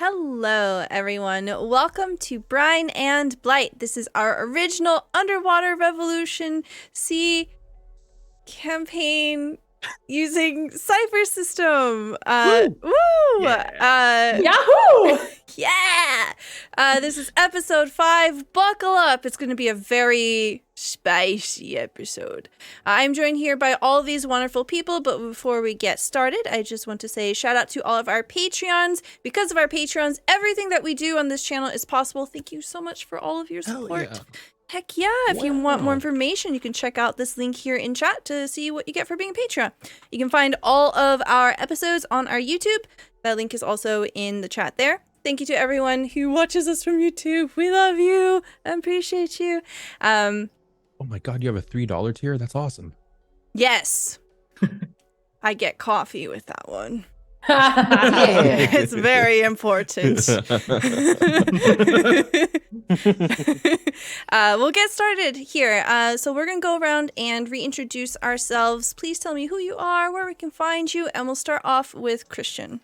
Hello, everyone. Welcome to Brine and Blight. This is our original Underwater Revolution Sea campaign using Cypher System. Woo! Yahoo! Yeah! This is episode 5. Buckle up. It's going to be a very spicy episode. I'm joined here by all these wonderful people, but before we get started, I just want to say shout out to all of our Patreons. Because of our Patreons, everything that we do on this channel is possible. Thank you so much for all of your support. Yeah. Heck yeah. If you want more information, you can check out this link here in chat to see what you get for being a Patreon. You can find all of our episodes on our YouTube. That link is also in the chat there. Thank you to everyone who watches us from YouTube. We love you. I appreciate you. Oh my God, you have a $3 tier? That's awesome. Yes. I get coffee with that one. Yeah. It's very important. We'll get started here. So we're going to go around and reintroduce ourselves. Please tell me who you are, where we can find you, and we'll start off with Christian.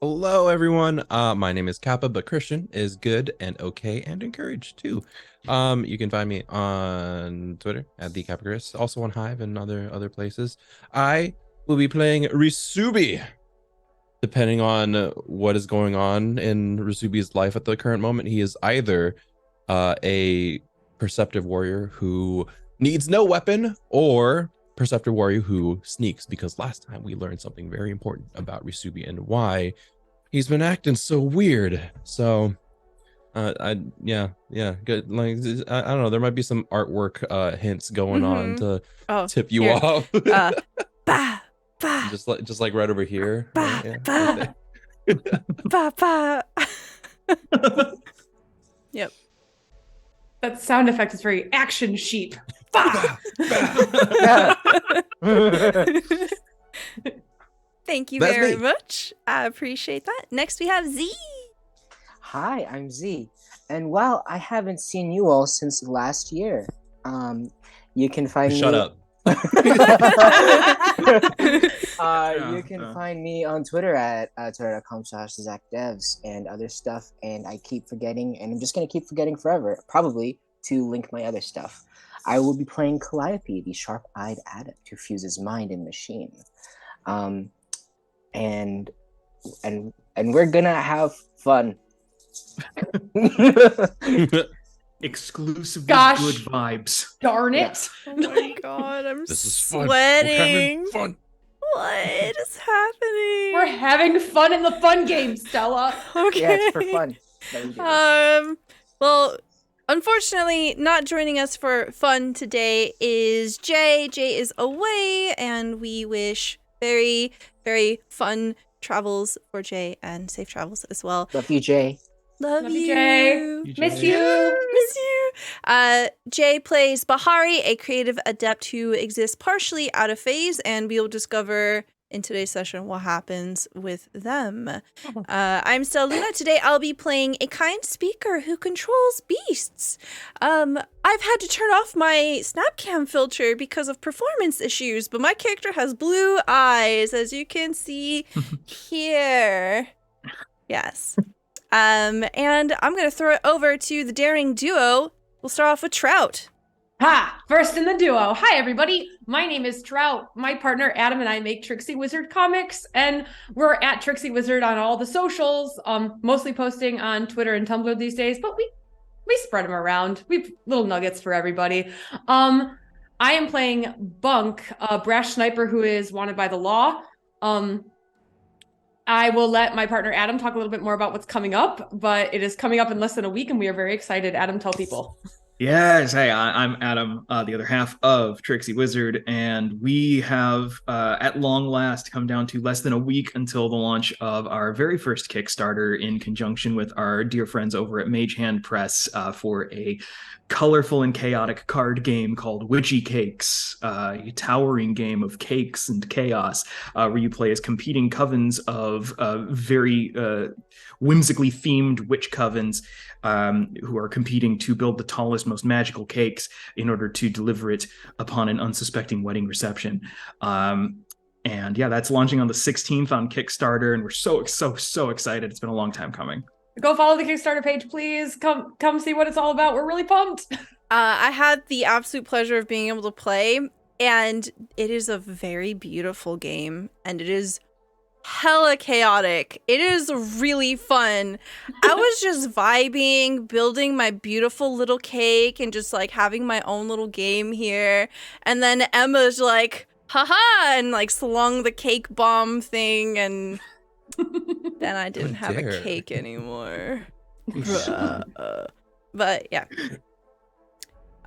Hello, everyone. My name is Kappa, but Christian is good and okay and encouraged too. You can find me on Twitter at @TheKappaChris, also on Hive and other places. I will be playing Risubi, depending on what is going on in Risubi's life at the current moment. He is either a perceptive warrior who needs no weapon, or perceptive warrior who sneaks, because last time we learned something very important about Risubi and why he's been acting so weird. So yeah, good. Like, I don't know, there might be some artwork hints going on to tip you off. Bah, bah, just like right over here. bah, Right? Yeah. bah, bah. Yep. That sound effect is very action sheep. Thank you That's very me. much. I appreciate that. Next we have Z. Hi, I'm Z. And well, I haven't seen you all since last year. You can find me. Shut up. You can find me on Twitter at twitter.com/ZachDevs and other stuff. And I keep forgetting, and I'm just going to keep forgetting forever, probably, to link my other stuff. I will be playing Calliope, the sharp-eyed adept who fuses mind and machine. And we're gonna have fun. Exclusively Gosh. good vibes. Darn it. Oh my god, I'm This is fun. sweating. We're having fun. What is happening? We're having fun in the fun game, Stella. Okay. Yeah, it's for fun. that we do this. Well, unfortunately, not joining us for fun today is Jay. Jay is away, and we wish very, very fun travels for Jay and safe travels as well. Love you, Jay. Love you. Jay. Miss you. Miss you. Jay plays Bahari, a creative adept who exists partially out of phase, and we'll discover in today's session what happens with them. I'm Stella. Today I'll be playing a kind speaker who controls beasts. I've had to turn off my Snapcam filter because of performance issues, but my character has blue eyes, as you can see here. Yes. And I'm going to throw it over to the daring duo. We'll start off with Trout. Ha! First in the duo. Hi, everybody. My name is Trout. My partner Adam and I make TricksyWizard comics, and we're at TricksyWizard on all the socials, mostly posting on Twitter and Tumblr these days, but we spread them around. We've little nuggets for everybody. I am playing Bunk, a brash sniper who is wanted by the law. I will let my partner Adam talk a little bit more about what's coming up, but it is coming up in less than a week, and we are very excited. Adam, tell people. Yes, hey, I'm Adam, the other half of TricksyWizard, and we have, at long last, come down to less than a week until the launch of our very first Kickstarter in conjunction with our dear friends over at Mage Hand Press for a colorful and chaotic card game called Witchy Cakes, a towering game of cakes and chaos, where you play as competing covens of very whimsically themed witch covens who are competing to build the tallest, most magical cakes in order to deliver it upon an unsuspecting wedding reception. And yeah, that's launching on the 16th on Kickstarter, and we're so excited. It's been a long time coming. Go follow the Kickstarter page, please. Come see what it's all about. We're really pumped. I had the absolute pleasure of being able to play, and it is a very beautiful game, and it is hella chaotic. It is really fun. I was just vibing, building my beautiful little cake, and just like having my own little game here. And then Emma's like, haha, and like slung the cake bomb thing, and then I didn't have a cake anymore. But yeah.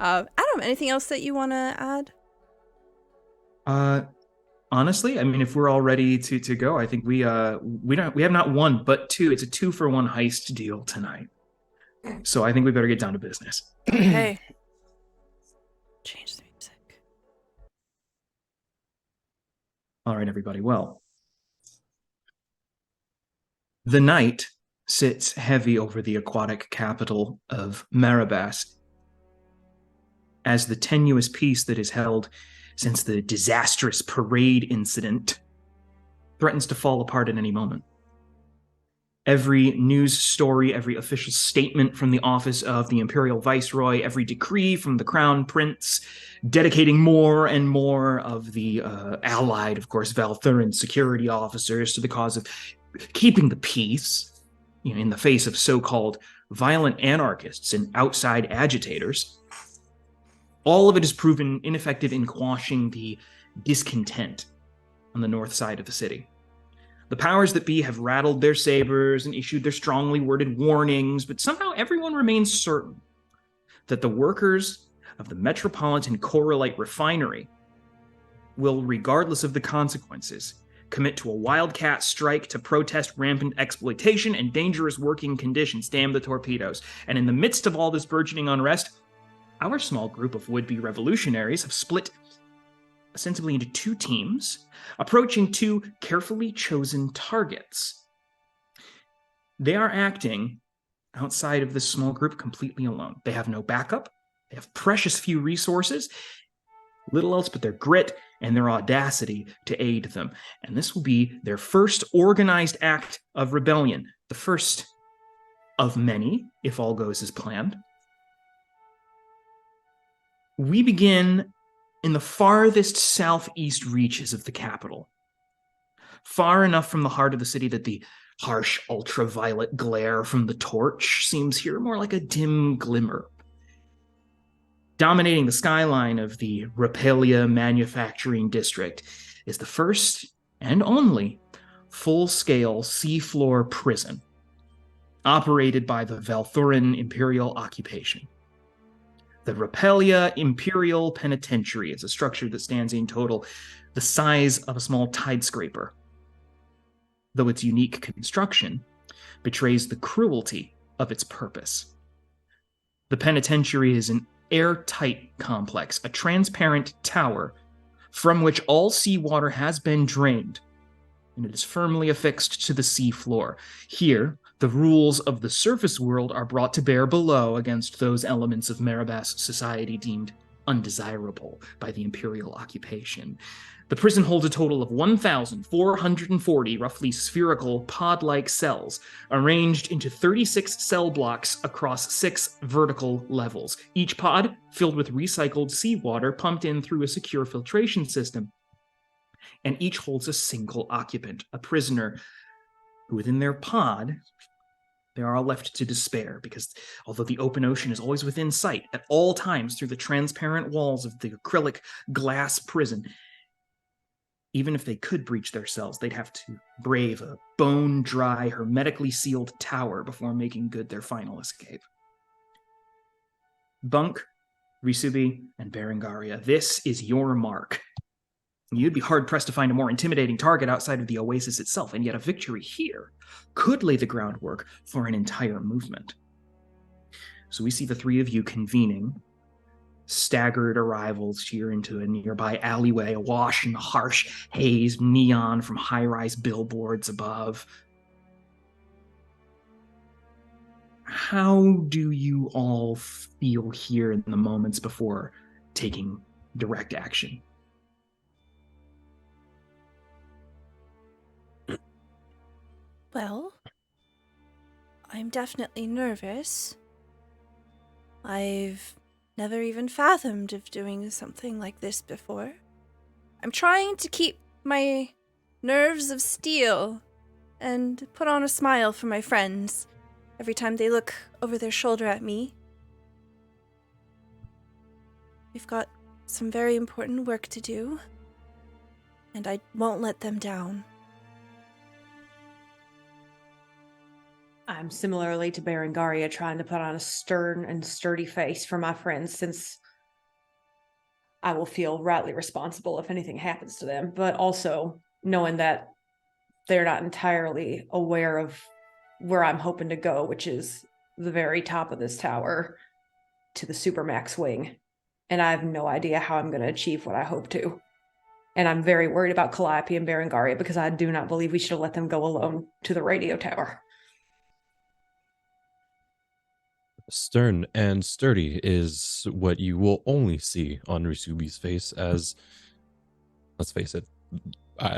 Adam, anything else that you want to add? Honestly, I mean, if we're all ready to go, I think we have not one but two. It's a 2-for-1 heist deal tonight. So I think we better get down to business. Okay. Change the music. All right, everybody. Well, the night sits heavy over the aquatic capital of Marabas, as the tenuous peace that is held since the disastrous parade incident threatens to fall apart at any moment. Every news story, every official statement from the office of the Imperial Viceroy, every decree from the Crown Prince, dedicating more and more of the allied, of course, Valthuran security officers to the cause of keeping the peace, in the face of so-called violent anarchists and outside agitators. All of it has proven ineffective in quashing the discontent on the north side of the city. The powers that be have rattled their sabers and issued their strongly worded warnings, but somehow everyone remains certain that the workers of the Metropolitan Coralite Refinery will, regardless of the consequences, commit to a wildcat strike to protest rampant exploitation and dangerous working conditions. Damn the torpedoes. And in the midst of all this burgeoning unrest, our small group of would-be revolutionaries have split ostensibly into 2 teams, approaching 2 carefully chosen targets. They are acting outside of this small group completely alone. They have no backup. They have precious few resources, little else but their grit and their audacity to aid them. And this will be their first organized act of rebellion, the first of many, if all goes as planned. We begin in the farthest southeast reaches of the capital, far enough from the heart of the city that the harsh ultraviolet glare from the torch seems here more like a dim glimmer. Dominating the skyline of the Rapelia manufacturing district is the first and only full-scale seafloor prison operated by the Valthuran Imperial occupation. The Rapelia Imperial Penitentiary is a structure that stands in total the size of a small tide scraper, though its unique construction betrays the cruelty of its purpose. The penitentiary is an airtight complex, a transparent tower from which all seawater has been drained, and it is firmly affixed to the sea floor. Here, the rules of the surface world are brought to bear below against those elements of Marabas society deemed undesirable by the Imperial occupation. The prison holds a total of 1,440 roughly spherical pod-like cells, arranged into 36 cell blocks across 6 vertical levels, each pod filled with recycled seawater pumped in through a secure filtration system. And each holds a single occupant, a prisoner, who within their pod, they are all left to despair, because although the open ocean is always within sight at all times through the transparent walls of the acrylic glass prison, even if they could breach their cells, they'd have to brave a bone-dry, hermetically sealed tower before making good their final escape. Bunk, Risubi, and Berengaria, this is your mark. You'd be hard-pressed to find a more intimidating target outside of the oasis itself, and yet a victory here could lay the groundwork for an entire movement. So we see the 3 of you convening, staggered arrivals here into a nearby alleyway, awash in the harsh haze neon from high-rise billboards above. How do you all feel here in the moments before taking direct action? Well, I'm definitely nervous. I've never even fathomed of doing something like this before. I'm trying to keep my nerves of steel and put on a smile for my friends every time they look over their shoulder at me. We've got some very important work to do, and I won't let them down. I'm similarly to Berengaria trying to put on a stern and sturdy face for my friends, since I will feel rightly responsible if anything happens to them, but also knowing that they're not entirely aware of where I'm hoping to go, which is the very top of this tower to the Supermax wing. And I have no idea how I'm going to achieve what I hope to. And I'm very worried about Calliope and Berengaria because I do not believe we should have let them go alone to the radio tower. Stern and sturdy is what you will only see on Risubi's face, as, let's face it,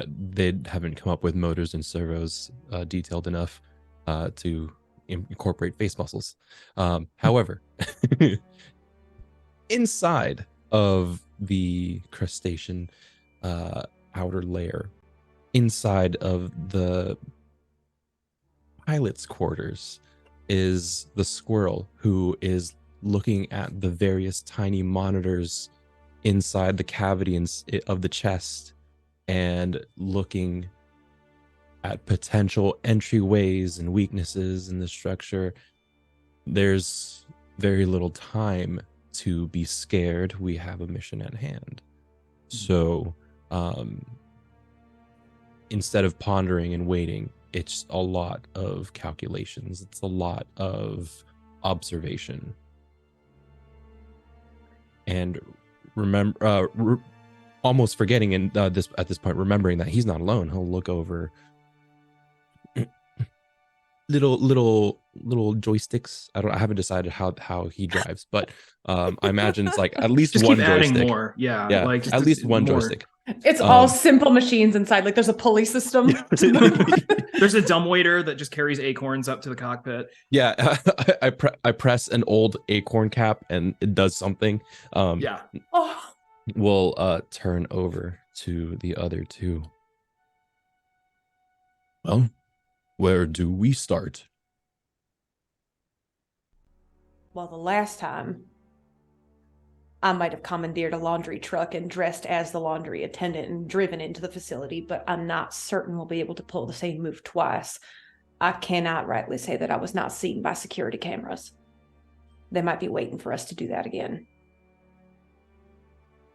they haven't come up with motors and servos detailed enough to incorporate face muscles. However, inside of the crustacean outer layer, inside of the pilot's quarters, is the squirrel, who is looking at the various tiny monitors inside the cavity of the chest and looking at potential entryways and weaknesses in the structure. There's very little time to be scared. We have a mission at hand. So instead of pondering and waiting, it's a lot of calculations. It's a lot of observation. And remember, almost forgetting at this point, remembering that he's not alone. He'll look over little joysticks. I haven't decided how he drives, but I imagine it's like at least just one keep adding joystick. more. Yeah, like at least one more. joystick. It's all simple machines inside. Like there's a pulley system. There's a dumbwaiter that just carries acorns up to the cockpit. Yeah, I press an old acorn cap and it does something. Yeah. Oh. We'll turn over to the other two. Well, where do we start? Well, the last time I might have commandeered a laundry truck and dressed as the laundry attendant and driven into the facility, but I'm not certain we'll be able to pull the same move twice. I cannot rightly say that I was not seen by security cameras. They might be waiting for us to do that again.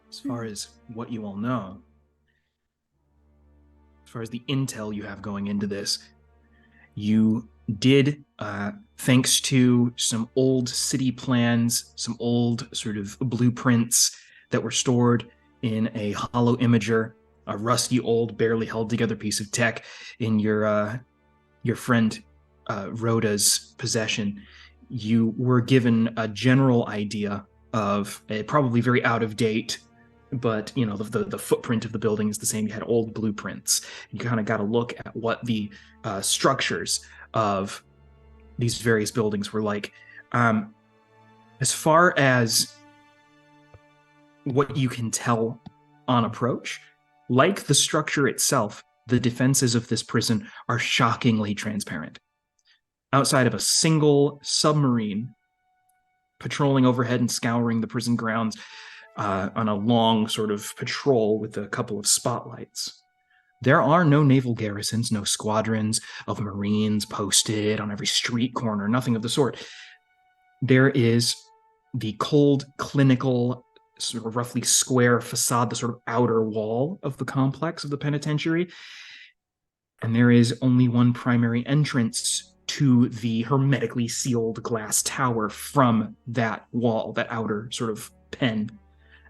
As far as what you all know, as far as the intel you have going into this, you did, thanks to some old city plans, some old sort of blueprints that were stored in a hollow imager, a rusty old, barely held together piece of tech in your friend Rhoda's possession, you were given a general idea of a probably very out of date, but you know the footprint of the building is the same. You had old blueprints. You kind of got to look at what the structures of these various buildings were like. As far as what you can tell on approach, like the structure itself, the defenses of this prison are shockingly transparent. Outside of a single submarine patrolling overhead and scouring the prison grounds on a long sort of patrol with a couple of spotlights, there are no naval garrisons, no squadrons of Marines posted on every street corner, nothing of the sort. There is the cold, clinical, sort of roughly square facade, the sort of outer wall of the complex of the penitentiary. And there is only one primary entrance to the hermetically sealed glass tower from that wall, that outer sort of pen.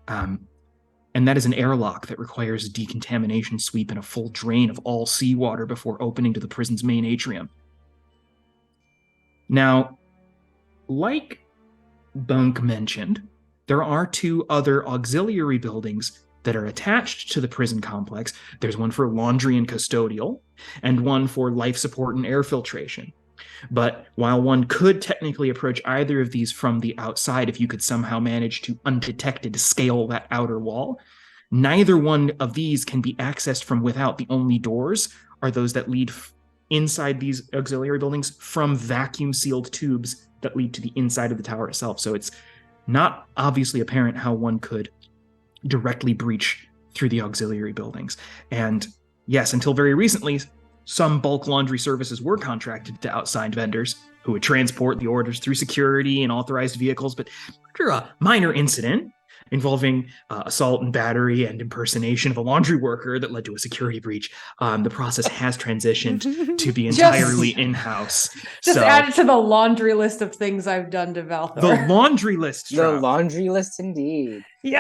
And that is an airlock that requires a decontamination sweep and a full drain of all seawater before opening to the prison's main atrium. Now, like Bunk mentioned, there are two other auxiliary buildings that are attached to the prison complex. There's one for laundry and custodial, and one for life support and air filtration. But while one could technically approach either of these from the outside, if you could somehow manage to undetected scale that outer wall, neither one of these can be accessed from without. The only doors are those that lead inside these auxiliary buildings from vacuum-sealed tubes that lead to the inside of the tower itself. So it's not obviously apparent how one could directly breach through the auxiliary buildings. And yes, until very recently, some bulk laundry services were contracted to outside vendors who would transport the orders through security and authorized vehicles. But after a minor incident involving assault and battery and impersonation of a laundry worker that led to a security breach, the process has transitioned to be entirely in-house. Just add it to the laundry list of things I've done to Valthor. The laundry list. The laundry list, indeed. Okay,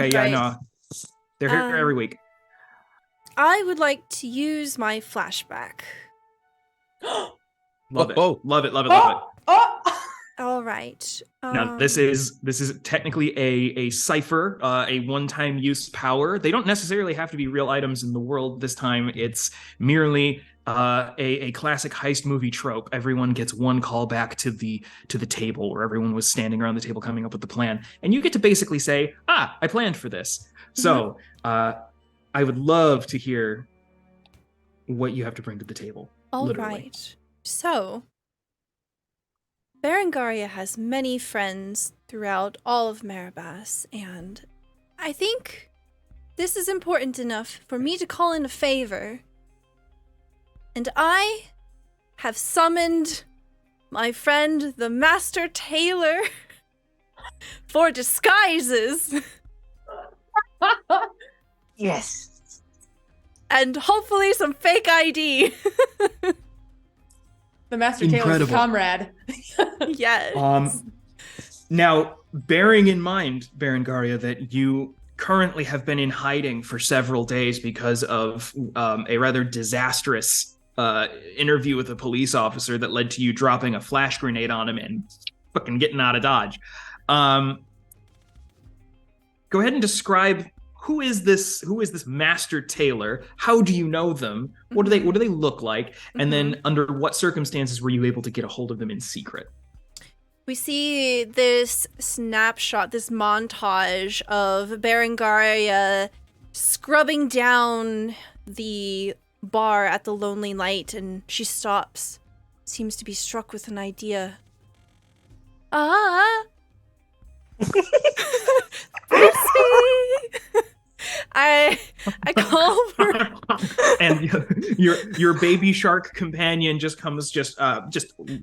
yeah, no. They're here every week. I would like to use my flashback. Love it. Love it. All right. Now, this is technically a cipher, a one-time use power. They don't necessarily have to be real items in the world this time. It's merely a classic heist movie trope. Everyone gets one call back to the table where everyone was standing around the table coming up with the plan. And you get to basically say, I planned for this. So I would love to hear what you have to bring to the table. All literally. right. So, Berengaria has many friends throughout all of Marabas, and I think this is important enough for me to call in a favor. And I have summoned my friend, the Master Tailor, for disguises. Yes. And hopefully some fake ID. The Master Tailor's comrade. Yes. Now, bearing in mind, Berengaria, that you currently have been in hiding for several days because of a rather disastrous interview with a police officer that led to you dropping a flash grenade on him and fucking getting out of Dodge. Go ahead and describe who is this Master Tailor? How do you know them? What do they look like? And then under what circumstances were you able to get a hold of them in secret? We see this snapshot, this montage of Berengaria scrubbing down the bar at the Lonely Light, and she stops. Seems to be struck with an idea. I call for and your baby shark companion just comes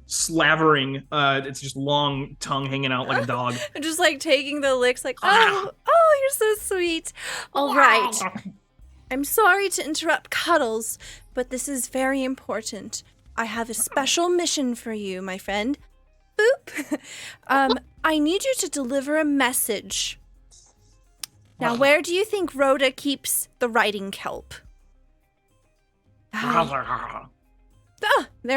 slavering. It's just long tongue hanging out like a dog. And just like taking the licks, like, oh, you're so sweet. All right. I'm sorry to interrupt cuddles, but this is very important. I have a special mission for you, my friend. Boop. I need you to deliver a message. Now, where do you think Rhoda keeps the writing kelp? There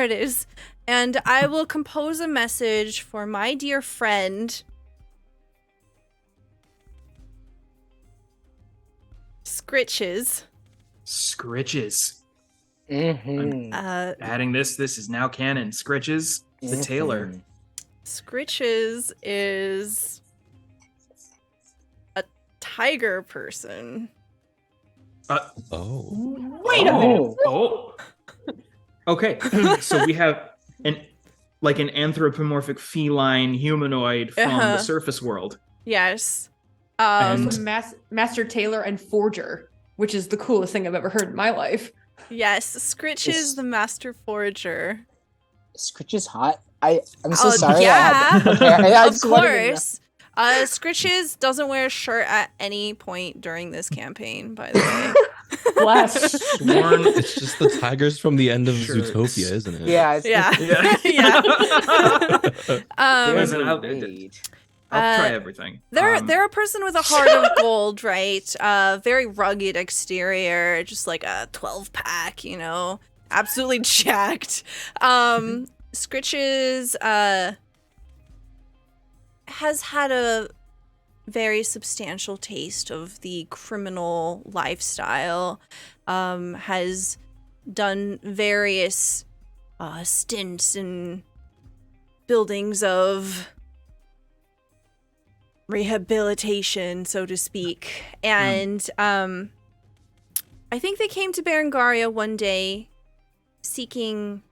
it is. And I will compose a message for my dear friend, Scritches. I'm adding this. This is now canon. Scritches, the tailor. Scritches is a tiger person. Wait a minute. Okay, so we have an anthropomorphic feline humanoid from the surface world. Yes. Master Tailor and Forger, which is the coolest thing I've ever heard in my life. Yes, Scritches, the Master Forger. Scritches hot? I'm so sorry. Yeah, I of course. Scritches doesn't wear a shirt at any point during this campaign, by the way. Sworn. It's just the tigers from the end of Zootopia, isn't it? Yeah. I'll try everything. They're a person with a heart of gold, right? Very rugged exterior, just like a 12-pack, absolutely jacked. Scritches has had a very substantial taste of the criminal lifestyle, has done various stints in buildings of rehabilitation, so to speak. And I think they came to Berengaria one day seeking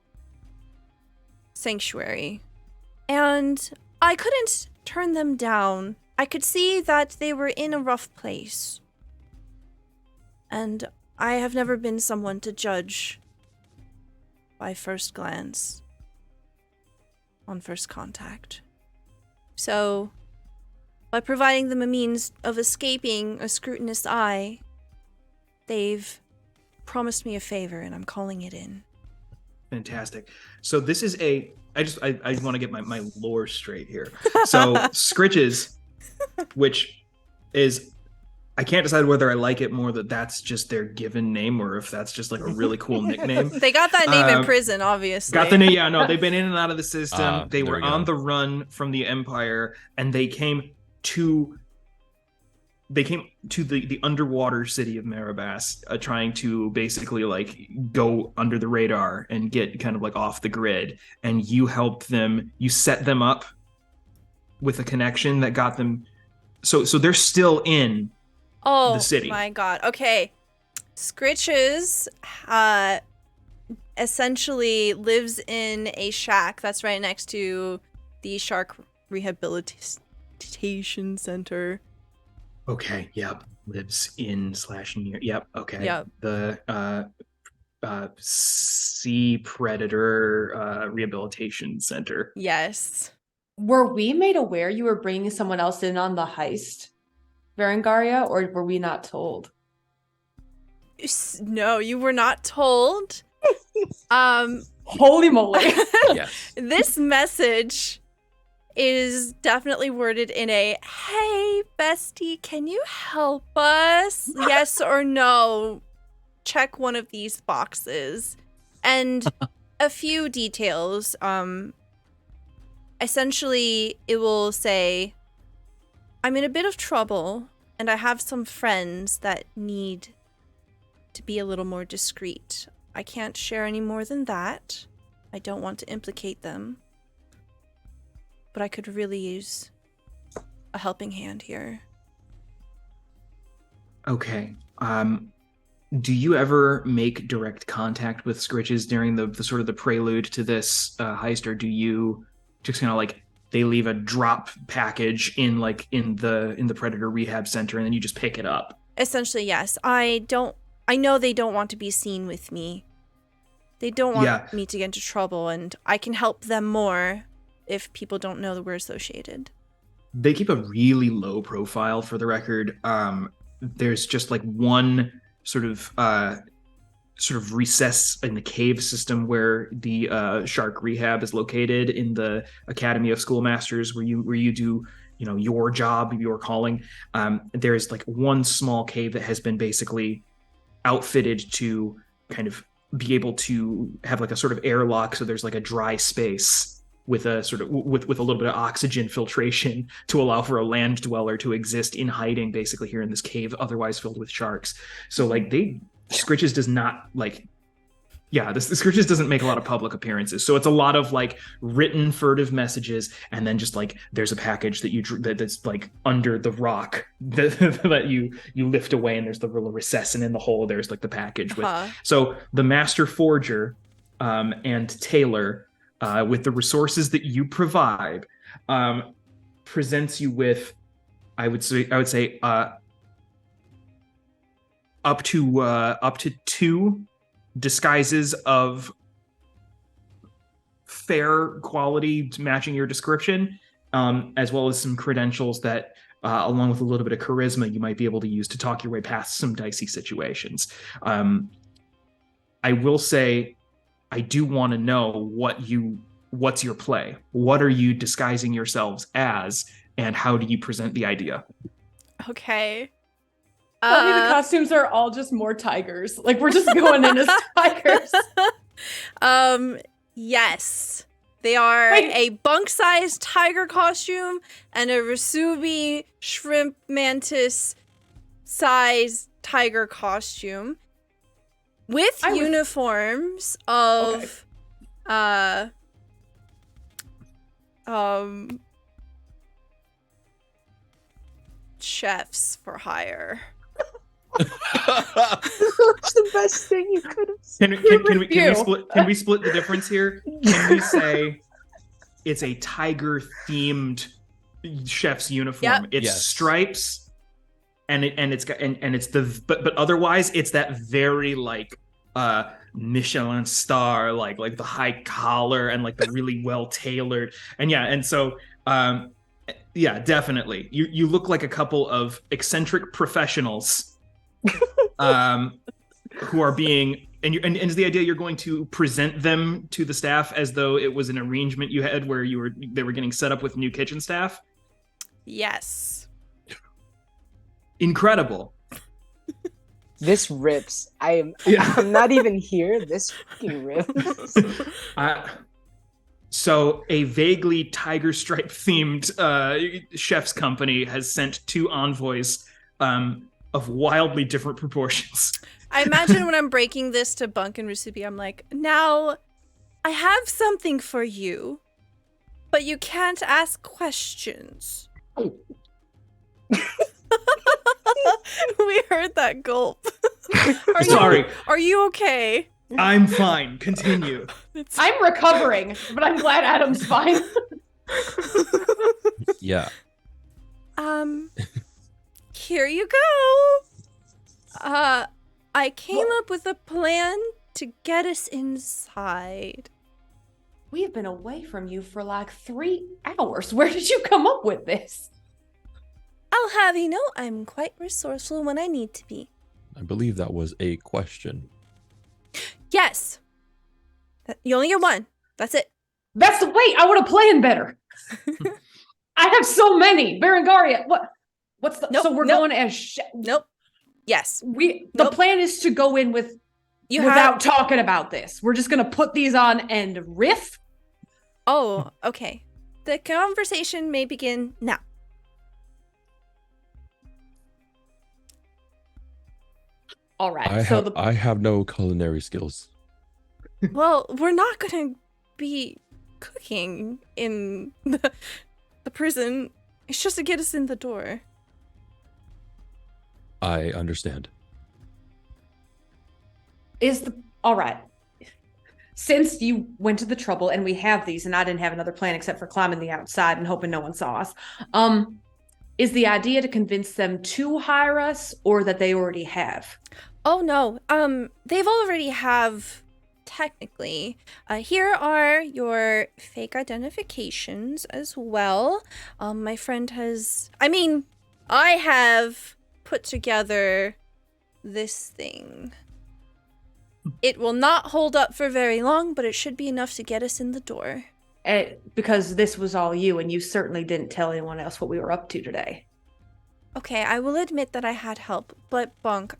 sanctuary. And I couldn't turn them down. I could see that they were in a rough place. And I have never been someone to judge by first glance, on first contact. So, by providing them a means of escaping a scrutinous eye, they've promised me a favor, and I'm calling it in. Fantastic. So this is I want to get my lore straight here. So Scritches, which is, I can't decide whether I like it more that that's just their given name or if that's just like a really cool nickname. They got that name in prison, obviously. Got the name, yeah, no, they've been in and out of the system. They were we on go. the run from the Empire, and they came to the underwater city of Marabas, trying to basically like go under the radar and get kind of like off the grid. And you helped them, you set them up with a connection that got them. So they're still in the city. Oh my god. Okay. Scritches essentially lives in a shack that's right next to the shark rehabilitation center. Okay, yep. Lives in / near. Yep, okay. Yep. The sea predator rehabilitation center. Yes. Were we made aware you were bringing someone else in on the heist, Berengaria, or were we not told? No, you were not told. Holy moly. Yes. This message is definitely worded in a, hey, bestie, can you help us? Yes or no. Check one of these boxes. And a few details. Essentially, it will say, I'm in a bit of trouble, and I have some friends that need to be a little more discreet. I can't share any more than that. I don't want to implicate them. But I could really use a helping hand here. Okay. Do you ever make direct contact with Scritches during the sort of the prelude to this heist, or do you just kind of like they leave a drop package in the Predator Rehab Center and then you just pick it up? Essentially, yes. I know they don't want to be seen with me. They don't want me to get into trouble, and I can help them more if people don't know that we're associated. They keep a really low profile, for the record. There's just like one sort of recess in the cave system where the shark rehab is located in the Academy of Schoolmasters, where you do your job, your calling. There's like one small cave that has been basically outfitted to kind of be able to have like a sort of airlock, so there's like a dry space with a sort of with a little bit of oxygen filtration to allow for a land dweller to exist in hiding basically here in this cave otherwise filled with sharks. So like Scritches does not like the Scritches doesn't make a lot of public appearances, so it's a lot of like written furtive messages, and then just like there's a package that's like under the rock that you lift away, and there's the little recess, and in the hole there's like the package with. So the Master Forger and Taylor, with the resources that you provide, presents you with, I would say up to 2 disguises of fair quality matching your description, as well as some credentials that, along with a little bit of charisma, you might be able to use to talk your way past some dicey situations. I will say, I do want to know what's your play? What are you disguising yourselves as, and how do you present the idea? Okay. Probably the costumes are all just more tigers. Like, we're just going in as tigers. Yes. They are Wait. a bunk-sized tiger costume and a Rasubi shrimp mantis size tiger costume with uniforms of chefs for hire. That's the best thing you could have said. Can we split the difference here? Can we say it's a tiger themed chef's uniform? Yep. It's stripes and but otherwise it's that very like Michelin star, like the high collar and like the really well tailored. And so definitely. You look like a couple of eccentric professionals who are being and is the idea you're going to present them to the staff as though it was an arrangement you had where they were getting set up with new kitchen staff? Yes. Incredible. This rips. I'm not even here. This fucking rips. So a vaguely tiger stripe themed chef's company has sent 2 envoys of wildly different proportions. I imagine when I'm breaking this to Bunk and Rasubi, I'm like, now I have something for you, but you can't ask questions. We heard that gulp. Sorry. Are you okay? I'm fine. Continue. I'm recovering, but I'm glad Adam's fine. Yeah. Here you go. I came up with a plan to get us inside. We have been away from you for like 3 hours. Where did you come up with this? I'll have you know I'm quite resourceful when I need to be. I believe that was a question. Yes. You only get one. That's it. Wait, I would have planned better. I have so many. Berengaria, what's the so we're going as Nope. Yes. The plan is to go in without talking about this. We're just gonna put these on and riff. Oh, okay. The conversation may begin now. All right. I have no culinary skills. Well, we're not gonna be cooking in the prison. It's just to get us in the door. I understand. All right. Since you went to the trouble and we have these, and I didn't have another plan except for climbing the outside and hoping no one saw us, is the idea to convince them to hire us or that they already have? Oh no. They've already have. Technically, here are your fake identifications as well. My friend I have put together this thing. It will not hold up for very long, but it should be enough to get us in the door. Because this was all you, and you certainly didn't tell anyone else what we were up to today. Okay, I will admit that I had help, but Bunk,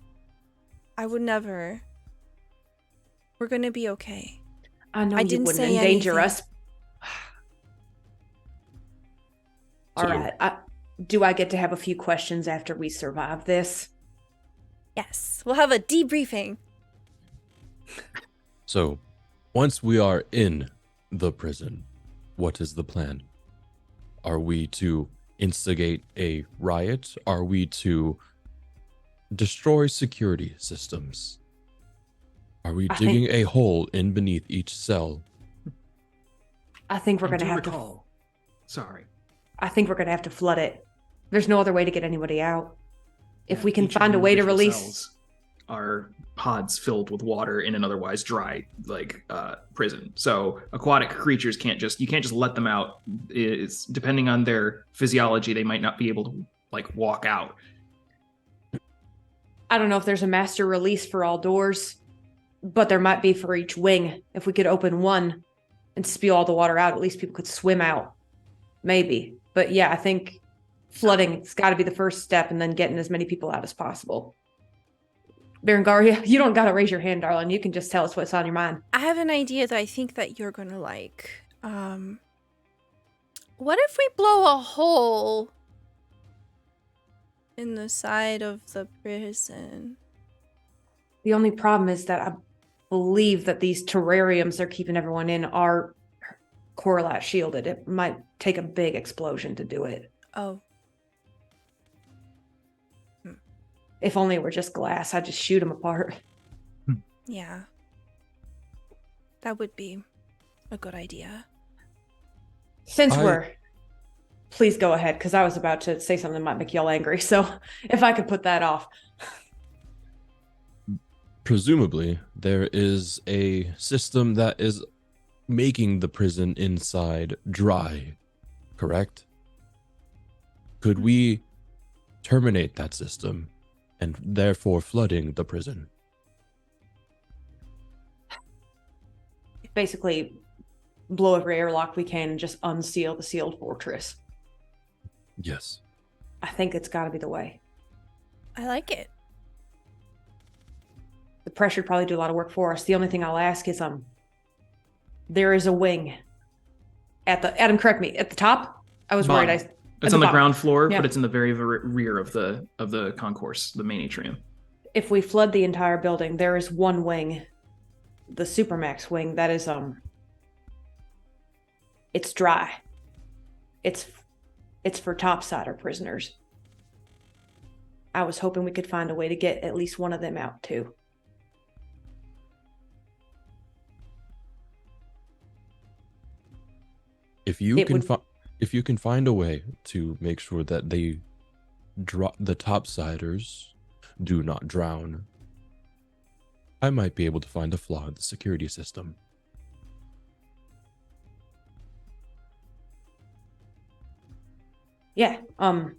I would never. We're gonna be okay. I know you wouldn't endanger us. All right. Do I get to have a few questions after we survive this? Yes. We'll have a debriefing. So, once we are in the prison, what is the plan? Are we to instigate a riot? Are we to destroy security systems? Are we digging a hole in beneath each cell? I think we're going to have to. Sorry. I think we're going to have to flood it. There's no other way to get anybody out. If we can find a way to release. Are pods filled with water in an otherwise dry prison. So aquatic creatures you can't just let them out. It's depending on their physiology, they might not be able to walk out. I don't know if there's a master release for all doors, but there might be for each wing. If we could open one and spew all the water out, at least people could swim out. Maybe. But yeah, I think flooding's got to be the first step, and then getting as many people out as possible. Berengaria, you don't got to raise your hand, darling. You can just tell us what's on your mind. I have an idea that I think that you're going to like. What if we blow a hole in the side of the prison? The only problem is that I believe that these terrariums they're keeping everyone in are correlate shielded. It might take a big explosion to do it. Oh. If only it were just glass, I'd just shoot them apart. Yeah. That would be a good idea. Since please go ahead, because I was about to say something that might make y'all angry. So if I could put that off. Presumably, there is a system that is making the prison inside dry, correct? Could we terminate that system and therefore flooding the prison? Basically, blow every airlock we can and just unseal the sealed fortress. Yes. I think it's got to be the way. I like it. The pressure would probably do a lot of work for us. The only thing I'll ask is, there is a wing at the, Adam, correct me, at the top? I was worried. It's on the ground floor, Yeah. but it's in the very rear of the concourse, the main atrium. If we flood the entire building, there is one wing, the Supermax wing, that is, it's dry. It's for topsider prisoners. I was hoping we could find a way to get at least one of them out too. If you can find a way to make sure that the topsiders do not drown, I might be able to find a flaw in the security system. Yeah, I've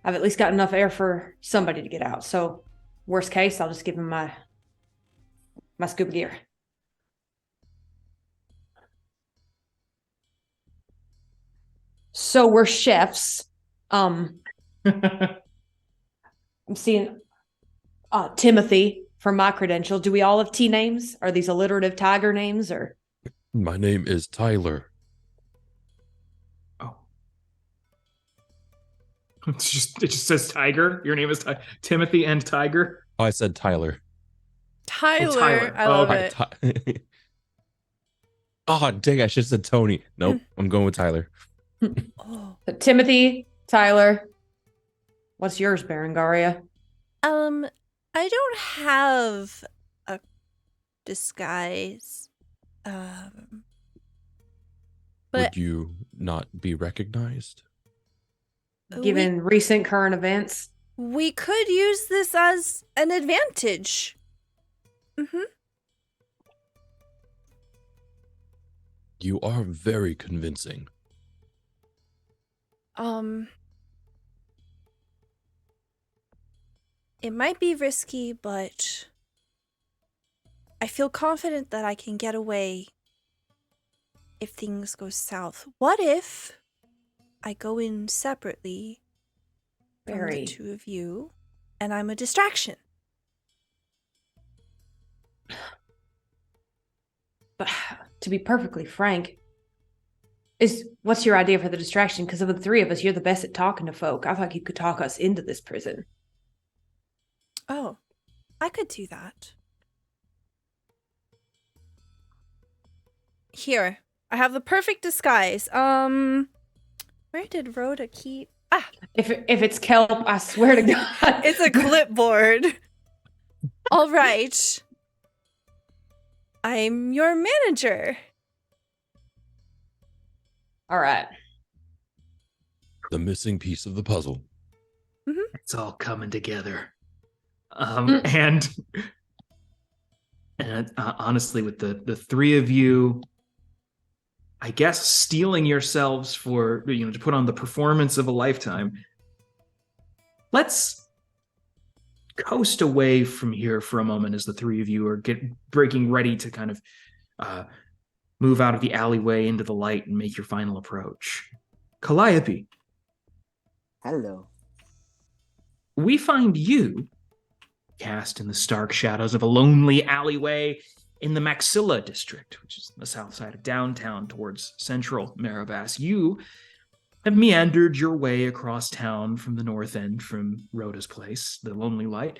at least got enough air for somebody to get out. So worst case, I'll just give him my scuba gear. So we're chefs. I'm seeing Timothy from my credential. Do we all have T names? Are these alliterative tiger names or? My name is Tyler. Oh. It just says Tiger. Your name is Timothy and Tiger. Oh, I said Tyler. Tyler. I love it. Oh, dang, I should have said Tony. Nope, I'm going with Tyler. Oh. Timothy, Tyler. What's yours, Berengaria? I don't have a disguise. But Would you not be recognized? Given recent current events? We could use this as an advantage. Mm-hmm. You are very convincing. It might be risky, but I feel confident that I can get away if things go south. What if I go in separately from the two of you and I'm a distraction? But to be perfectly frank, what's your idea for the distraction? Because of the three of us, you're the best at talking to folk. I thought you could talk us into this prison. Oh, I could do that. Here, I have the perfect disguise. Where did Rhoda keep? If it's kelp, I swear to God. It's a clipboard. All right. I'm your manager. All right. The missing piece of the puzzle. Mm-hmm. It's all coming together. And honestly, with the three of you, I guess stealing yourselves for, to put on the performance of a lifetime, let's coast away from here for a moment as the three of you are breaking ready to kind of move out of the alleyway into the light and make your final approach. Calliope. Hello. We find you cast in the stark shadows of a lonely alleyway, in the Maxilla district, which is the south side of downtown towards central Marabas. You have meandered your way across town from the north end, from Rhoda's place, the Lonely Light,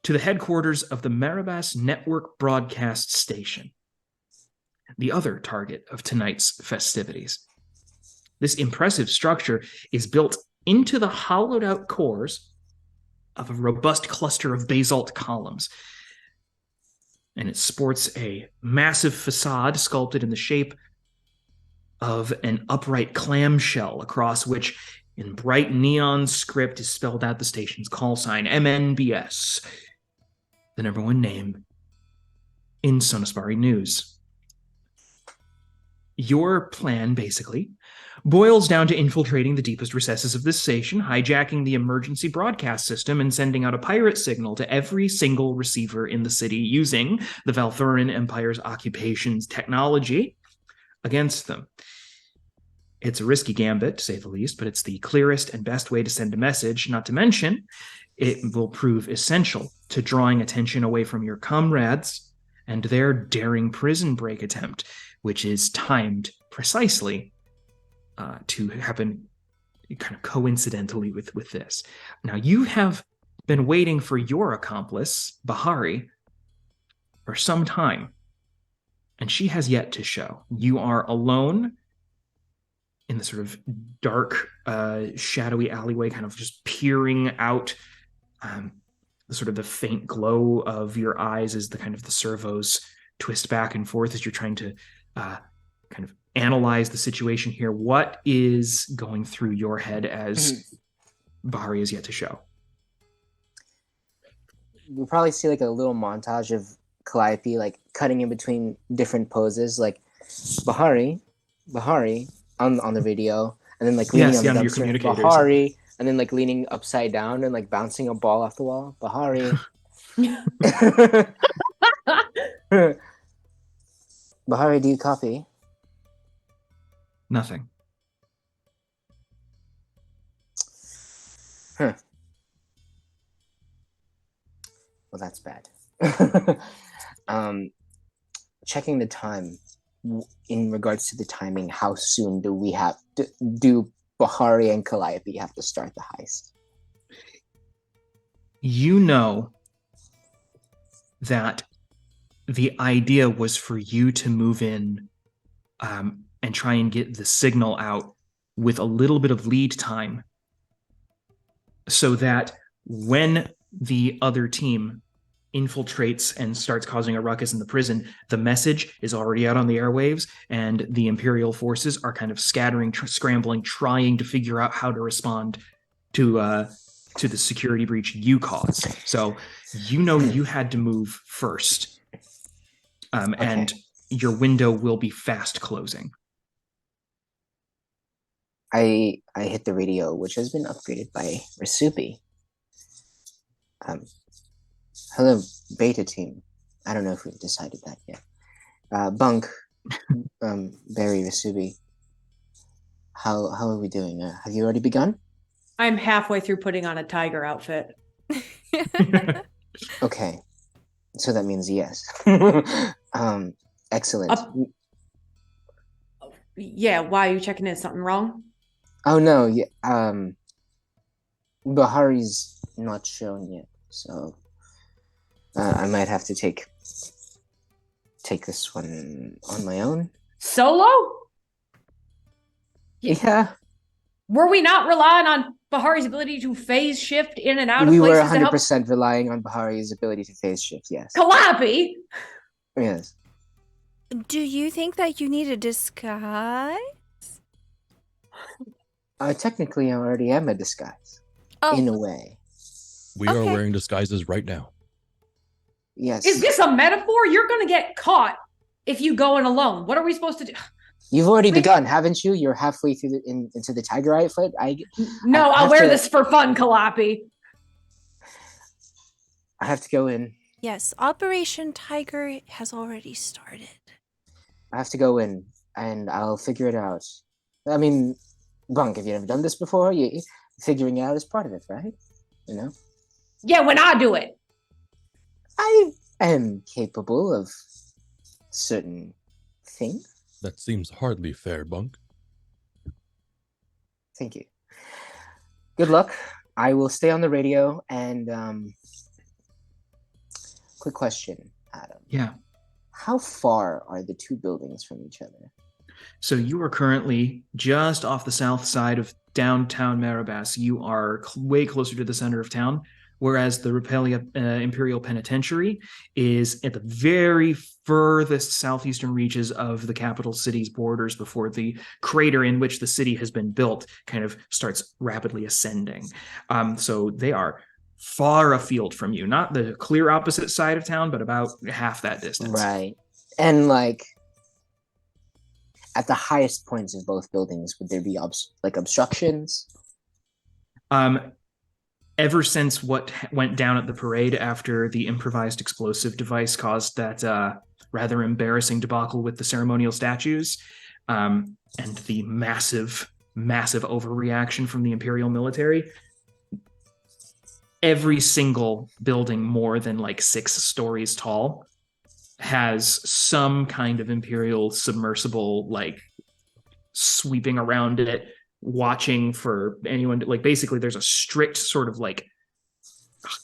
to the headquarters of the Marabas Network Broadcast Station, the other target of tonight's festivities. This impressive structure is built into the hollowed-out cores of a robust cluster of basalt columns, and it sports a massive facade sculpted in the shape of an upright clamshell, across which, in bright neon script, is spelled out the station's call sign, MNBS, the number one name in Sonaspari news. Your plan, basically, boils down to infiltrating the deepest recesses of this station, hijacking the emergency broadcast system, and sending out a pirate signal to every single receiver in the city using the Valthuran Empire's occupation's technology against them. It's a risky gambit, to say the least, but it's the clearest and best way to send a message, not to mention it will prove essential to drawing attention away from your comrades and their daring prison break attempt, which is timed precisely to happen kind of coincidentally with this. Now, you have been waiting for your accomplice, Bahari, for some time, and she has yet to show. You are alone in the sort of dark, shadowy alleyway, kind of just peering out, sort of the faint glow of your eyes as the kind of the servos twist back and forth as you're trying to kind of analyze the situation here. What is going through your head as Bahari is yet to show? We'll probably see like a little montage of Calliope like cutting in between different poses, like Bahari on the video, and then like leaning on the your dumpster, communicators. Bahari, and then like leaning upside down and like bouncing a ball off the wall, Bahari. Bahari, do you copy? Nothing. Well, that's bad. Checking the time in regards to the timing, how soon do we have to do Bahari and Calliope have to start the heist? You know that the idea was for you to move in and try and get the signal out with a little bit of lead time, so that when the other team infiltrates and starts causing a ruckus in the prison, the message is already out on the airwaves, and the Imperial forces are kind of scattering, scrambling, trying to figure out how to respond to the security breach you caused. So you know you had to move first, and your window will be fast closing. I hit the radio, which has been upgraded by Rasupi. Hello, beta team. I don't know if we've decided that yet. Bunk, Barry, Rasubi. How are we doing? Have you already begun? I'm halfway through putting on a tiger outfit. Okay, so that means yes. Excellent. Yeah, why are you checking in? Something wrong? Oh no, yeah. Bahari's not shown yet, so I might have to take this one on my own. Solo? Yeah. Were we not relying on Bahari's ability to phase shift in and out of We places? were 100% relying on Bahari's ability to phase shift, yes. Calliope? Yes. Do you think that you need a disguise? Technically, I already am a disguise. Oh. In a way. We are wearing disguises right now. Yes. Is this a metaphor? You're going to get caught if you go in alone. What are we supposed to do? You've already begun, haven't you? You're halfway through into the tiger outfit. I'll wear this for fun, Calliope. I have to go in. Yes, Operation Tiger has already started. I have to go in, and I'll figure it out. I mean, Bunk, have you never done this before? Figuring it out is part of it, right? You know? Yeah, when I do it. am capable of certain things. That seems hardly fair, Bunk. Thank you. Good luck. I will stay on the radio. And quick question, Adam. Yeah. How far are the two buildings from each other? So you are currently just off the south side of downtown Maribas. You are way closer to the center of town, whereas the Repelia Imperial Penitentiary is at the very furthest southeastern reaches of the capital city's borders before the crater in which the city has been built kind of starts rapidly ascending. So they are far afield from you, not the clear opposite side of town, but about half that distance. Right. And like at the highest points of both buildings, would there be obstructions? Ever since what went down at the parade after the improvised explosive device caused that rather embarrassing debacle with the ceremonial statues, and the massive overreaction from the Imperial military, every single building more than like 6 stories tall has some kind of Imperial submersible like sweeping around it, watching for anyone. Like basically there's a strict sort of like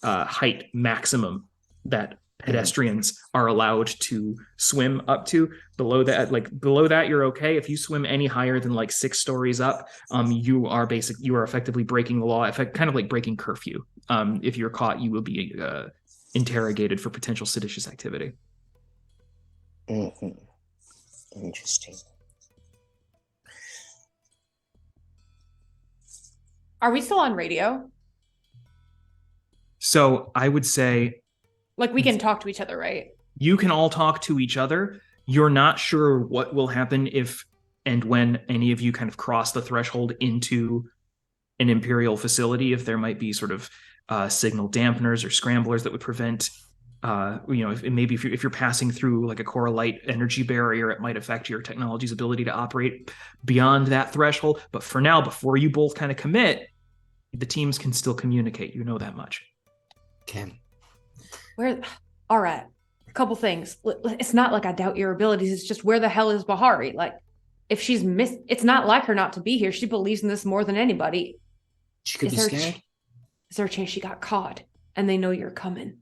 height maximum that pedestrians are allowed to swim up to. Below that you're okay. If you swim any higher than like 6 stories up, you are effectively breaking the law, kind of like breaking curfew. If you're caught, you will be interrogated for potential seditious activity. Mm-hmm. Interesting. Are we still on radio? So I would say, like, we can talk to each other, right? You can all talk to each other. You're not sure what will happen if and when any of you kind of cross the threshold into an Imperial facility, if there might be sort of signal dampeners or scramblers that would prevent, if you're passing through like a Coralite energy barrier, it might affect your technology's ability to operate beyond that threshold. But for now, before you both kind of commit, the teams can still communicate. You know that much. Okay. All right. A couple things. It's not like I doubt your abilities. It's just, where the hell is Bahari? Like, if she's missed, it's not like her not to be here. She believes in this more than anybody. She could be scared. Is there a chance she got caught and they know you're coming?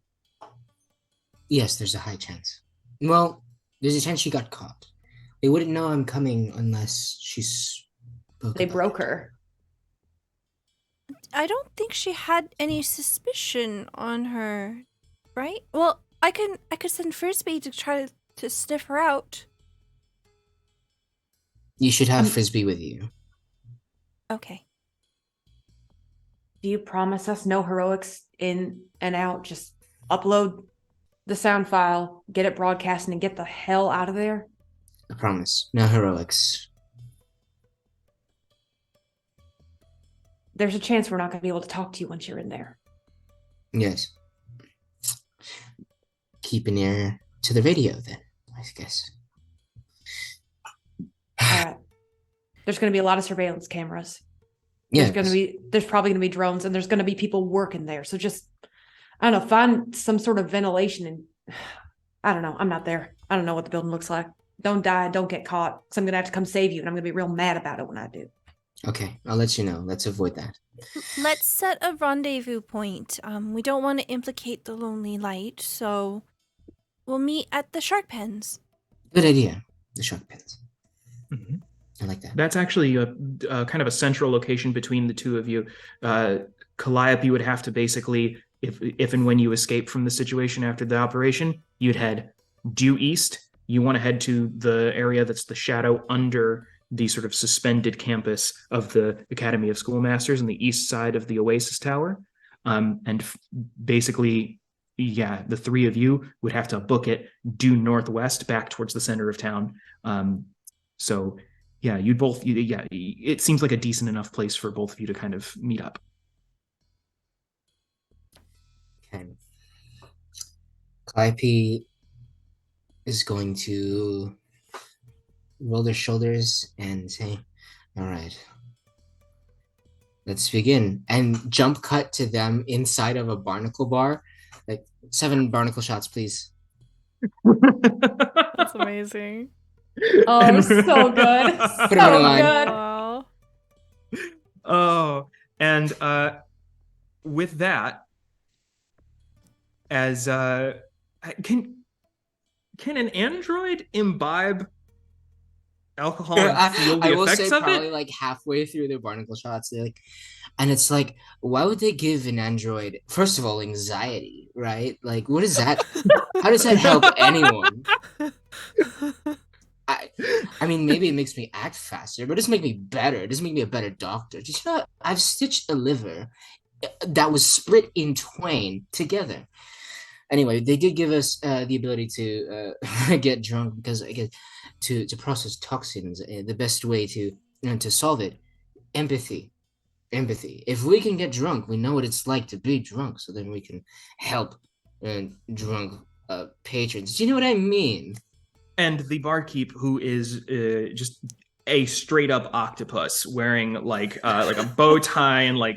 Yes, there's a high chance. Well, there's a chance she got caught. They wouldn't know I'm coming unless they broke her. I don't think she had any suspicion on her, right? Well, I could send Frisbee to try to sniff her out. You should have Frisbee with you. Okay. Do you promise us no heroics in and out? Just upload the sound file, get it broadcasting, and get the hell out of there? I promise. No heroics. There's a chance we're not going to be able to talk to you once you're in there. Yes. Keep an ear to the radio then, I guess. All right. There's going to be a lot of surveillance cameras. Yes. There's probably going to be drones, and there's going to be people working there. So just, I don't know, find some sort of ventilation, and I don't know. I'm not there. I don't know what the building looks like. Don't die. Don't get caught. So I'm going to have to come save you, and I'm going to be real mad about it when I do. Okay, I'll let you know. Let's avoid that. Let's set a rendezvous point. We don't want to implicate the Lonely Light, so we'll meet at the shark pens. Good idea. The shark pens. Mm-hmm. I like that. That's actually a kind of a central location between the two of you. Calliope would have to basically, if and when you escape from the situation after the operation, you'd head due east. You want to head to the area that's the shadow under the sort of suspended campus of the Academy of Schoolmasters on the east side of the Oasis Tower. Basically, the three of you would have to book it due northwest back towards the center of town. It seems like a decent enough place for both of you to kind of meet up. Okay. Calliope is going to roll their shoulders and say, all right, let's begin. And jump cut to them inside of a barnacle bar. Like, 7 barnacle shots, please. That's amazing. Oh, And- so good. Put him in a line. good. Wow. Oh, and with that, as can an android imbibe alcohol and feel the I will effects say of probably it? like halfway through their barnacle shots, they're like, and it's like, why would they give an android, first of all, anxiety, right? Like, what is that? How does that help anyone? I mean, maybe it makes me act faster, but it doesn't make me better. It doesn't make me a better doctor. Just, you know, I've stitched a liver that was split in twain together. Anyway, they did give us the ability to get drunk because I guess to process toxins. The best way to solve it, empathy. Empathy. If we can get drunk, we know what it's like to be drunk, so then we can help drunk patrons. Do you know what I mean? And the barkeep, who is just a straight up octopus, wearing like a bow tie and like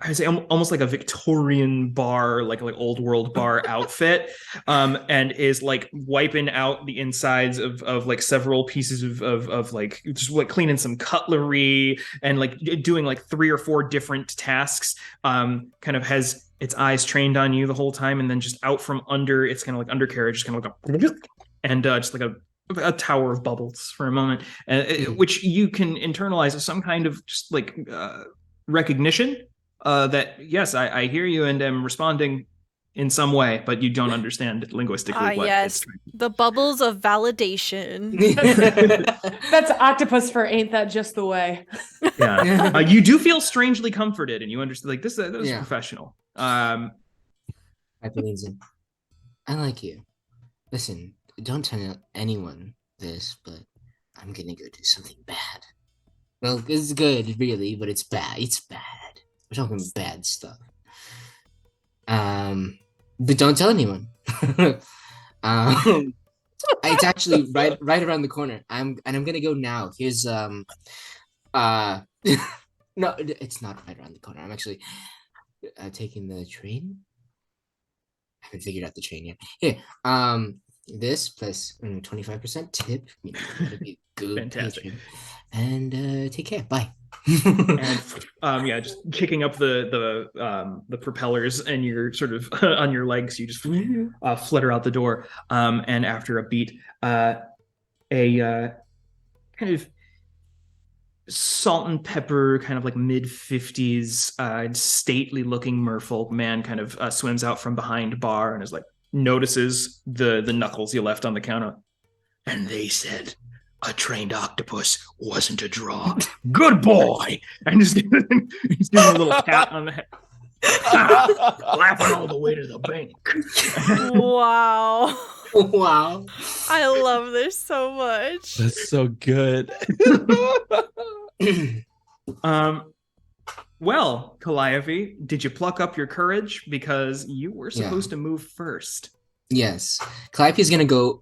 I'd say almost like a Victorian bar, like old world bar outfit, and is like wiping out the insides of like several pieces of like just like cleaning some cutlery and like doing like 3 or 4 different tasks. Kind of has its eyes trained on you the whole time, and then just out from under its kind of like undercarriage, just kind of like and just like a tower of bubbles for a moment, which you can internalize as some kind of just like recognition. That yes, I hear you and am responding in some way, but you don't understand linguistically what yes, it's the bubbles of validation. That's octopus for ain't that just the way? Yeah, you do feel strangely comforted, and you understand like this. That was Yeah. professional. I believe in. I like you. Listen, don't tell anyone this, but I'm gonna go do something bad. Well, it's good, really, but it's bad. It's bad. We're talking bad stuff. But don't tell anyone. It's actually right around the corner. I'm gonna go now. Here's no, it's not right around the corner. I'm actually taking the train. I haven't figured out the train yet. Here, this plus 25% tip. You know, gotta be a good Fantastic. patron. And take care. Bye. And yeah, just kicking up the propellers and you're sort of on your legs, you just flutter out the door. And after a beat, a kind of salt and pepper, kind of like mid-50s, stately looking merfolk man kind of swims out from behind bar and is like notices the knuckles you left on the counter. And they said a trained octopus wasn't a draw. Good boy. And just give him a little pat on the head. Laughing all the way to the bank. Wow. Wow. I love this so much. That's so good. Well, Calliope, did you pluck up your courage? Because you were supposed to move first. Yes. Calliope is gonna go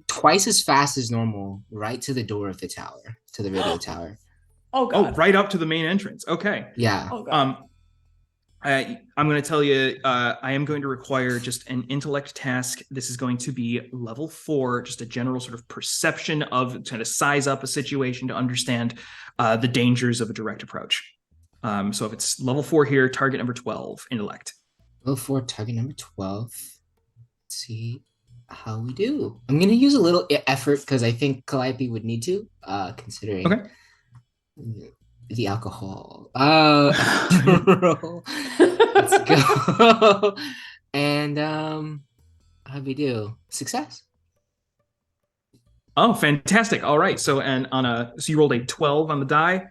twice as fast as normal, right to the door of the tower, to the radio tower. Oh god. Oh, right up to the main entrance. Okay. Yeah. Oh god. I'm going to tell you, I am going to require just an intellect task. This is going to be level 4, just a general sort of perception of trying to size up a situation to understand the dangers of a direct approach. So if it's level 4 here, target number 12, intellect. Level 4, target number 12. Let's see how we do. I'm going to use a little effort because I think Calliope would need to, considering the alcohol. Let's go. And how we do? Success. Oh, fantastic. All right. So so you rolled a 12 on the die.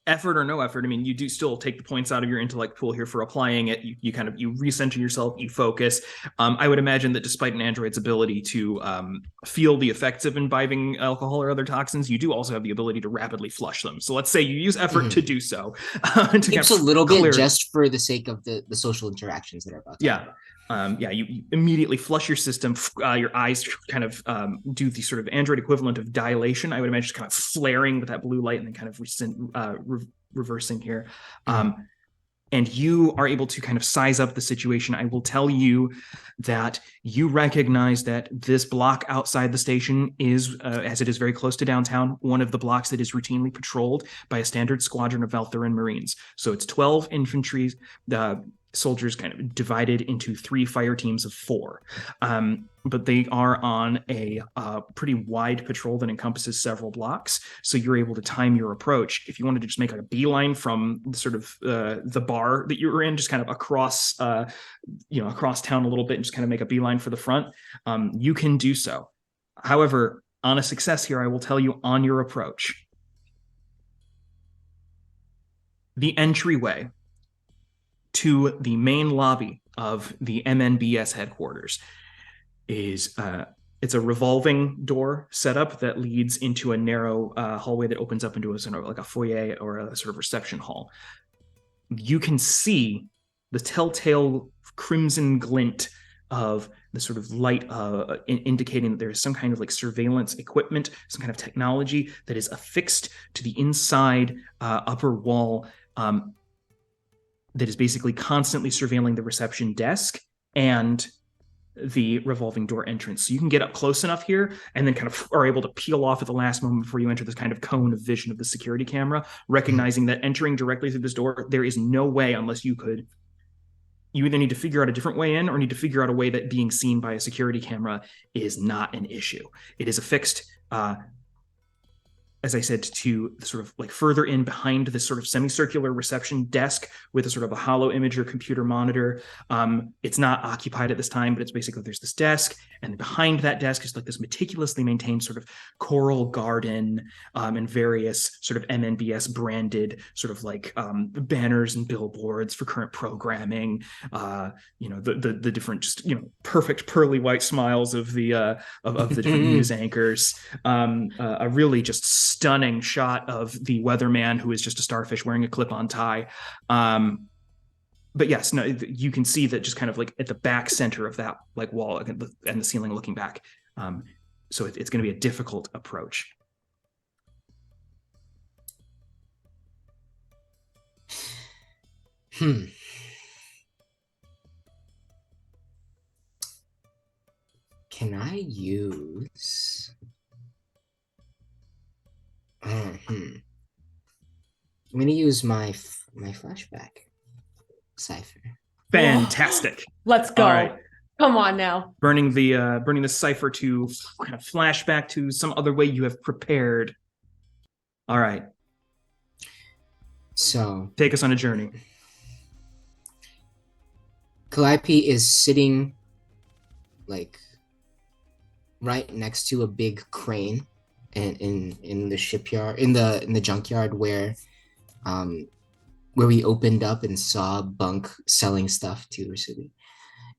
Effort or no effort, I mean, you do still take the points out of your intellect pool here for applying it. You kind of, you recenter yourself, you focus. I would imagine that despite an android's ability to feel the effects of imbibing alcohol or other toxins, you do also have the ability to rapidly flush them. So let's say you use effort to do so. It's a little bit just for the sake of the social interactions that are about to happen. You immediately flush your system. Your eyes kind of do the sort of android equivalent of dilation. I would imagine just kind of flaring with that blue light and then kind of reversing here. And you are able to kind of size up the situation. I will tell you that you recognize that this block outside the station is, as it is very close to downtown, one of the blocks that is routinely patrolled by a standard squadron of Valthuran Marines. So it's 12 infantry soldiers kind of divided into 3 fire teams of 4. But they are on a pretty wide patrol that encompasses several blocks. So you're able to time your approach. If you wanted to just make like a beeline from sort of the bar that you were in, just kind of across, across town a little bit and just kind of make a beeline for the front, you can do so. However, on a success here, I will tell you on your approach, the entryway to the main lobby of the MNBS headquarters is it's a revolving door setup that leads into a narrow hallway that opens up into a sort of like a foyer or a sort of reception hall. You can see the telltale crimson glint of the sort of light indicating that there is some kind of like surveillance equipment, some kind of technology that is affixed to the inside upper wall that is basically constantly surveilling the reception desk and the revolving door entrance. So you can get up close enough here and then kind of are able to peel off at the last moment before you enter this kind of cone of vision of the security camera, recognizing that entering directly through this door, there is no way unless you either need to figure out a different way in or need to figure out a way that being seen by a security camera is not an issue. It is affixed, as I said, to sort of like further in behind this sort of semicircular reception desk with a sort of a hollow image or computer monitor. It's not occupied at this time, but it's basically there's this desk, and behind that desk is like this meticulously maintained sort of coral garden and various sort of MNBS branded sort of like banners and billboards for current programming. The different just perfect pearly white smiles of the different news anchors. A really just stunning shot of the weatherman who is just a starfish wearing a clip-on tie. But yes, no, you can see that just kind of like at the back center of that like wall and the ceiling looking back. So it's going to be a difficult approach. Can I use... I'm going to use my flashback Cypher. Fantastic. Let's go. All right. Come on now. Burning the Cypher to kind of flashback to some other way you have prepared. All right. So take us on a journey. Calliope is sitting like right next to a big crane in the shipyard, in the junkyard where we opened up and saw Bunk selling stuff to Rasubi.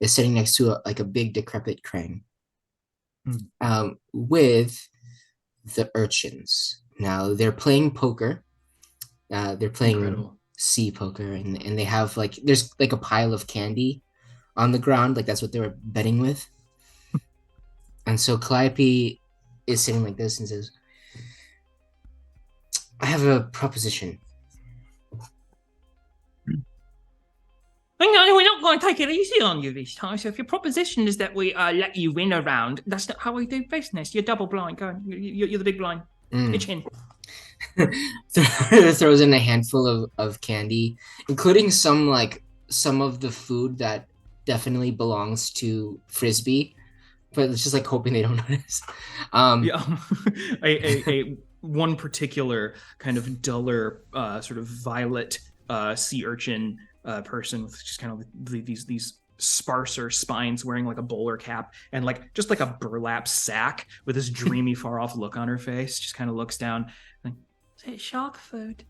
Is sitting next to a big decrepit crane with the urchins. Now they're playing poker. They're playing Incredible. Sea poker, and they have there's a pile of candy on the ground, that's what they were betting with. And so Calliope is sitting like this and says, I have a proposition. We're not going to take it easy on you this time. So if your proposition is that we let you win a round, that's not how we do business. You're double blind. Go on. You're the big blind. Pitch in. Throws in a handful of candy, including some of the food that definitely belongs to Frisbee, but it's just hoping they don't notice. A one particular kind of duller sort of violet sea urchin person with just kind of these sparser spines, wearing a bowler cap and just a burlap sack with this dreamy far off look on her face, just kind of looks down like, is it shark food?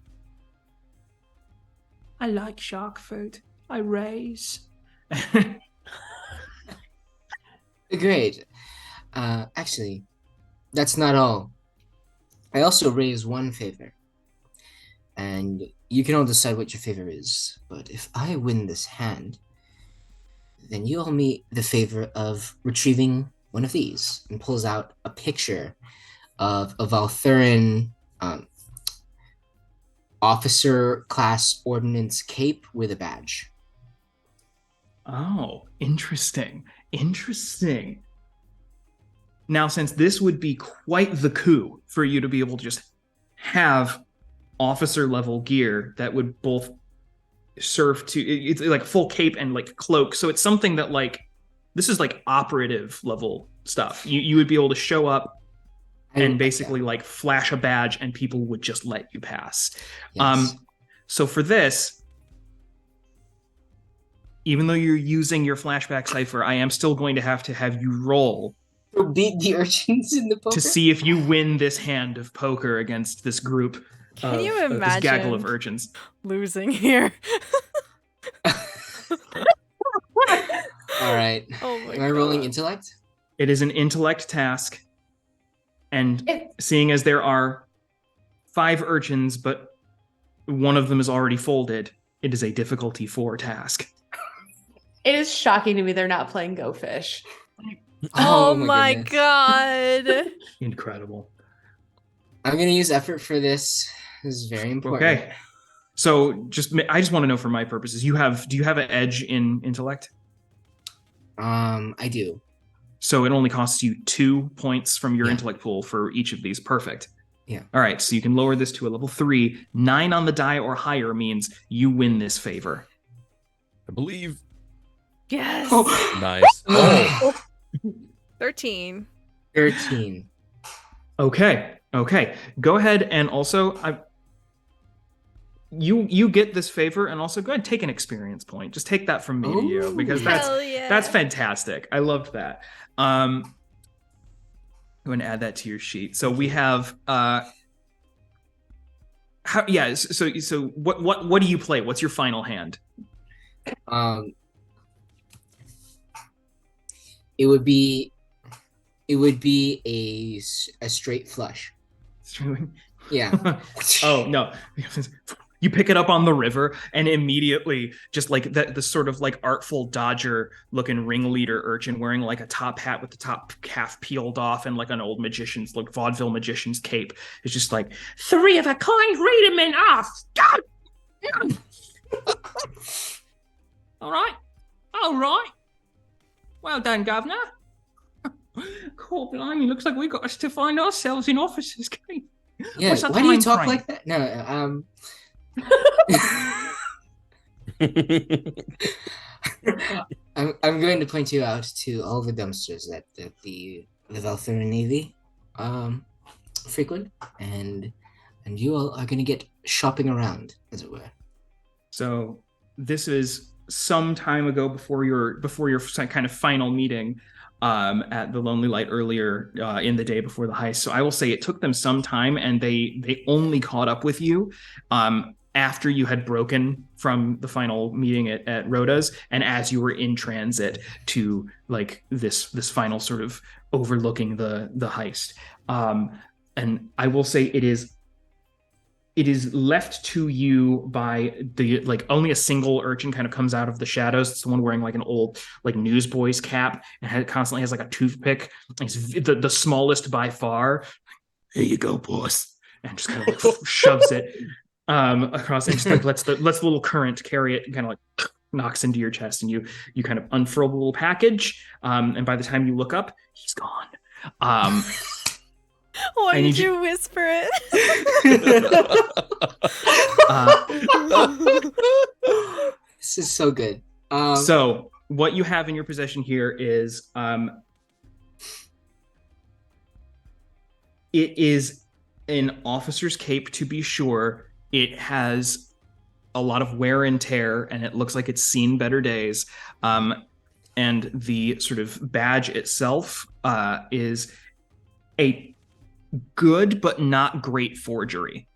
I like shark food. I raise. Great. Actually, that's not all. I also raise one favor, and you can all decide what your favor is. But if I win this hand, then you owe me the favor of retrieving one of these. And pulls out a picture of a Valthuran officer class ordnance cape with a badge. Oh, interesting. Now, since this would be quite the coup for you to be able to just have officer level gear that would both serve to, it's like full cape and like cloak. So it's something that like, this is like operative level stuff. You would be able to show up and basically like flash a badge and people would just let you pass. Yes. So for this, even though you're using your flashback cipher, I am still going to have you roll to beat the urchins in the poker? to see if you win this hand of poker against this group. Can you of this gaggle imagine of urchins losing here? All right. Oh my Am I rolling God. intellect? It is an intellect task, and seeing as there are 5 urchins, but one of them is already folded, it is a difficulty 4 task. It is shocking to me they're not playing Go Fish. Oh my goodness. God. Incredible. I'm gonna use effort for this. This is very important. Okay. So I just want to know for my purposes, do you have an edge in intellect? I do. So it only costs you 2 points from your Yeah. intellect pool for each of these. Perfect. Yeah. All right. So you can lower this to a level 3. 9 on the die or higher means you win this favor. I believe. Yes. Nice. Oh. 13. 13. Okay. Go ahead and also you get this favor, and also go ahead and take an experience point. Just take that from me to you, because Hell yeah. that's fantastic. I loved that. I'm going to add that to your sheet. So we have so what do you play? What's your final hand? It would be a straight flush. Yeah. Oh no. You pick it up on the river, and immediately, just like the sort of like Artful Dodger looking ringleader urchin wearing like a top hat with the top half peeled off and like an old magician's, like vaudeville magician's cape, is just like, 3 of a kind, read them in off. All right. Well done, Governor. Cool, blimey, looks like we got us to find ourselves in officers' cape. Yeah. What's the Why do you time talk frame? like that? No. I'm going to point you out to all the dumpsters that the Valthuran Navy frequent, and you all are going to get shopping around, as it were. So this is some time ago before your kind of final meeting at the Lonely Light earlier in the day before the heist. So I will say it took them some time, and they only caught up with you after you had broken from the final meeting at Rhoda's, and as you were in transit to like this final sort of overlooking the heist. And I will say it is left to you by the, like, only a single urchin kind of comes out of the shadows. It's the one wearing like an old like newsboy's cap, and constantly has like a toothpick. It's the smallest by far. Here you go, boss, and just kind of like shoves it across, and just like lets the little current carry it, and kind of like knocks into your chest, and you kind of unfurl the little package, and by the time you look up, he's gone. Why did you whisper it? This is so good. So what you have in your possession here is it is an officer's cape, to be sure. It has a lot of wear and tear, and it looks like it's seen better days. And the sort of badge itself is a good but not great forgery.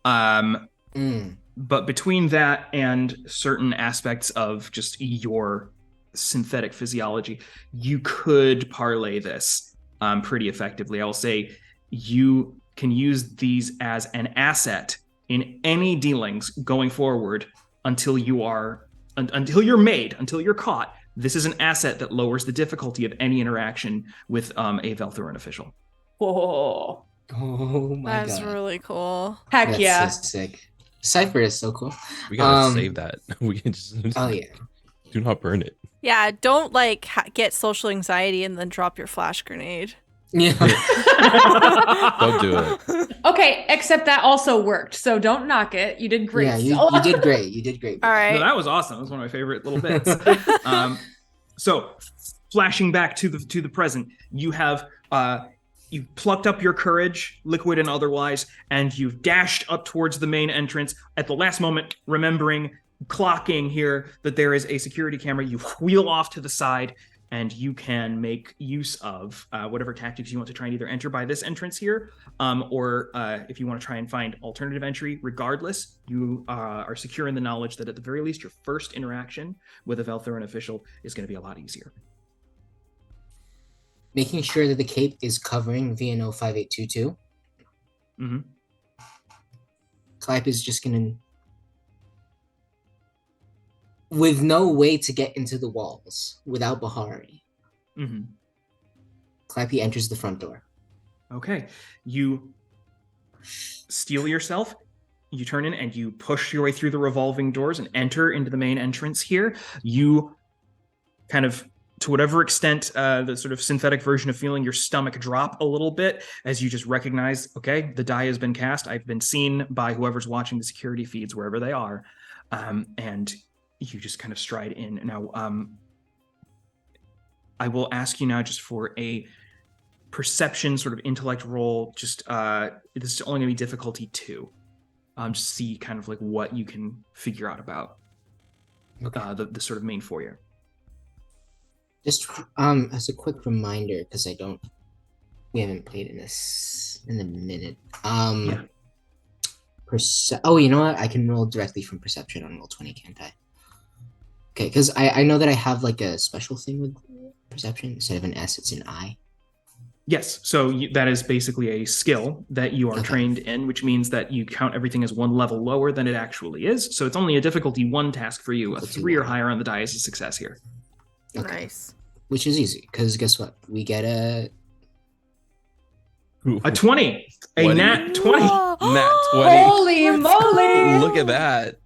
But between that and certain aspects of just your synthetic physiology, you could parlay this pretty effectively. I'll say you can use these as an asset in any dealings going forward until you're caught. This is an asset that lowers the difficulty of any interaction with a Valthuran official. Whoa. Oh my god. That's really cool. Heck That's yeah. so sick. Cypher is so cool. We gotta save that. We can just Oh yeah. do not burn it. Yeah, don't like get social anxiety and then drop your flash grenade. Yeah. Don't do it. Okay, except that also worked. So don't knock it. You did great. Yeah, you did great. You did great. All right. No, that was awesome. That was one of my favorite little bits. So, flashing back to the present, you have you plucked up your courage, liquid and otherwise, and you've dashed up towards the main entrance. At the last moment, clocking here that there is a security camera, you wheel off to the side, and you can make use of whatever tactics you want to try and either enter by this entrance here, or if you want to try and find alternative entry. Regardless, you are secure in the knowledge that at the very least your first interaction with a Valthuran official is going to be a lot easier. Making sure that the cape is covering VNO 5822. Mm-hmm. Calliope is just gonna, with no way to get into the walls without Bahari. Mm-hmm. Calliope enters the front door. Okay, you steel yourself, you turn in, and you push your way through the revolving doors and enter into the main entrance here. You kind of, to whatever extent, the sort of synthetic version of feeling your stomach drop a little bit as you just recognize, okay, the die has been cast. I've been seen by whoever's watching the security feeds, wherever they are, and you just kind of stride in. Now, I will ask you now just for a perception sort of intellect roll. Just this is only going to be difficulty 2. Just see kind of like what you can figure out about the sort of main foyer. Just as a quick reminder, because we haven't played in this in a minute. Yeah. Oh, you know what? I can roll directly from perception on Roll20, can't I? Okay, because I know that I have like a special thing with perception. Instead of an S, it's an I. Yes, so that is basically a skill that you are trained in, which means that you count everything as one level lower than it actually is. So it's only a difficulty 1 task for you. A 3 or higher on the die is a success here. Okay. Nice. Which is easy, because guess what? We get a 20. A nat 20. Nat 20. Holy moly! Look at that.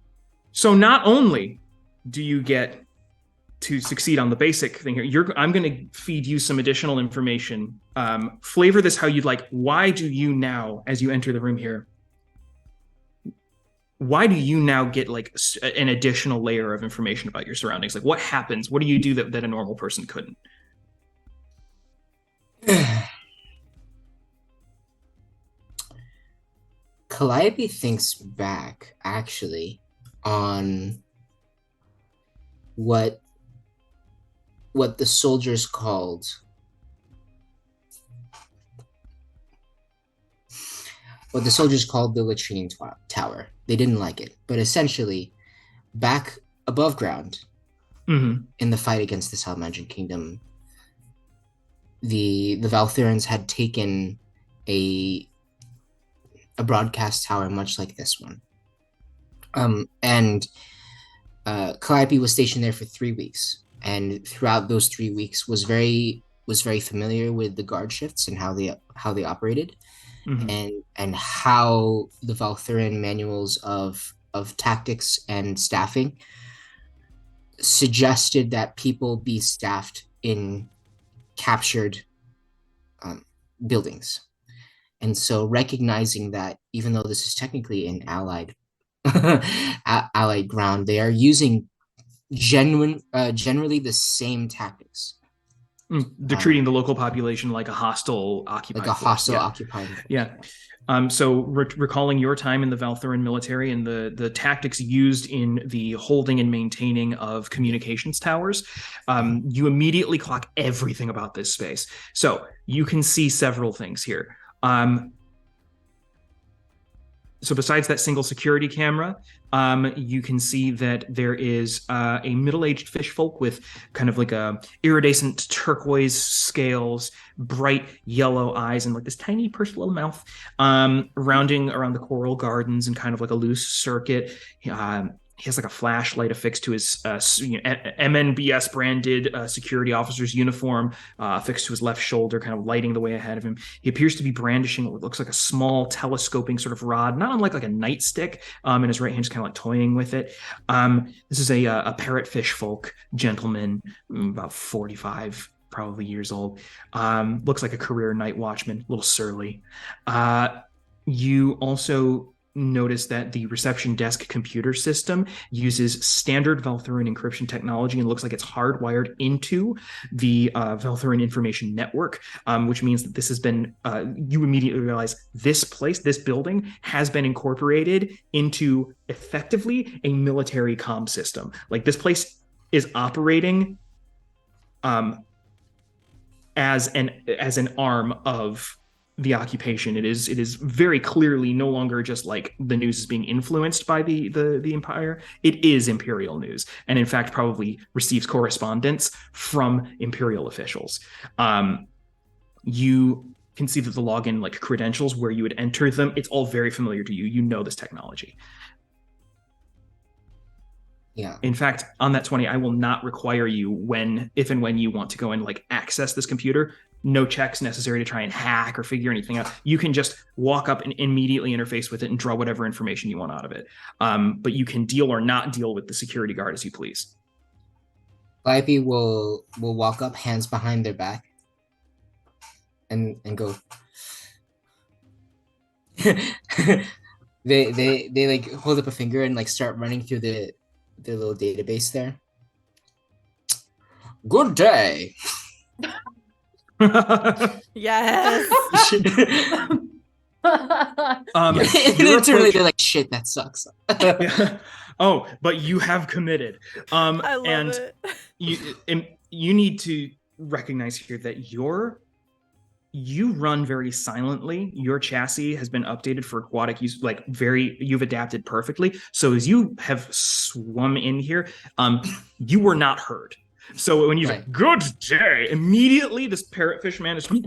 So not only do you get to succeed on the basic thing here, I'm going to feed you some additional information. Flavor this how you'd like. Why do you now, as you enter the room here, why do you now get like an additional layer of information about your surroundings? Like, what happens? What do you do that a normal person couldn't? Calliope thinks back, actually, on what the soldiers called the latrine tower. They didn't like it, but essentially, back above ground, in the fight against the Salamander Kingdom, the Valthurans had taken a broadcast tower much like this one, and Calliope was stationed there for 3 weeks, and throughout those 3 weeks was very familiar with the guard shifts and how they operated. And how the Valthuran manuals of tactics and staffing suggested that people be staffed in captured buildings. And so recognizing that even though this is technically an allied ground, they are using generally the same tactics. They're treating the local population like a hostile occupied. Occupied. Yeah. So recalling your time in the Valthuran military and the tactics used in the holding and maintaining of communications towers, you immediately clock everything about this space. So you can see several things here. So besides that single security camera, you can see that there is a middle-aged fishfolk with kind of like a iridescent turquoise scales, bright yellow eyes, and like this tiny pursed little mouth, rounding around the coral gardens in kind of like a loose circuit. He has like a flashlight affixed to his MNBS branded security officer's uniform, affixed to his left shoulder, kind of lighting the way ahead of him. He appears to be brandishing what looks like a small telescoping sort of rod, not unlike like a nightstick. In his right hand, just kind of like toying with it. This is a parrotfish folk gentleman, about 45 probably years old. Looks like a career night watchman, a little surly. You also notice that the reception desk computer system uses standard Valthuran encryption technology and looks like it's hardwired into the Valthuran information network, which means that this has been, you immediately realize this building has been incorporated into effectively a military comm system. Like this place is operating as an arm of the occupation. It is very clearly no longer just like the news is being influenced by the empire. It is imperial news, and in fact probably receives correspondence from imperial officials. You can see that the login like credentials where you would enter them, it's all very familiar to you. You know this technology. Yeah. In fact, on that 20, I will not require you if and when you want to go and like access this computer. No checks necessary to try and hack or figure anything out. You can just walk up and immediately interface with it and draw whatever information you want out of it. But you can deal or not deal with the security guard as you please. Calliope will walk up, hands behind their back, and go. they like hold up a finger and like start running through the little database there. Good day. Yes. Literally, they're like, shit, that sucks. Yeah. Oh, but you have committed. I love and it. You need to recognize here that you run very silently. Your chassis has been updated for aquatic use, you've adapted perfectly. So as you have swum in here, you were not heard. So when you say, good day, immediately this parrotfish man is like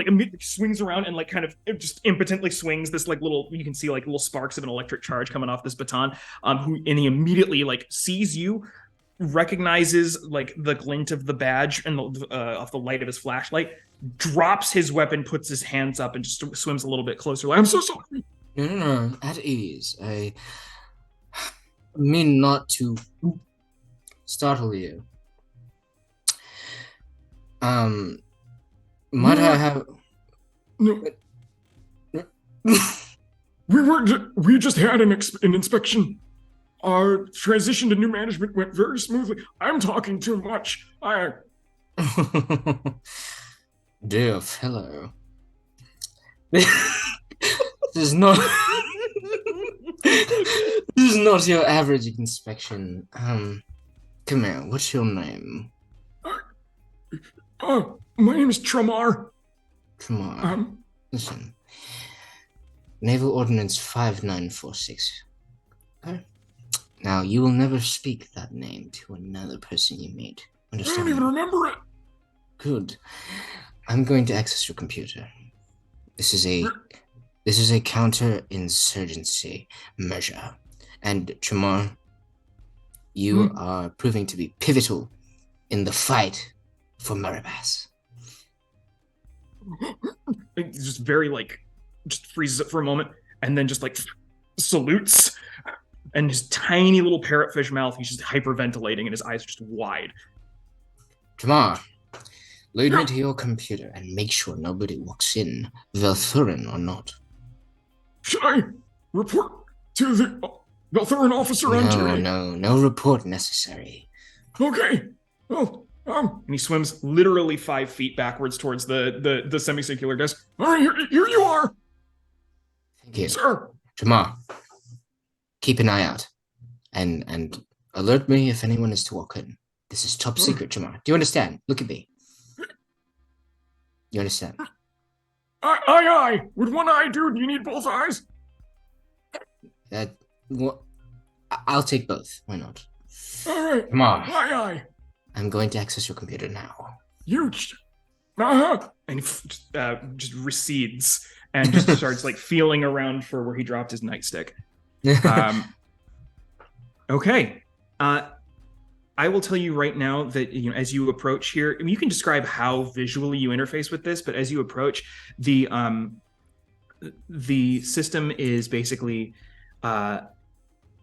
immediately swings around and like kind of just impotently swings this like little, you can see like little sparks of an electric charge coming off this baton, and he immediately like sees you, recognizes like the glint of the badge and off the light of his flashlight, drops his weapon, puts his hands up and just swims a little bit closer. Like, I'm so sorry. No, at ease. I mean not to startle you. Might I have? No. We just had an inspection. Our transition to new management went very smoothly. I'm talking too much. Dear fellow, this is not your average inspection. Come here. What's your name? My name is Tramar. Tramar. Listen. Naval Ordnance 5946. Okay. Now, you will never speak that name to another person you meet. Understand? I don't even remember it. Good. I'm going to access your computer. This is a counterinsurgency measure. And Tramar, you are proving to be pivotal in the fight for Maribas. Just very just freezes it for a moment and then just like salutes, and his tiny little parrotfish mouth, he's just hyperventilating and his eyes are just wide. Tramar, load me to your computer and make sure nobody walks in, Valthuran or not. Should I report to the Valthuran officer on duty? No report necessary. Okay. Oh, and he swims literally 5 feet backwards towards the semicircular desk. All right, here you are. Thank you. Sir. Tramar, keep an eye out and alert me if anyone is to walk in. This is top secret, Tramar. Do you understand? Look at me. You understand? Aye. With one eye, dude, you need both eyes? I'll take both. Why not? All right. Tramar. Aye. I'm going to access your computer now. Huge. And he just recedes and just starts like feeling around for where he dropped his nightstick. Okay. I will tell you right now that as you approach here, you can describe how visually you interface with this, but as you approach, the system is basically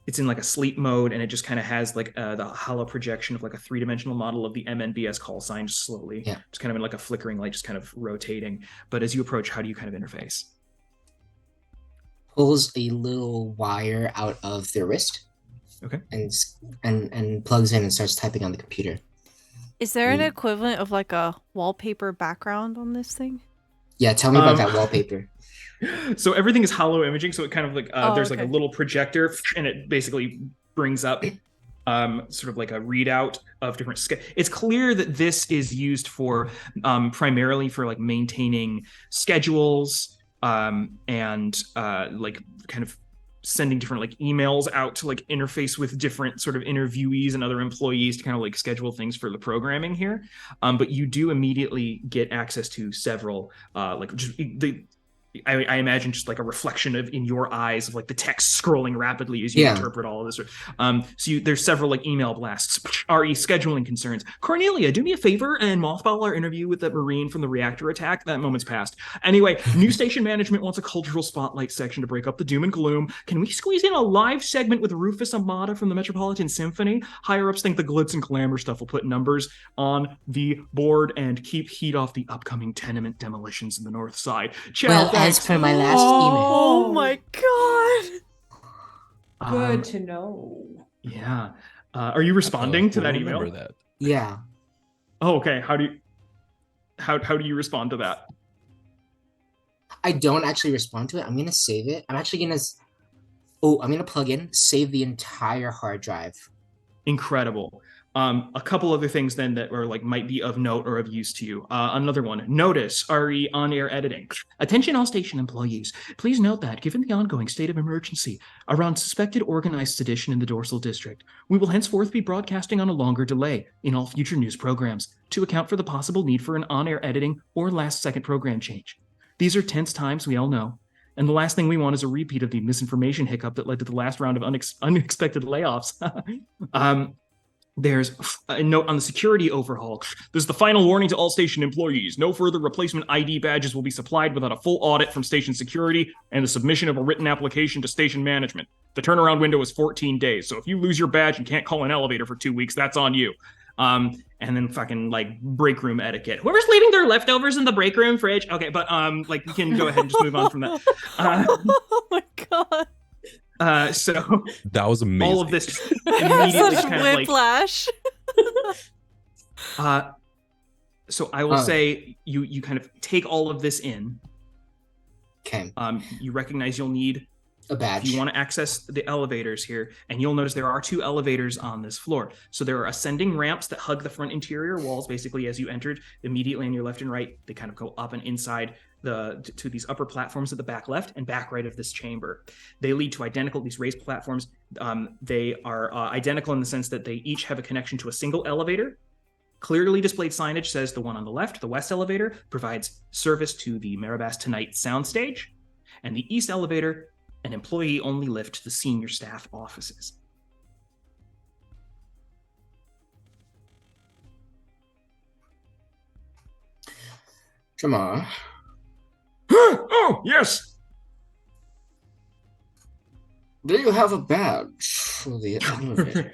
it's in like a sleep mode, and it just kind of has like the hollow projection of like a 3-dimensional model of the MNBS call sign just slowly, just kind of in like a flickering light, just kind of rotating. But as you approach, how do you kind of interface? Pulls a little wire out of their wrist. Okay. And plugs in and starts typing on the computer. Is there an equivalent of like a wallpaper background on this thing? Yeah, tell me about that wallpaper. So everything is hollow imaging. So it kind of like there's like a little projector, and it basically brings up sort of like a readout of different. It's clear that this is used for primarily for like maintaining schedules and like kind of sending different like emails out to like interface with different sort of interviewees and other employees to kind of like schedule things for the programming here. But you do immediately get access to several like just I imagine just like a reflection of in your eyes of like the text scrolling rapidly as you interpret all of this. So there's several like email blasts, RE scheduling concerns. Cornelia, do me a favor and mothball our interview with that Marine from the reactor attack. That moment's passed. Anyway, new station management wants a cultural spotlight section to break up the doom and gloom. Can we squeeze in a live segment with Rufus Amata from the Metropolitan Symphony? Higher ups think the glitz and glamour stuff will put numbers on the board and keep heat off the upcoming tenement demolitions in the north side. As for my last email. Oh my god. Good to know. Yeah. Are you responding to that email? That. Yeah. Oh, okay. How do you respond to that? I don't actually respond to it. I'm gonna save it. I'm gonna plug in, save the entire hard drive. Incredible. A couple other things then that are like might be of note or of use to you. Another one, notice RE on-air editing. Attention all station employees. Please note that given the ongoing state of emergency around suspected organized sedition in the Dorsal District, we will henceforth be broadcasting on a longer delay in all future news programs to account for the possible need for an on-air editing or last-second program change. These are tense times, we all know, and the last thing we want is a repeat of the misinformation hiccup that led to the last round of unexpected layoffs. There's a note on the security overhaul. There's the final warning to all station employees. No further replacement ID badges will be supplied without a full audit from station security and the submission of a written application to station management. The turnaround window is 14 days. So if you lose your badge and can't call an elevator for 2 weeks, that's on you. And then fucking like break room etiquette. Whoever's leaving their leftovers in the break room fridge. Okay, but like you can go ahead and just move on from that. Oh my god. So that was amazing. All of this immediately such kind whiplash. of like. So I will say you kind of take all of this in. Okay. You recognize you'll need a badge. You want to access the elevators here, and you'll notice there are 2 elevators on this floor. So there are ascending ramps that hug the front interior walls. Basically, as you entered, immediately on your left and right, they kind of go up and inside to these upper platforms at the back left and back right of this chamber. They lead to these raised platforms. They are identical in the sense that they each have a connection to a single elevator. Clearly displayed signage says the one on the left, the west elevator, provides service to the Marabas Tonight soundstage, and the east elevator, an employee-only lift to the senior staff offices. Come on. Oh, yes. Do you have a badge for the elevator?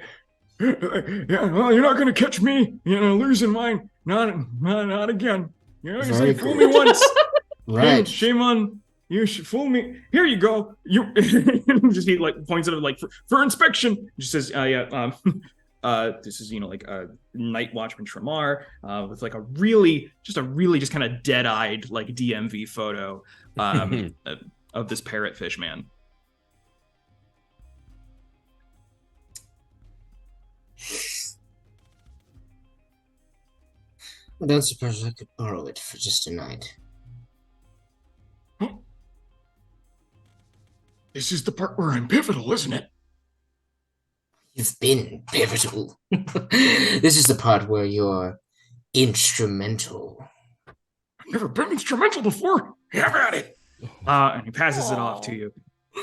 Yeah, well, you're not going to catch me, losing mine. Not again. You fool me once. Right. Shame on you. Should fool me. Here you go. You just he like points at it like for inspection. Just says, this is like a night watchman Tramar with like a really just kind of dead-eyed like DMV photo of this parrotfish man. I don't suppose I could borrow it for just a night. This is the part where I'm pivotal, isn't it? You've been pivotal. This is the part where you're instrumental. I've never been instrumental before. Have at it. And he passes it off to you.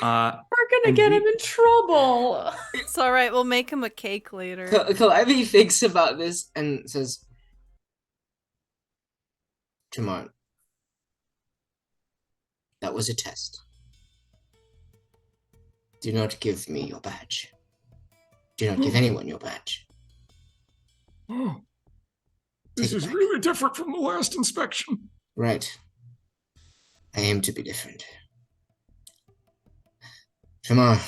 We're gonna get him in trouble. It's all right. We'll make him a cake later. Calliope thinks about this and says, Jamar, that was a test. Do not give me your badge. Do not give anyone your badge. Oh, this is really different from the last inspection. Right. I aim to be different. Jamar,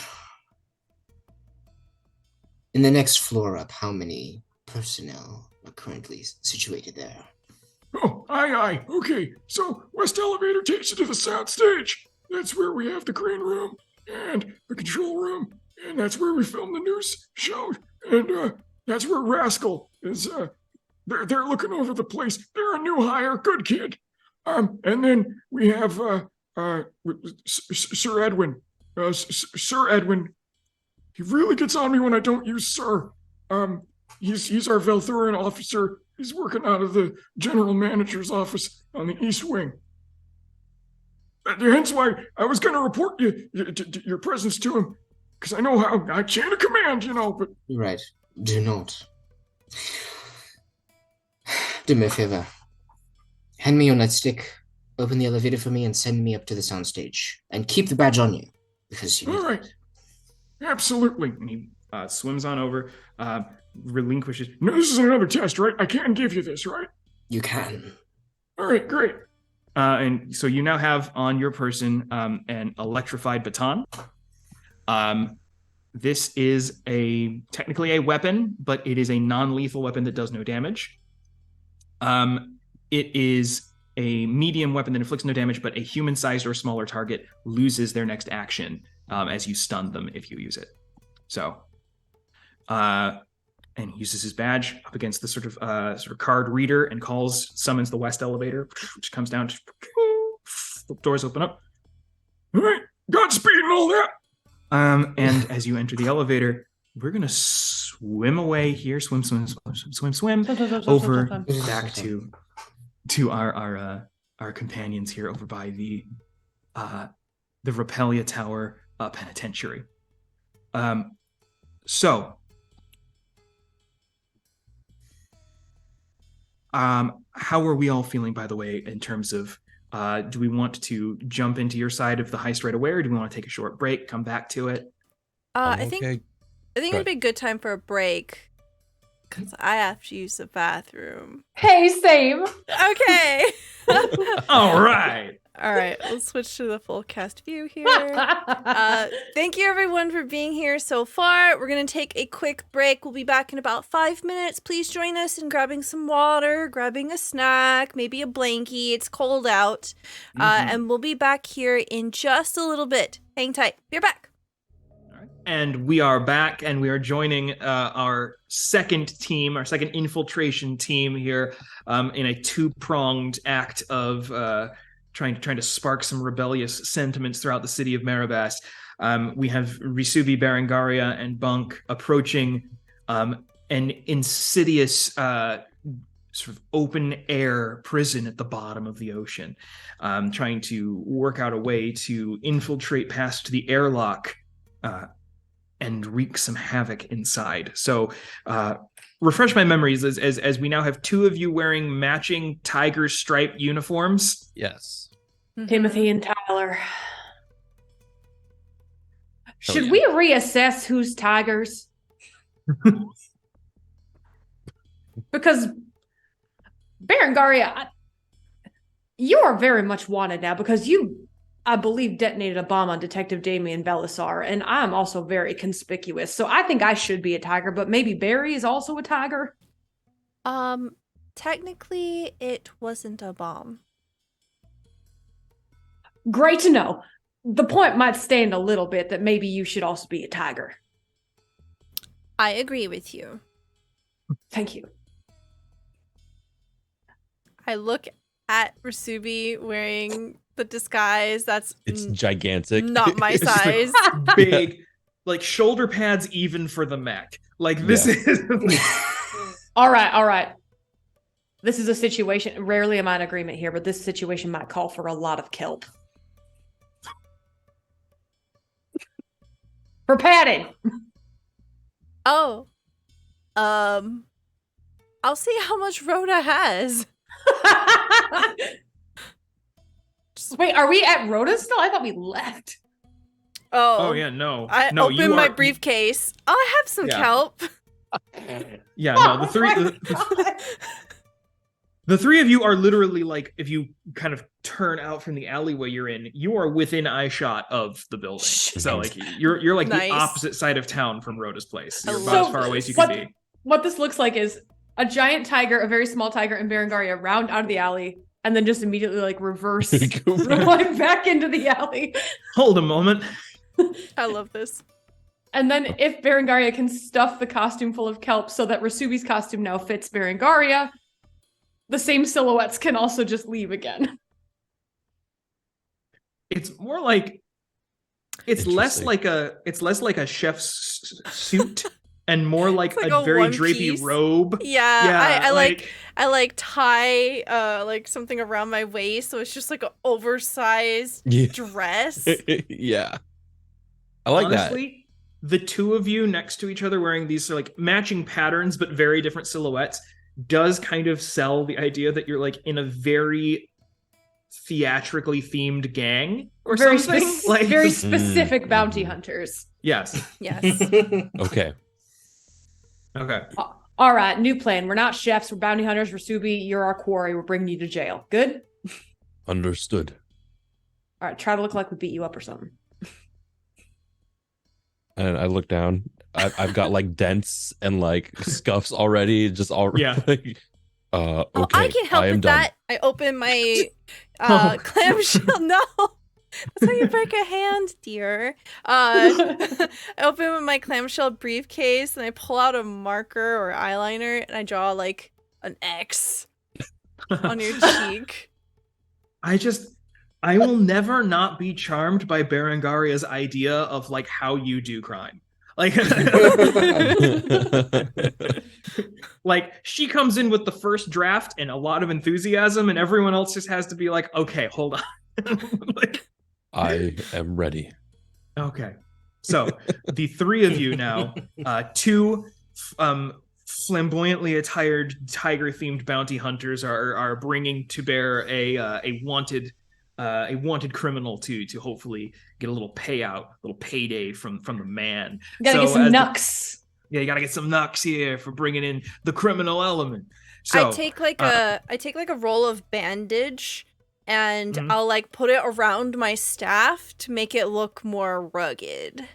in the next floor up, how many personnel are currently situated there? Oh, aye. Okay, so West Elevator takes you to the sound stage. That's where we have the green room and the control room, and that's where we film the news show. And that's where Rascal is. They're looking over the place. They're a new hire, good kid. And then we have Sir Edwin. Sir Edwin. He really gets on me when I don't use sir. He's our Valthuran officer. He's working out of the general manager's office on the East Wing. Hence why I was going to report your presence to him, because I know how I chain of command, but... Right. Do not. Do me a favor. Hand me your nightstick, open the elevator for me, and send me up to the soundstage. And keep the badge on you, because you need All right. it. Absolutely. And he swims on over, relinquishes. No, this is another test, right? I can give you this, right? You can. All right, great. And so you now have on your person an electrified baton. This is technically a weapon, but it is a non-lethal weapon that does no damage. It is a medium weapon that inflicts no damage, but a human-sized or smaller target loses their next action as you stun them if you use it. So, and he uses his badge up against the sort of card reader and summons the West Elevator, which comes down. The doors open up. All right, Godspeed and all that. And as you enter the elevator, we're gonna swim away here. Swim over back to our companions here over by the Rapellia Tower penitentiary. So how are we all feeling, by the way, in terms of do we want to jump into your side of the heist right away, or do we want to take a short break, come back to it? I think it'd be a good time for a break, because I have to use the bathroom. Hey, same. Okay. All right. All right, let's switch to the full cast view here. Thank you, everyone, for being here so far. We're going to take a quick break. We'll be back in about 5 minutes. Please join us in grabbing some water, grabbing a snack, maybe a blankie. It's cold out. And we'll be back here in just a little bit. Hang tight. We're back. All right. And we are back, and we are joining our second infiltration team here in a two-pronged act of... trying to spark some rebellious sentiments throughout the city of Marabas. We have Risubi, Berengaria, and Bunk approaching an insidious sort of open-air prison at the bottom of the ocean, trying to work out a way to infiltrate past the airlock and wreak some havoc inside. So refresh my memories as we now have two of you wearing matching tiger stripe uniforms. Yes. Timothy and Tyler. Should we reassess who's tigers? Because Berengaria, you are very much wanted now because you, I believe, detonated a bomb on Detective Damien Belisar, and I'm also very conspicuous. So I think I should be a tiger, but maybe Barry is also a tiger. Technically, it wasn't a bomb. Great to know. The point might stand a little bit that maybe you should also be a tiger. I agree with you. Thank you. I look at Risubi wearing the disguise. It's gigantic. Not my size. Big, like shoulder pads even for the mech. Like this is... All right. This is a situation, rarely am I in agreement here, but this situation might call for a lot of kelp. For padding. Oh. I'll see how much Rhoda has. Wait, are we at Rhoda still? I thought we left. Oh yeah, no. I no, open my briefcase. I have some kelp. Yeah, no, the three of you are literally like, if you kind of turn out from the alleyway you're in, you are within eyeshot of the building. So like you're like Nice. the opposite side of town from Rhoda's place. You're So about as far away as you can be. What this looks like is a giant tiger, a very small tiger, and Berengaria round out of the alley, and then just immediately like reverse like back into the alley. Hold a moment. I love this. And then if Berengaria can stuff the costume full of kelp so that Rasubi's costume now fits Berengaria, the same silhouettes can also just leave again. It's more like it's less like a chef's suit and more like It's a like a very one drapey piece. robe. Yeah, I like tie like something around my waist, so it's just like an oversized dress. Yeah. I like Honestly, the two of you next to each other wearing these like matching patterns but very different silhouettes does kind of sell the idea that you're like in a very theatrically themed gang or Very something. Like very specific bounty hunters. Yes. Yes. that. Okay. Okay. All right, new plan. We're not chefs. We're bounty hunters. Rasubi, you're our quarry. We're bringing you to jail. Good? Understood. All right, try to look like we beat you up or something. And I look down. I've got like dents and like scuffs already. Just already. Yeah. Okay. Oh, I can help I am with done. that. I open my clamshell. No, that's how you break a hand, dear. I open my clamshell briefcase and I pull out a marker or eyeliner and I draw like an X on your cheek. I will never not be charmed by Berengaria's idea of like how you do crime. Like, like she comes in with the first draft and a lot of enthusiasm, and everyone else just has to be like, okay, hold on. Like, I am ready. okay. So the three of you now, two flamboyantly attired tiger-themed bounty hunters are bringing to bear a wanted criminal to hopefully get a little payout, a little payday from the man. You gotta get some knucks. Yeah, you gotta get some knucks here for bringing in the criminal element. So I take like a roll of bandage and I'll like put it around my staff to make it look more rugged.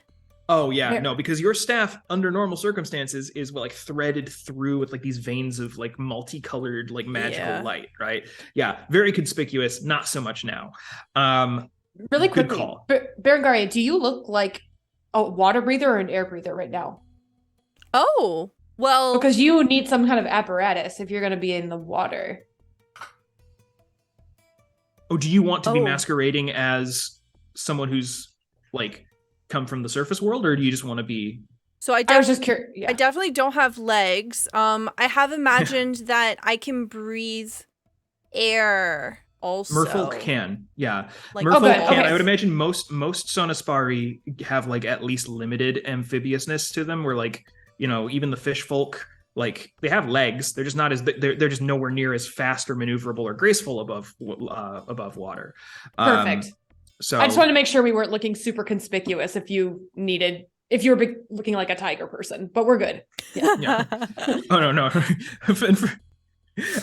Oh yeah, no, because your staff under normal circumstances is like threaded through with like these veins of like multicolored like magical light, right? Yeah, very conspicuous, not so much now. Really good quickly, call. Berengaria, do you look like a water breather or an air breather right now? Oh, well, Because you need some kind of apparatus if you're going to be in the water. Oh, do you want to be masquerading as someone who's like come from the surface world, or do you just want to be? So I was just curious. I definitely don't have legs. I have imagined that I can breathe air also. Merfolk can, yeah. Like, Merfolk can. okay. I would imagine most Sonaspari have like at least limited amphibiousness to them, where like, you know, even the fish folk, like they have legs. They're just not as they're just nowhere near as fast or maneuverable or graceful above water. Perfect. So I just wanted to make sure we weren't looking super conspicuous if you were looking like a tiger person, but we're good. Yeah. Oh no.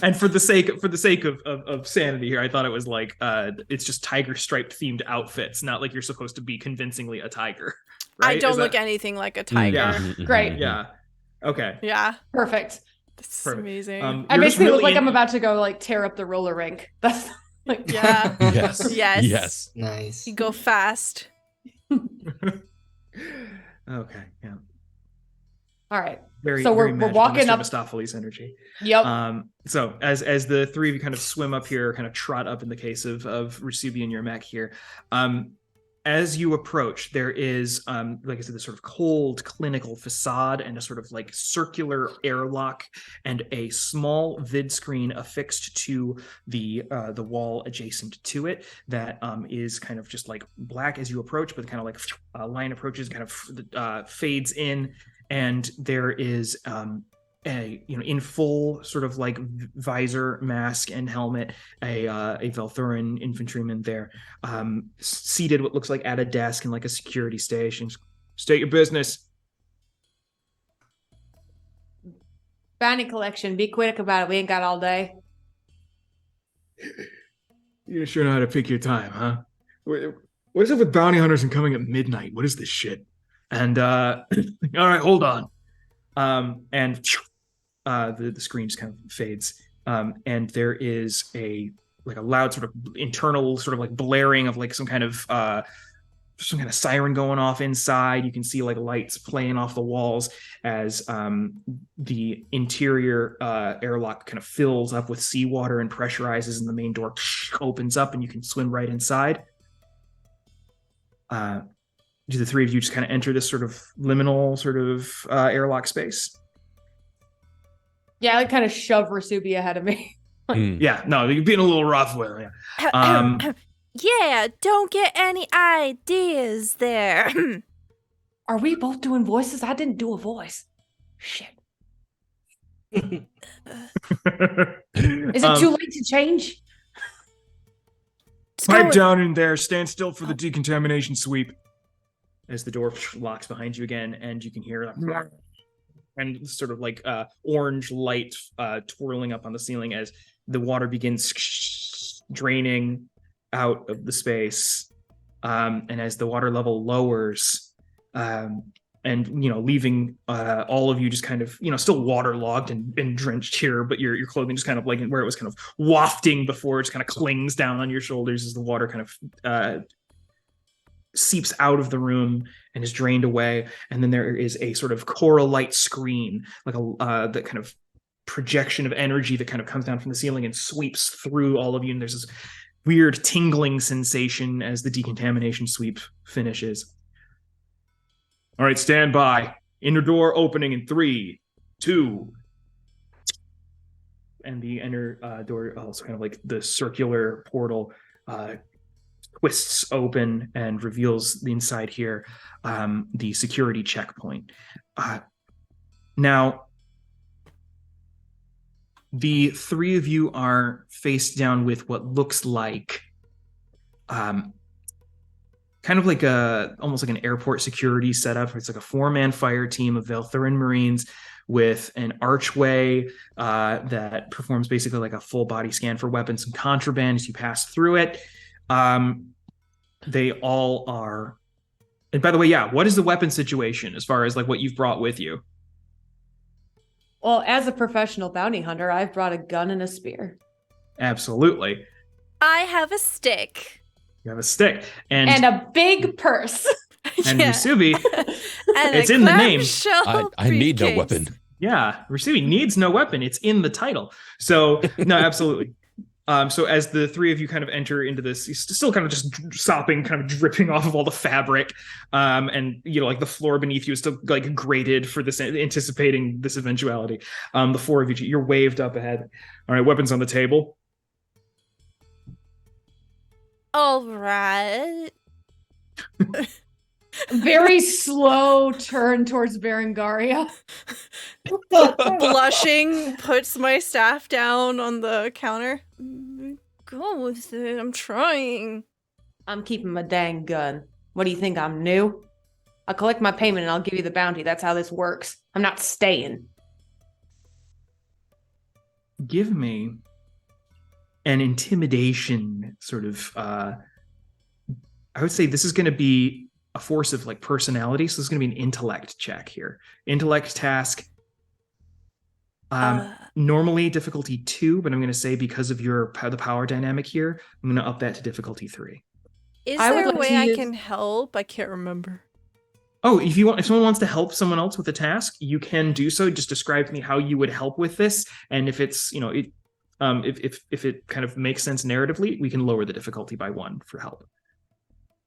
And for the sake of sanity here, I thought it was like it's just tiger striped themed outfits, not like you're supposed to be convincingly a tiger. Right? I don't look anything like a tiger. Yeah. Great. Yeah. Okay. Yeah. Perfect. This is amazing. I basically look like I'm about to go like tear up the roller rink. That's like yeah. Yes. Nice. You go fast. Okay. Yeah. All right. So we're walking Mr. up Mistopheles energy. Yep. So as the three of you kind of swim up here, kind of trot up in the case of Rasubi and your mech here, as you approach, there is, like I said, this sort of cold, clinical facade and a sort of like circular airlock and a small vid screen affixed to the wall adjacent to it that is kind of just like black as you approach, but kind of like line approaches, kind of fades in, and there is in full sort of like visor, mask, and helmet, a Valthuran infantryman there, seated what looks like at a desk in like a security station. State your business. Bounty collection. Be quick about it. We ain't got all day. You sure know how to pick your time, huh? What is it with bounty hunters and coming at midnight? What is this shit? And all right, hold on. And the screen just kind of fades, and there is a loud sort of internal sort of like blaring of like some kind of siren going off inside. You can see like lights playing off the walls as the interior airlock kind of fills up with seawater and pressurizes, and the main door opens up, and you can swim right inside. Do the three of you just kind of enter this sort of liminal sort of airlock space? Yeah, I kind of shove Rasubi ahead of me. Yeah, no, you're being a little rough with it. Yeah, don't get any ideas there. Are we both doing voices? I didn't do a voice. Shit. Is it too late to change? Pipe down in there. Stand still for the decontamination sweep. As the door locks behind you again, and you can hear and sort of like orange light twirling up on the ceiling as the water begins draining out of the space, and as the water level lowers, and leaving all of you just kind of still waterlogged and drenched here, but your clothing just kind of like where it was kind of wafting before, it just kind of clings down on your shoulders as the water kind of seeps out of the room and is drained away. And then there is a sort of coral light screen, like the kind of projection of energy that kind of comes down from the ceiling and sweeps through all of you. And there's this weird tingling sensation as the decontamination sweep finishes. All right, stand by. Inner door opening in 3, 2. And the inner door, also kind of like the circular portal, twists open and reveals the inside here, the security checkpoint. Now, the three of you are face down with what looks like kind of like almost like an airport security setup. It's like a 4-man fire team of Valthuran Marines with an archway that performs basically like a full body scan for weapons and contraband as you pass through it. They all are, and by the way, yeah, what is the weapon situation as far as like what you've brought with you? Well, as a professional bounty hunter, I've brought a gun and a spear. Absolutely. I have a stick. You have a stick. And a big purse. And Rasubi, and it's in the name. I need no weapon. Yeah, Rasubi needs no weapon. It's in the title. So, no, absolutely. So as the three of you kind of enter into this, still kind of just sopping, kind of dripping off of all the fabric, and like the floor beneath you is still like grated for this, anticipating this eventuality. The four of you, you're waved up ahead. All right, weapons on the table. All right. Very slow turn towards Berengaria. Blushing, puts my staff down on the counter. Go with it. I'm trying. I'm keeping my dang gun. What do you think? I'm new? I'll collect my payment and I'll give you the bounty. That's how this works. I'm not staying. Give me an intimidation sort of, I would say this is going to be a force of like personality. So this is going to be an intellect check here. Intellect task. Normally difficulty 2, but I'm going to say because of the power dynamic here, I'm going to up that to difficulty 3. Is there a way I can help? I can't remember. Oh, if someone wants to help someone else with a task, you can do so. Just describe to me how you would help with this, and if it's if it kind of makes sense narratively, we can lower the difficulty by 1 for help.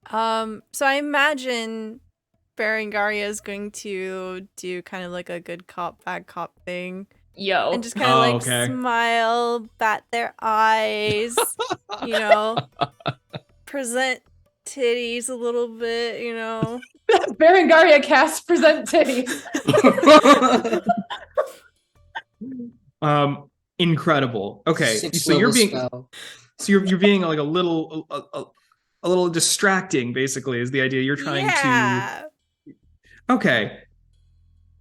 So I imagine Berengaria is going to do kind of like a good cop, bad cop thing. Yo. And just kind of smile, bat their eyes, present titties a little bit, Berengaria cast present titties. Incredible. Okay, so you're being like a little distracting. Basically, is the idea. You're trying to. Okay,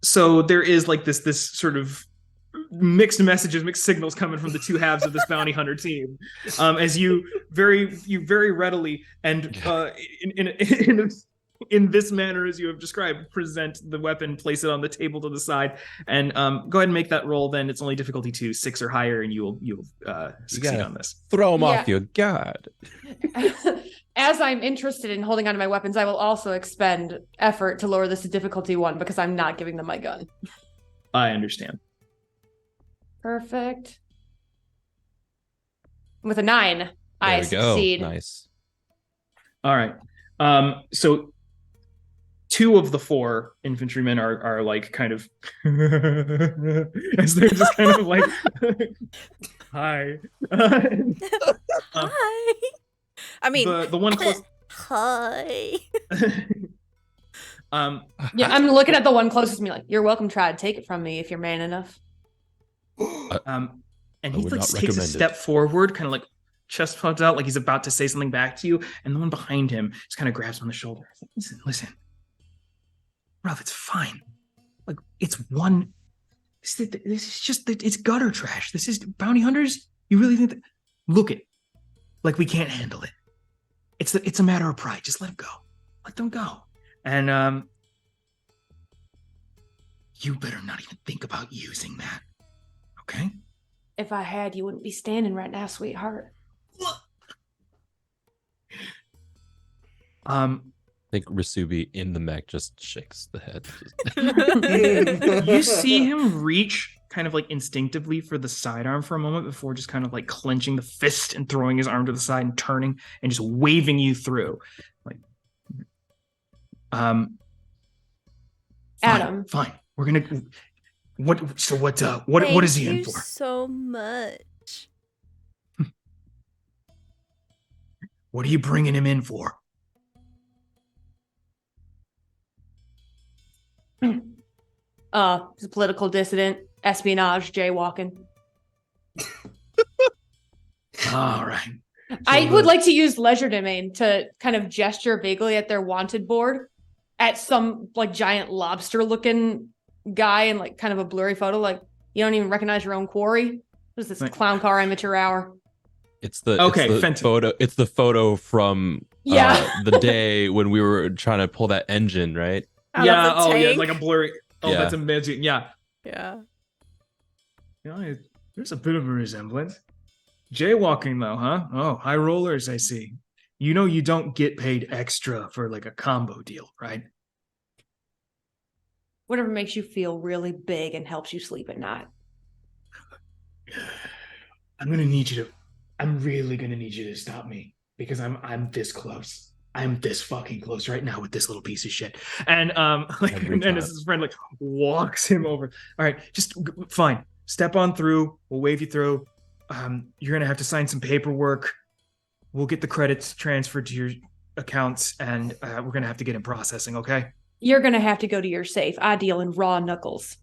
so there is like this sort of mixed messages, mixed signals coming from the two halves of this bounty hunter team, as you very readily and in this manner as you have described, present the weapon, place it on the table to the side, and go ahead and make that roll. Then it's only difficulty 2, 6 or higher, and you'll succeed on this. Throw them off your guard. As I'm interested in holding on to my weapons, I will also expend effort to lower this to difficulty 1 because I'm not giving them my gun. I understand. Perfect. With a 9, I succeed. Nice. All right. So 2 of the 4 infantrymen are like kind of as they're just kind of like hi. Hi. I mean, the one close. Hi. Yeah, I'm looking at the one closest to me like, you're welcome, try to take it from me if you're man enough. And he like takes a step forward, kind of like chest puffed out, like he's about to say something back to you, and the one behind him just kind of grabs him on the shoulder. Listen, Ralph, it's fine. Like, it's one. This is just it's gutter trash. This is bounty hunters. You really think that? Look it, like we can't handle it. It's a matter of pride. Just let them go. Let them go. And you better not even think about using that. Okay? If I had, you wouldn't be standing right now, sweetheart. I think Rasubi in the mech just shakes the head. You see him reach kind of like instinctively for the sidearm for a moment before just kind of like clenching the fist and throwing his arm to the side and turning and just waving you through. Like, Adam. Fine. We're gonna. What is he in for? Thank you so much. What are you bringing him in for? He's a political dissident, espionage, jaywalking. All right. So I would like to use leisure domain to kind of gesture vaguely at their wanted board at some like giant lobster looking guy in like kind of a blurry photo, like you don't even recognize your own quarry. What is this clown car amateur hour? It's the Fenton. photo. It's the photo from the day when we were trying to pull that engine, right? Yeah. Oh, yeah. Like a blurry. Oh, that's amazing. Yeah. Yeah. There's a bit of a resemblance. Jaywalking, though, huh? Oh, high rollers, I see. You know you don't get paid extra for like a combo deal, right? Whatever makes you feel really big and helps you sleep at night. I'm really gonna need you to stop me because I'm this close. I'm this fucking close right now with this little piece of shit. And and as his friend like walks him over. All right, just fine. Step on through. We'll wave you through. You're gonna have to sign some paperwork. We'll get the credits transferred to your accounts, and we're gonna have to get in processing. Okay. You're gonna have to go to your safe. I deal in raw knuckles.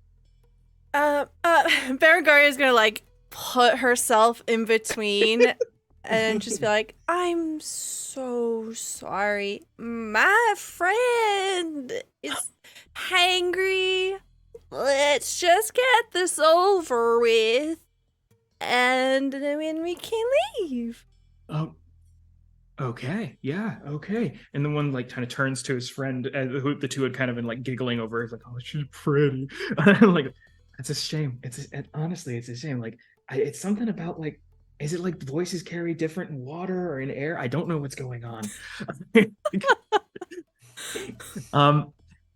Berengaria is gonna like put herself in between and just be like, I'm so sorry. My friend is hangry. Let's just get this over with. And then we can leave. Oh. Okay, yeah, okay. And the one like kind of turns to his friend, who the two had kind of been like giggling over. He's like, "Oh, she's pretty." Like, it's a shame. Honestly, it's a shame. Like, it's something about like, is it like voices carry different in water or in air? I don't know what's going on.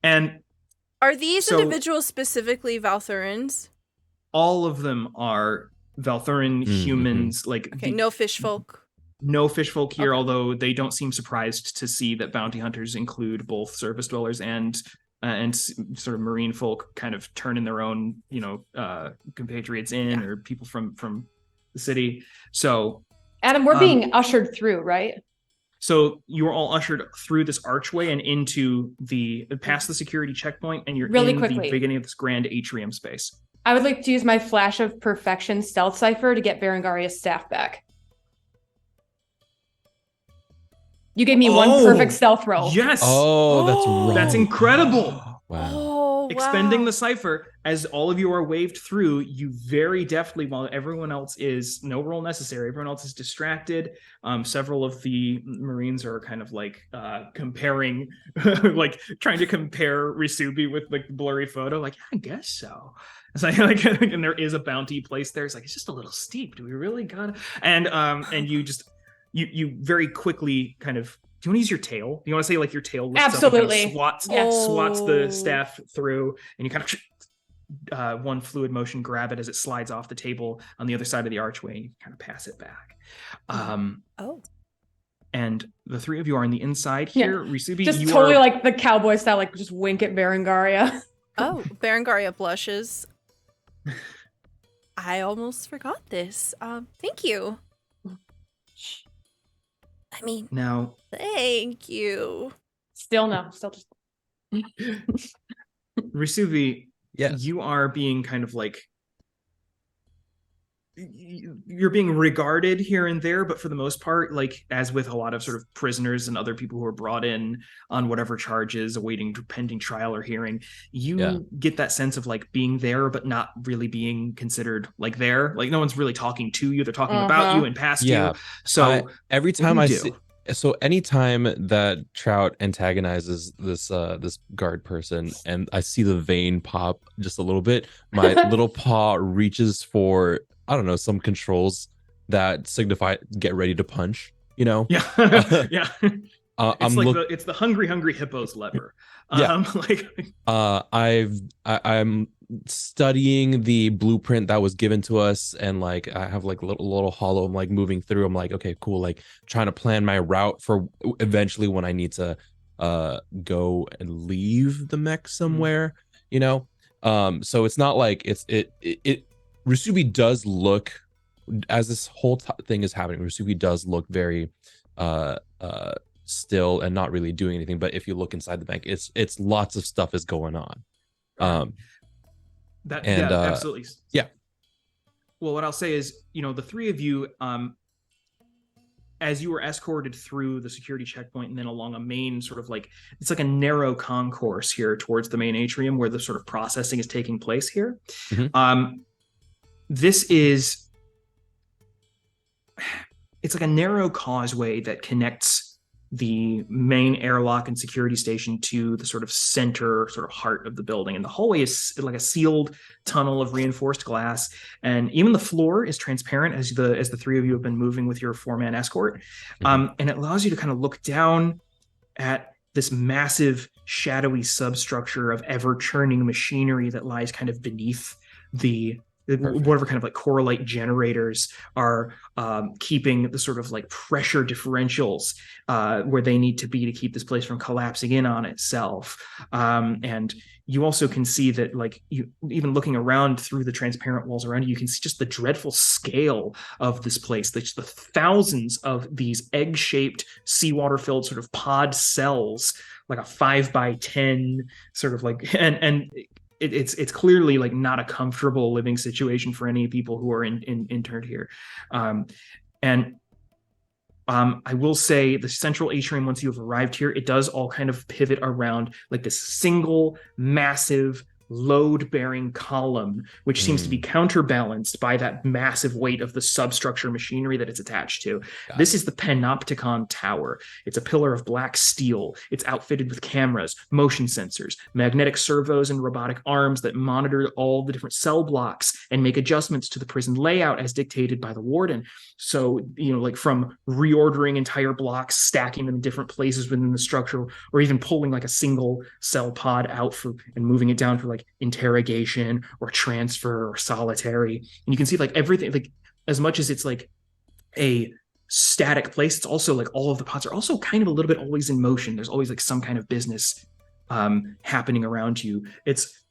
And are these individuals specifically Valthurans? All of them are Valthuran humans. Like, okay, no fish folk. No fishfolk here, although they don't seem surprised to see that bounty hunters include both surface dwellers and sort of marine folk kind of turning their own, compatriots in or people from the city. So, Adam, we're being ushered through, right? So you are all ushered through this archway and into past the security checkpoint, and you're really in quickly. the beginning of this grand atrium space. I would like to use my Flash of Perfection stealth Cypher to get Berengaria's staff back. You gave me one perfect stealth roll. Yes. Oh, that's right. That's incredible. Wow. Oh, Expending the Cypher, as all of you are waved through, you very deftly, while everyone else is, no roll necessary, everyone else is distracted. Several of the Marines are kind of like comparing, like trying to compare Risubi with like the blurry photo. Like, I guess so. It's like, and there is a bounty placed there. It's like, it's just a little steep. Do we really gotta? And you just, you very quickly kind of, do you want to use your tail? Do you want to say like your tail lifts Absolutely. up and kind of swats the staff through, and you kind of one fluid motion grab it as it slides off the table on the other side of the archway, and you kind of pass it back. And the three of you are on the inside here. Risubi, just totally like the cowboy style, like just wink at Berengaria. Oh, Berengaria blushes. I almost forgot this. Thank you. I mean, now, thank you. Still just Risubi, yes, you are being kind of like, you're being regarded here and there, but for the most part, like as with a lot of sort of prisoners and other people who are brought in on whatever charges awaiting pending trial or hearing, you get that sense of like being there but not really being considered like there. Like no one's really talking to you, they're talking about you and past you. So every time anytime that Trout antagonizes this this guard person and I see the vein pop just a little bit, my little paw reaches for, I don't know, some controls that signify get ready to punch, you know? Yeah. Yeah. It's the hungry hippos lever. I'm studying the blueprint that was given to us, and like I have like a little hollow. I'm like moving through. I'm like, okay, cool. Like trying to plan my route for eventually when I need to go and leave the mech somewhere, you know. So it's not like it Risubi does look, as this whole thing is happening, Risubi does look very still and not really doing anything. But if you look inside the bank, it's lots of stuff is going on. Absolutely. Yeah. Well, what I'll say is, the three of you, as you were escorted through the security checkpoint and then along a main sort of like, it's like a narrow concourse here towards the main atrium where the sort of processing is taking place here. Mm-hmm. It's like a narrow causeway that connects the main airlock and security station to the sort of center, sort of heart of the building. And the hallway is like a sealed tunnel of reinforced glass. And even the floor is transparent as the three of you have been moving with your 4-man escort. And it allows you to kind of look down at this massive shadowy substructure of ever churning machinery that lies kind of beneath whatever kind of like correlate generators are keeping the sort of like pressure differentials where they need to be to keep this place from collapsing in on itself. And you also can see that, like, you even looking around through the transparent walls around you, you can see just the dreadful scale of this place. Just the thousands of these egg-shaped, seawater-filled sort of pod cells, like a 5x10 sort of like, and it's clearly like not a comfortable living situation for any people who are interned here. I will say the central atrium, once you have arrived here, it does all kind of pivot around like this single massive load-bearing column, which seems to be counterbalanced by that massive weight of the substructure machinery that it's attached to. This is the Panopticon Tower. It's a pillar of black steel. It's outfitted with cameras, motion sensors, magnetic servos, and robotic arms that monitor all the different cell blocks and make adjustments to the prison layout as dictated by the warden. So, like from reordering entire blocks, stacking them in different places within the structure, or even pulling like a single cell pod out and moving it down for like interrogation or transfer or solitary. And you can see like everything, like as much as it's like a static place. It's also like all of the pods are also kind of a little bit always in motion. There's always like some kind of business happening around you. It's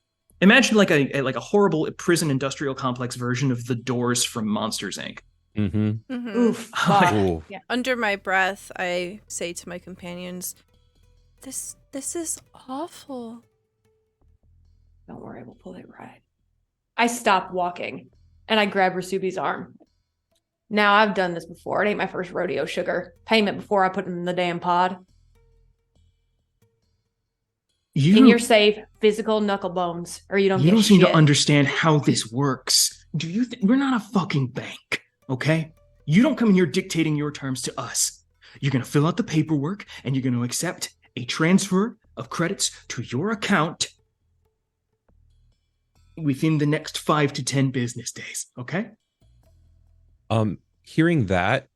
imagine like a horrible prison industrial complex version of the Doors from Monsters Inc. Oof. Yeah. Under my breath, I say to my companions, This is awful. Don't worry, we'll pull it right. I stop walking and I grab Rasubi's arm. Now, I've done this before. It ain't my first rodeo, sugar. Payment before I put it in the damn pod. In your safe, physical knuckle bones, or you don't get shit. You don't seem to understand how this works. Do you we're not a fucking bank, okay? You don't come in here dictating your terms to us. You're going to fill out the paperwork, and you're going to accept a transfer of credits to your account within the next 5 to 10 business days, okay? Hearing that,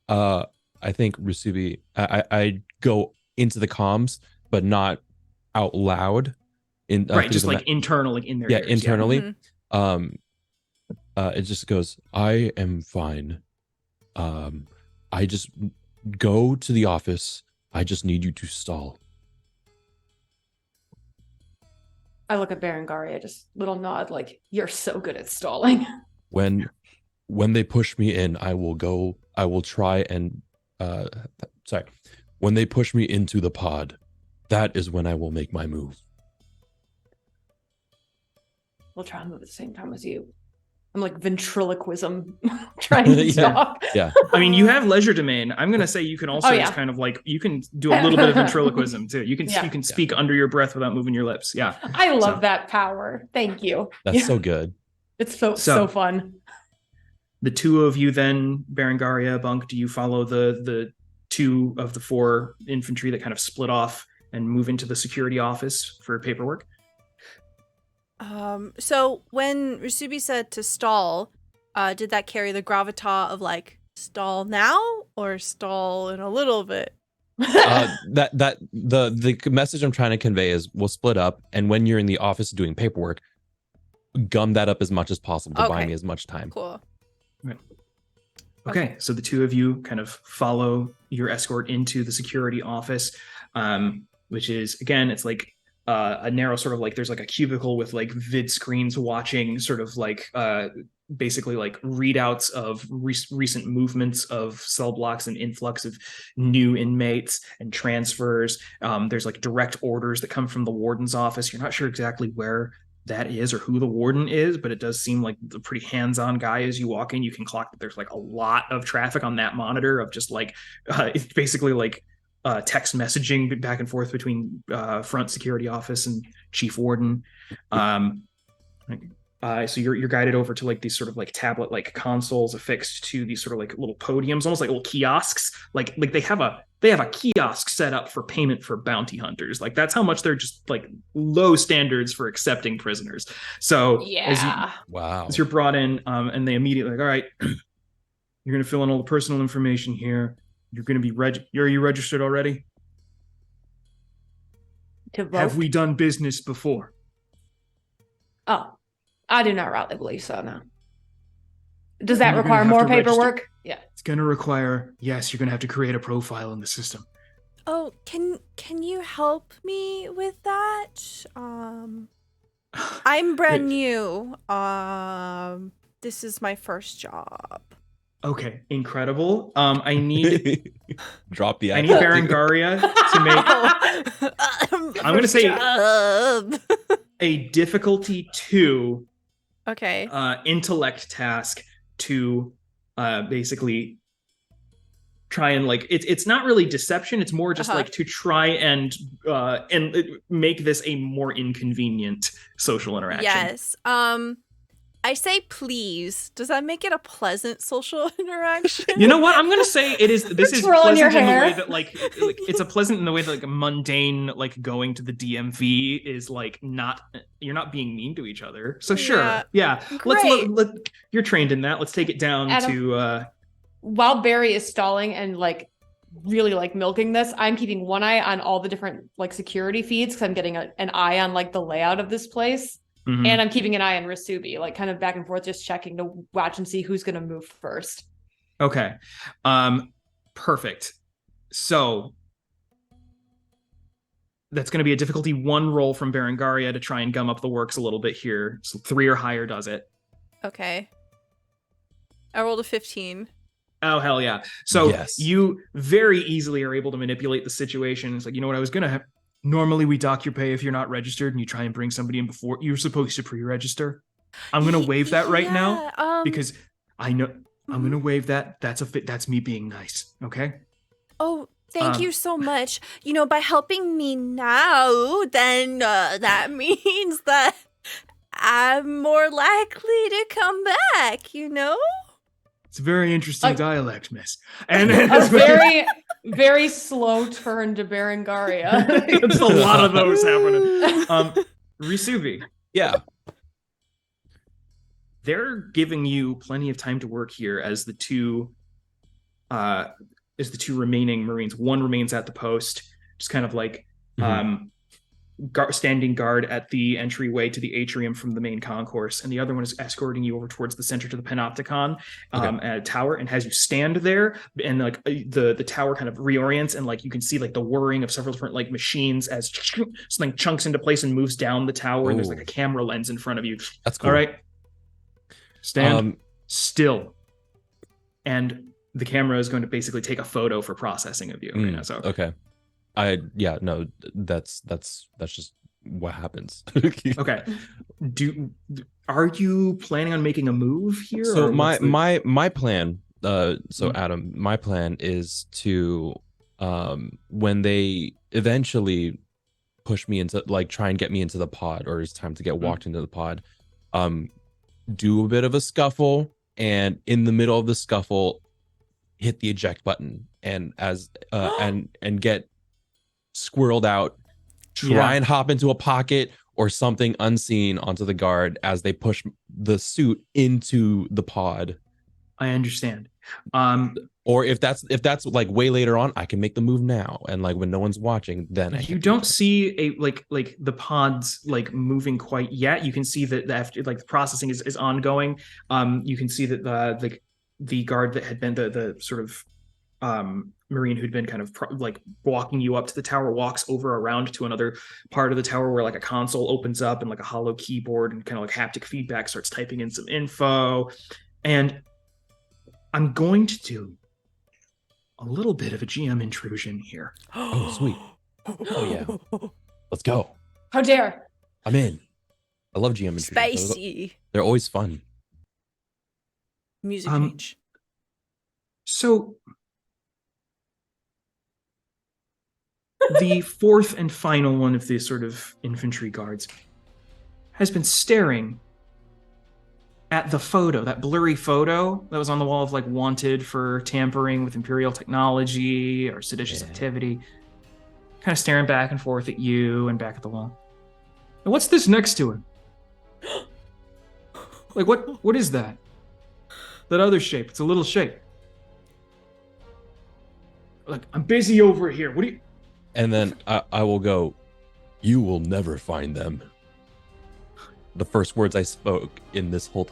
I think Rasubi, I go into the comms, but not out loud. Right, just like internal, like in their ears, internally. Yeah. It just goes, I am fine. I just go to the office. I just need you to stall. I look at Berengaria, just little nod, like, you're so good at stalling. When they push me in, I will try and when they push me into the pod, that is when I will make my move. We'll try and move at the same time as you. I'm like ventriloquism trying to talk. Yeah. I mean, you have leisure domain. I'm gonna say you can also kind of like you can do a little bit of ventriloquism too. You can speak under your breath without moving your lips. Yeah. I love that power. Thank you. That's so good. It's so fun. The two of you then, Berengaria, Bunk, do you follow the two of the 4 infantry that kind of split off and move into the security office for paperwork? So when Rasubi said to stall, did that carry the gravitas of like stall now or stall in a little bit? The message I'm trying to convey is we'll split up, and when you're in the office doing paperwork, gum that up as much as possible to buy me as much time. Cool. Right. Okay, so the two of you kind of follow your escort into the security office, which is, again, it's like a narrow sort of like there's like a cubicle with like vid screens watching sort of like basically like readouts of recent movements of cell blocks and influx of new inmates and transfers. There's like direct orders that come from the warden's office. You're not sure exactly where that is or who the warden is, but it does seem like a pretty hands-on guy. As you walk in, you can clock that there's like a lot of traffic on that monitor of just like it's basically like text messaging back and forth between front security office and chief warden. So you're guided over to like these sort of like tablet like consoles affixed to these sort of like little podiums, almost like little kiosks. Like they have a kiosk set up for payment for bounty hunters. Like that's how much they're just like low standards for accepting prisoners. So as you're brought in, and they immediately like, all right, you're gonna fill in all the personal information here. You're gonna be are you registered already? To vote? Have we done business before? Oh, I do not rightly believe so, no. Does that require more paperwork? Register. Yeah. It's going to require, yes, you're going to have to create a profile in the system. Oh, can you help me with that? I'm brand new. This is my first job. Okay, incredible. I need drop the I need Berengaria to make I'm going to say a difficulty 2 intellect task to basically try and like it's not really deception, it's more just like to try and make this a more inconvenient social interaction. Yes. I say please. Does that make it a pleasant social interaction? You know what? I'm gonna say this is pleasant in the way that like it's a pleasant in the way that like a mundane like going to the DMV is like you're not being mean to each other. So sure, yeah. Let's you're trained in that. Let's take it down Adam, to while Barry is stalling and like really like milking this, I'm keeping one eye on all the different like security feeds because I'm getting an eye on like the layout of this place. Mm-hmm. And I'm keeping an eye on Rasubi, like kind of back and forth, just checking to watch and see who's going to move first. Okay. Perfect. So that's going to be a difficulty 1 roll from Berengaria to try and gum up the works a little bit here. So 3 or higher does it. Okay. I rolled a 15. Oh, hell yeah. So Yes. you very easily are able to manipulate the situation. It's like, you know what, I was going to have... Normally we dock your pay if you're not registered and you try and bring somebody in before you're supposed to pre-register. I'm going to waive that right now because I know I'm going to waive that. That's me being nice. Okay. Oh, thank you so much. You know, by helping me now, then that means that I'm more likely to come back, you know? It's a very interesting dialect, miss. And A very, very slow turn to Berengaria. It's a lot of those happening. Risuvi. Yeah. They're giving you plenty of time to work here as the two remaining Marines. One remains at the post, just kind of like standing guard at the entryway to the atrium from the main concourse, and the other one is escorting you over towards the center to the Panopticon tower, and has you stand there, and like the tower kind of reorients, and like you can see like the whirring of several different like machines as something chunks into place and moves down the tower, and there's like a camera lens in front of you. That's cool. All right, stand still, and the camera is going to basically take a photo for processing of you. So okay. That's just what happens. Okay. Are you planning on making a move here? So my plan, Adam, my plan is to when they eventually push me into, like, try and get me into the pod, or it's time to get walked into the pod, do a bit of a scuffle, and in the middle of the scuffle hit the eject button, and and get squirreled out, try and hop into a pocket or something unseen onto the guard as they push the suit into the pod. I understand. Or if that's like way later on, I can make the move now, and like when no one's watching, then you don't see a like the pods like moving quite yet. You can see that the processing is ongoing. You can see that the guard that had been the sort of Marine who'd been kind of like walking you up to the tower walks over around to another part of the tower where like a console opens up and like a hollow keyboard and kind of like haptic feedback starts typing in some info. And I'm going to do a little bit of a GM intrusion here. Oh, sweet. Oh yeah. Let's go. How dare. I'm in. I love GM intrusions. Spicy. They're always fun. Music range. So the fourth and final one of these sort of infantry guards has been staring at the photo, that blurry photo that was on the wall of like wanted for tampering with Imperial technology or seditious activity, kind of staring back and forth at you and back at the wall. And what's this next to him? Like what is that? That other shape. It's a little shape. Like, I'm busy over here. What do you... And then I will go, you will never find them. The first words I spoke in this whole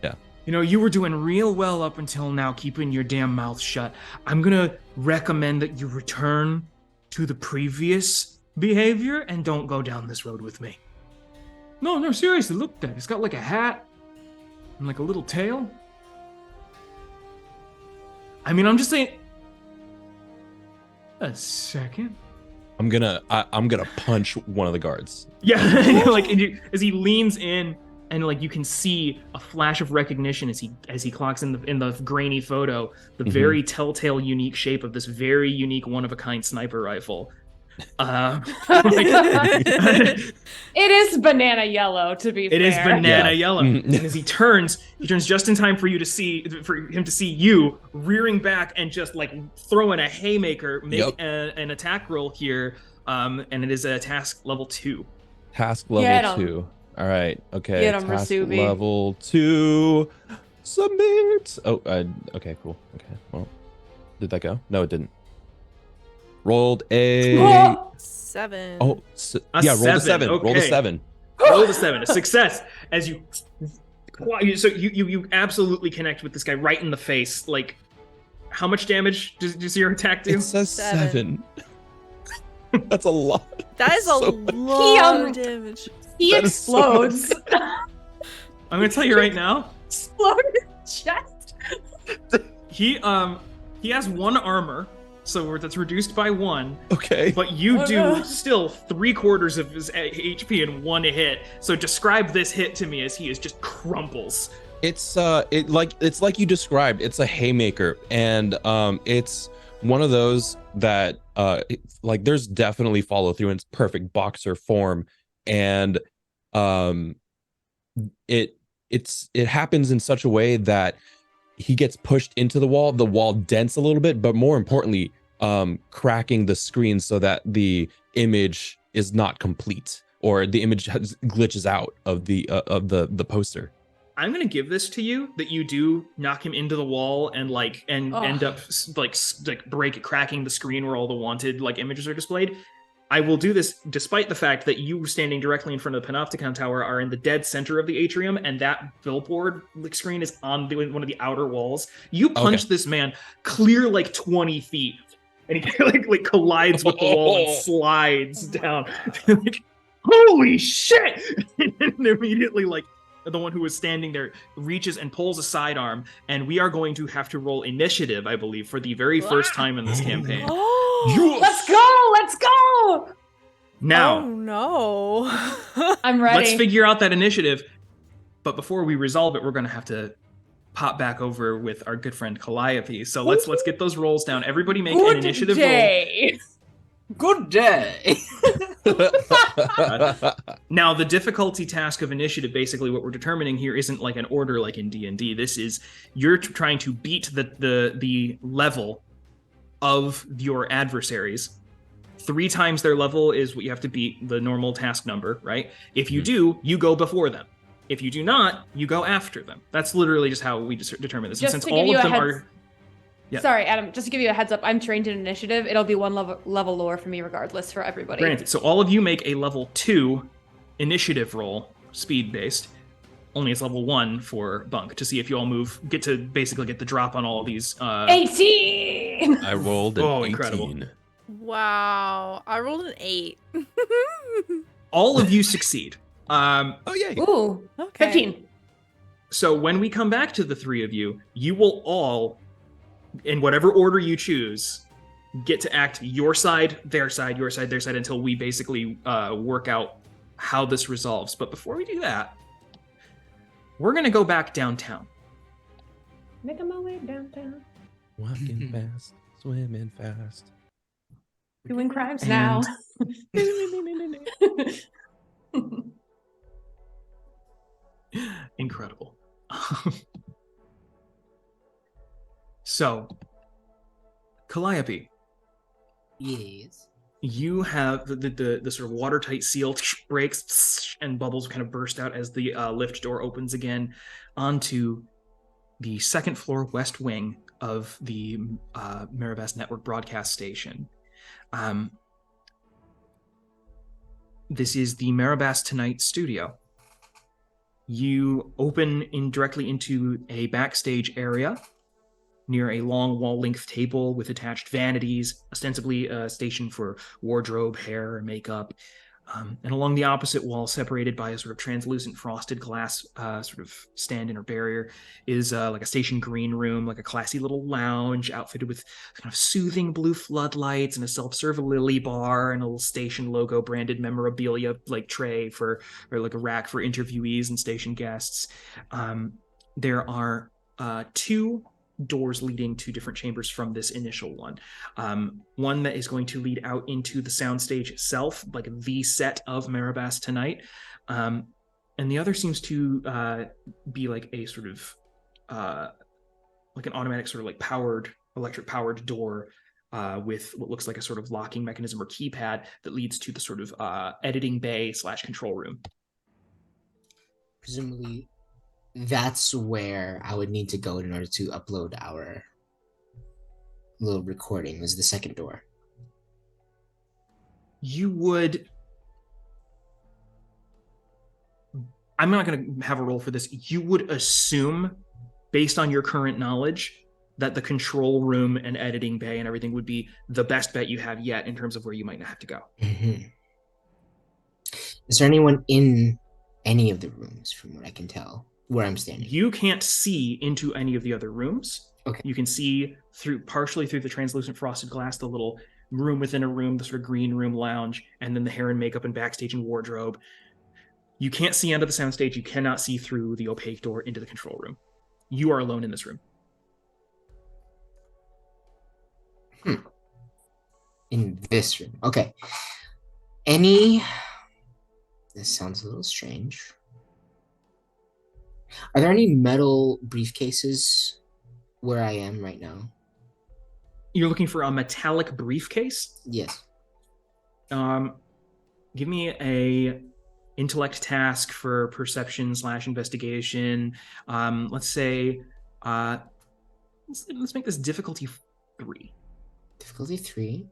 yeah. You know, you were doing real well up until now, keeping your damn mouth shut. I'm gonna recommend that you return to the previous behavior and don't go down this road with me. No, seriously, look at that. It's got like a hat and like a little tail. I mean, I'm just saying... A second. I'm gonna punch one of the guards. Yeah, like as he leans in, and like you can see a flash of recognition as he clocks in the grainy photo, the very telltale unique shape of this very unique one of a kind sniper rifle. It is banana yellow, to be fair. It is banana yellow. And as he turns just in time for him to see you rearing back and just like throwing a haymaker, make an attack roll here. And it is a task level 2. Task level 2. All right. Okay. Get him, task Rasubi. level 2. Submit. Oh, okay, cool. Okay. Well, did that go? No, it didn't. Rolled a 7. Oh, yeah, rolled a 7. Okay. Rolled a 7. Roll the 7. A success as you So you absolutely connect with this guy right in the face. Like, how much damage does your attack do? It says 7. That's a lot. That is a So lot of damage. He That is so much explodes. I'm gonna tell you right now. Exploded chest. He has 1 armor, so that's reduced by 1. Okay. But you Oh, do no. still 3/4 of his HP in 1 hit. So describe this hit to me as he is just crumples. It's like you described. It's a haymaker, and it's one of those that like there's definitely follow through in its perfect boxer form, and it happens in such a way that he gets pushed into the wall dents a little bit, but more importantly, cracking the screen so that the image is not complete, or the image glitches out of the poster. I'm gonna give this to you that you do knock him into the wall and end up cracking the screen where all the wanted images are displayed. I will do this despite the fact that you standing directly in front of the Panopticon Tower are in the dead center of the atrium, and that billboard screen is on one of the outer walls. You punch this man clear 20 feet, and he collides with the wall and slides down. Holy shit! And immediately the one who was standing there reaches and pulls a sidearm, and we are going to have to roll initiative, I believe, for the very first time in this campaign. Let's go! Now, Oh no. I'm ready. let's figure out that initiative. But before we resolve it, we're going to have to pop back over with our good friend Calliope. So let's get those rolls down. Everybody make an initiative roll. Good day. Now, the difficulty task of initiative, basically what we're determining here isn't like an order like in D&D. This is, you're trying to beat the level of your adversaries. 3 times their level is what you have to beat, the normal task number, right? If you do, you go before them. If you do not, you go after them. That's literally just how we determine this. Just and since to give all you of a them heads- are... Yeah. Sorry, Adam, just to give you a heads up, I'm trained in initiative. It'll be 1 level lower for me regardless for everybody. Granted, so all of you make a level 2 initiative roll, speed-based. Only it's level 1 for Bunk, to see if you all get the drop on all of these. 18! I rolled an 18. Incredible. Wow. I rolled an 8. All of you succeed. Oh yay. Ooh, Okay. 15. So when we come back to the 3 of you, you will all, in whatever order you choose, get to act your side, their side, your side, their side, until we basically work out how this resolves. But before we do that, we're going to go back downtown. Making my way downtown. Walking fast, swimming fast. Doing crimes now. Incredible. So, Calliope, Yes. you have the sort of watertight seal breaks and bubbles kind of burst out as the lift door opens again onto the 2nd floor west wing of the Marabas Network broadcast station. This is the Marabas Tonight studio. You open directly into a backstage area near a long wall-length table with attached vanities, ostensibly a station for wardrobe, hair, and makeup. And along the opposite wall, separated by a sort of translucent frosted glass sort of stand-in or barrier, is like a station green room, like a classy little lounge outfitted with kind of soothing blue floodlights and a self-serve lily bar and a little station logo branded memorabilia like tray or like a rack for interviewees and station guests. There are 2 doors leading to different chambers from this initial one. One that is going to lead out into the soundstage itself, like the set of Marabas Tonight. And the other seems to be like a sort of like an automatic sort of like electric powered door with what looks like a sort of locking mechanism or keypad that leads to the sort of editing bay / control room. Presumably, that's where I would need to go in order to upload our little recording, was the 2nd door. You would I'm not going to have a roll for this. You would assume, based on your current knowledge, that the control room and editing bay and everything would be the best bet you have yet in terms of where you might have to go. Mm-hmm. Is there anyone in any of the rooms, from what I can tell, where I'm standing? You can't see into any of the other rooms. Okay. You can see partially through the translucent frosted glass, the little room within a room, the sort of green room lounge, and then the hair and makeup and backstage and wardrobe. You can't see under the soundstage. You cannot see through the opaque door into the control room. You are alone in this room. In this room. Okay. This sounds a little strange. Are there any metal briefcases where I am right now? You're looking for a metallic briefcase? Yes. Give me a intellect task for perception/investigation. Let's say, let's make this difficulty 3. Difficulty 3.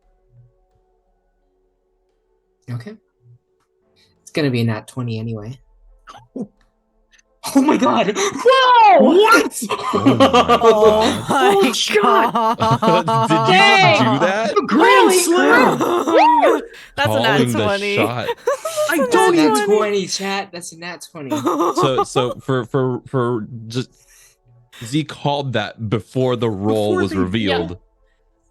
Okay. It's gonna be a nat 20 anyway. Oh my god! Whoa! What? Oh my god! Did you just do that? Grand slam! That's a Calling nat the 20. shot. I That's don't a even. nat 20, chat. That's a nat 20. So for just Z called that before the roll Before was they- revealed.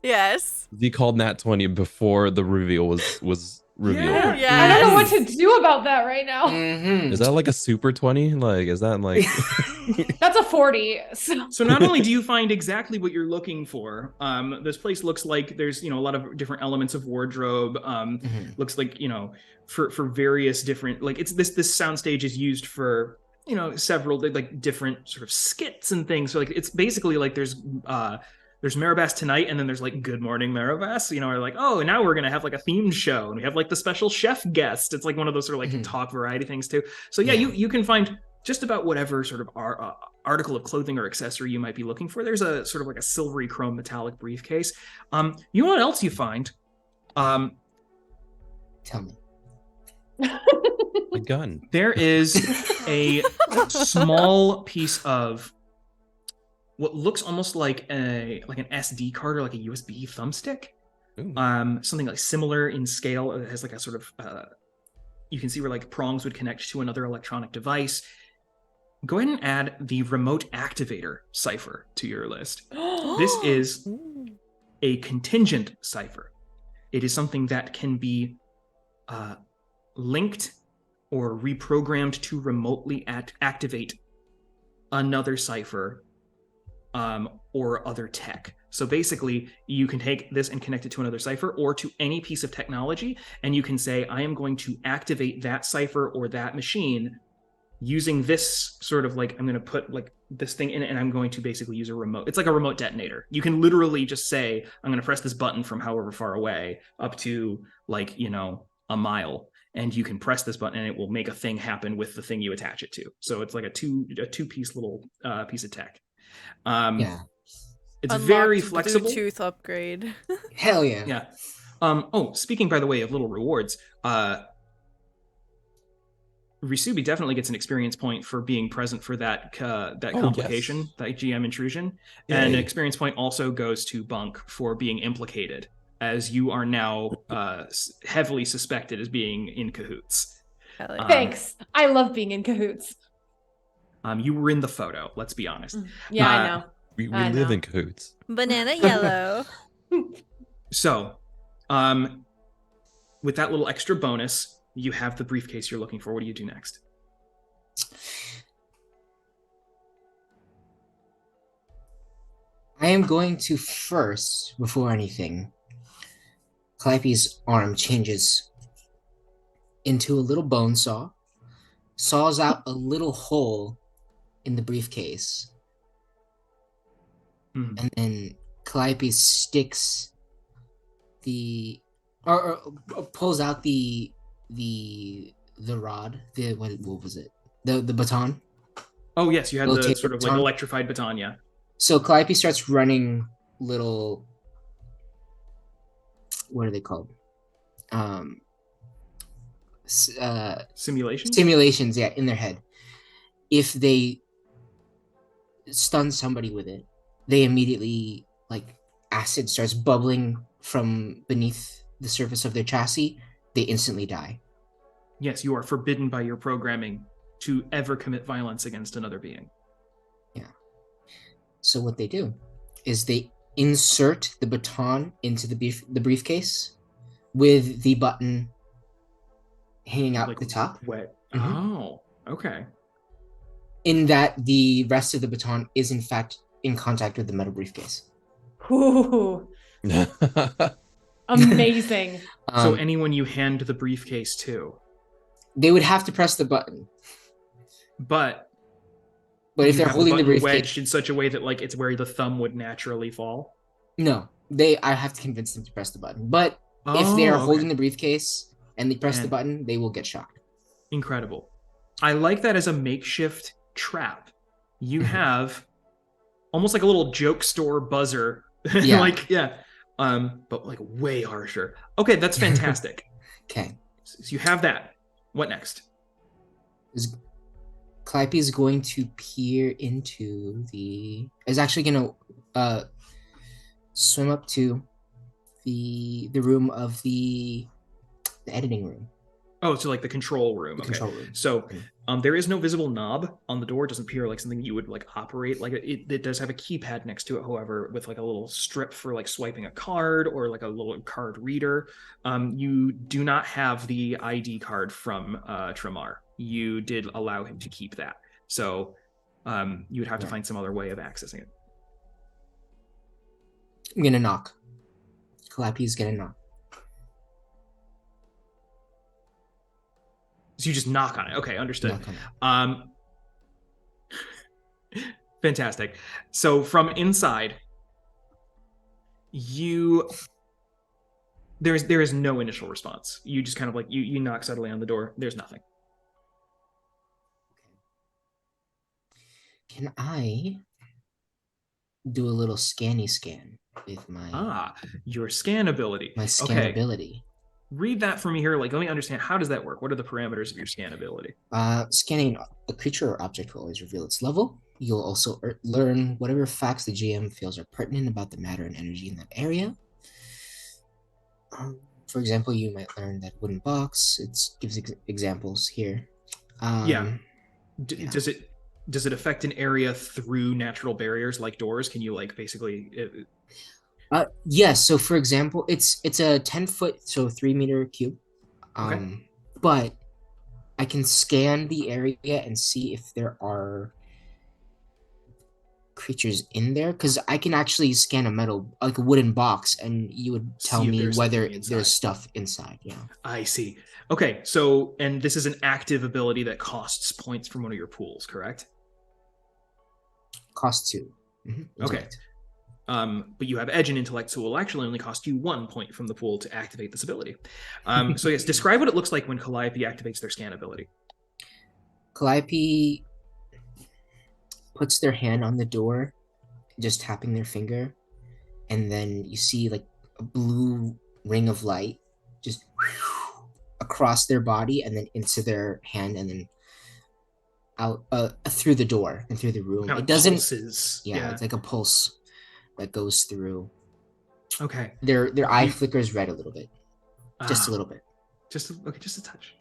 Yes. Z called nat 20 before the reveal was revealed. Yeah. Yes. I don't know what to do about that right now. Mm-hmm. Is that like a super 20? Like, is that like That's a 40. So. So not only do you find exactly what you're looking for, this place looks like there's, a lot of different elements of wardrobe. Looks like, for various different, like it's this soundstage is used for, several like different sort of skits and things. So like it's basically like there's Maribas tonight, and then there's like Good Morning Maribas, or like, oh, now we're gonna have like a themed show, and we have like the special chef guest. It's like one of those sort of like talk variety things too. So yeah, you can find just about whatever sort of article of clothing or accessory you might be looking for. There's a sort of like a silvery chrome metallic briefcase. You know what else you find? Tell me. a gun? There is a small piece of what looks almost like an SD card or like a USB thumbstick. Ooh. Something like similar in scale. It has like a sort of you can see where like prongs would connect to another electronic device. Go ahead and add the remote activator cipher to your list. This is a contingent cipher. It is something that can be linked or reprogrammed to remotely activate another cipher or other tech. So basically, you can take this and connect it to another cipher or to any piece of technology, and you can say, I am going to activate that cipher or that machine using this sort of like, I'm going to put like this thing in it, and I'm going to basically use a remote. It's like a remote detonator. You can literally just say, I'm going to press this button from however far away up to like, a mile. And you can press this button and it will make a thing happen with the thing you attach it to. So it's like a two-piece little piece of tech. Yeah. It's Unlocked very flexible. Bluetooth upgrade. Hell yeah. Yeah. Speaking by the way of little rewards, Risubi definitely gets an experience point for being present for that complication, yes. that GM intrusion. Yay. And an experience point also goes to Bunk for being implicated, as you are now heavily suspected as being in cahoots. Hell yeah. Thanks. I love being in cahoots. You were in the photo, let's be honest. Yeah, I know. We I live know. in cahoots. Banana yellow. So, with that little extra bonus, you have the briefcase you're looking for. What do you do next? I am going to first, before anything, Calliope's arm changes into a little bone saw, saws out a little hole in the briefcase, and then Calliope sticks or pulls out the rod. What was it? The baton. Oh yes, you had Little the tape sort of like baton? electrified baton, yeah. So Calliope starts running little, what are they called? Simulation? Simulations, yeah, in their head. if they stun somebody with it, they immediately, like, acid starts bubbling from beneath the surface of their chassis. They instantly die. Yes, you are forbidden by your programming to ever commit violence against another being. Yeah. So what they do is they insert the baton into the briefcase with the button hanging out Like the top. wet. Mhm. Oh, okay. In that the rest of the baton is in fact in contact with the metal briefcase. Ooh, amazing. So anyone you hand the briefcase to, they would have to press the button. but if you they're have holding the button briefcase, wedged in such a way that like it's where the thumb would naturally fall. no, I have to convince them to press the button. But if they are holding the briefcase and they press the button, they will get shocked. Incredible. I like that as a makeshift trap. You have almost like a little joke store buzzer. Yeah. But like way harsher. Okay, that's fantastic. Okay. So you have that. What next? Calliope is going to peer into is actually going to swim up to the room of the editing room. Oh, so like the control room. The control room. So there is no visible knob on the door. It doesn't appear like something you would like operate. Like it does have a keypad next to it, however, with like a little strip for like swiping a card or like a little card reader. You do not have the ID card from Tramar. You did allow him to keep that. So you would have to find some other way of accessing it. I'm going to knock. Calliope is going to knock. So you just knock on it. Okay, understood. Fantastic. So from inside, there is no initial response. You just kind of like you knock subtly on the door. There's nothing. Can I do a little scan with my your scan ability? My scan ability. Read that for me here. Like, let me understand. How does that work? What are the parameters of your scan ability? Scanning a creature or object will always reveal its level. You'll also learn whatever facts the GM feels are pertinent about the matter and energy in that area. For example, you might learn that wooden box. It gives examples here. Does it affect an area through natural barriers like doors? Can you like basically? Yes. So, for example, it's a 10-foot, so 3-meter cube. But I can scan the area and see if there are creatures in there, because I can actually scan a metal, like a wooden box, and you would tell me whether there's stuff inside. Yeah. I see. Okay. So, and this is an active ability that costs points from one of your pools, correct? Cost 2. Mm-hmm. Okay. But you have edge and intellect, so it will actually only cost you 1 point from the pool to activate this ability. So yes, describe what it looks like when Calliope activates their scan ability. Calliope puts their hand on the door, just tapping their finger, and then you see like a blue ring of light just across their body and then into their hand and then out through the door and through the room. Kind it doesn't pulses. Yeah, it's like a pulse that goes through. Okay. Their eye flickers red a little bit. Just a little bit. Just a touch.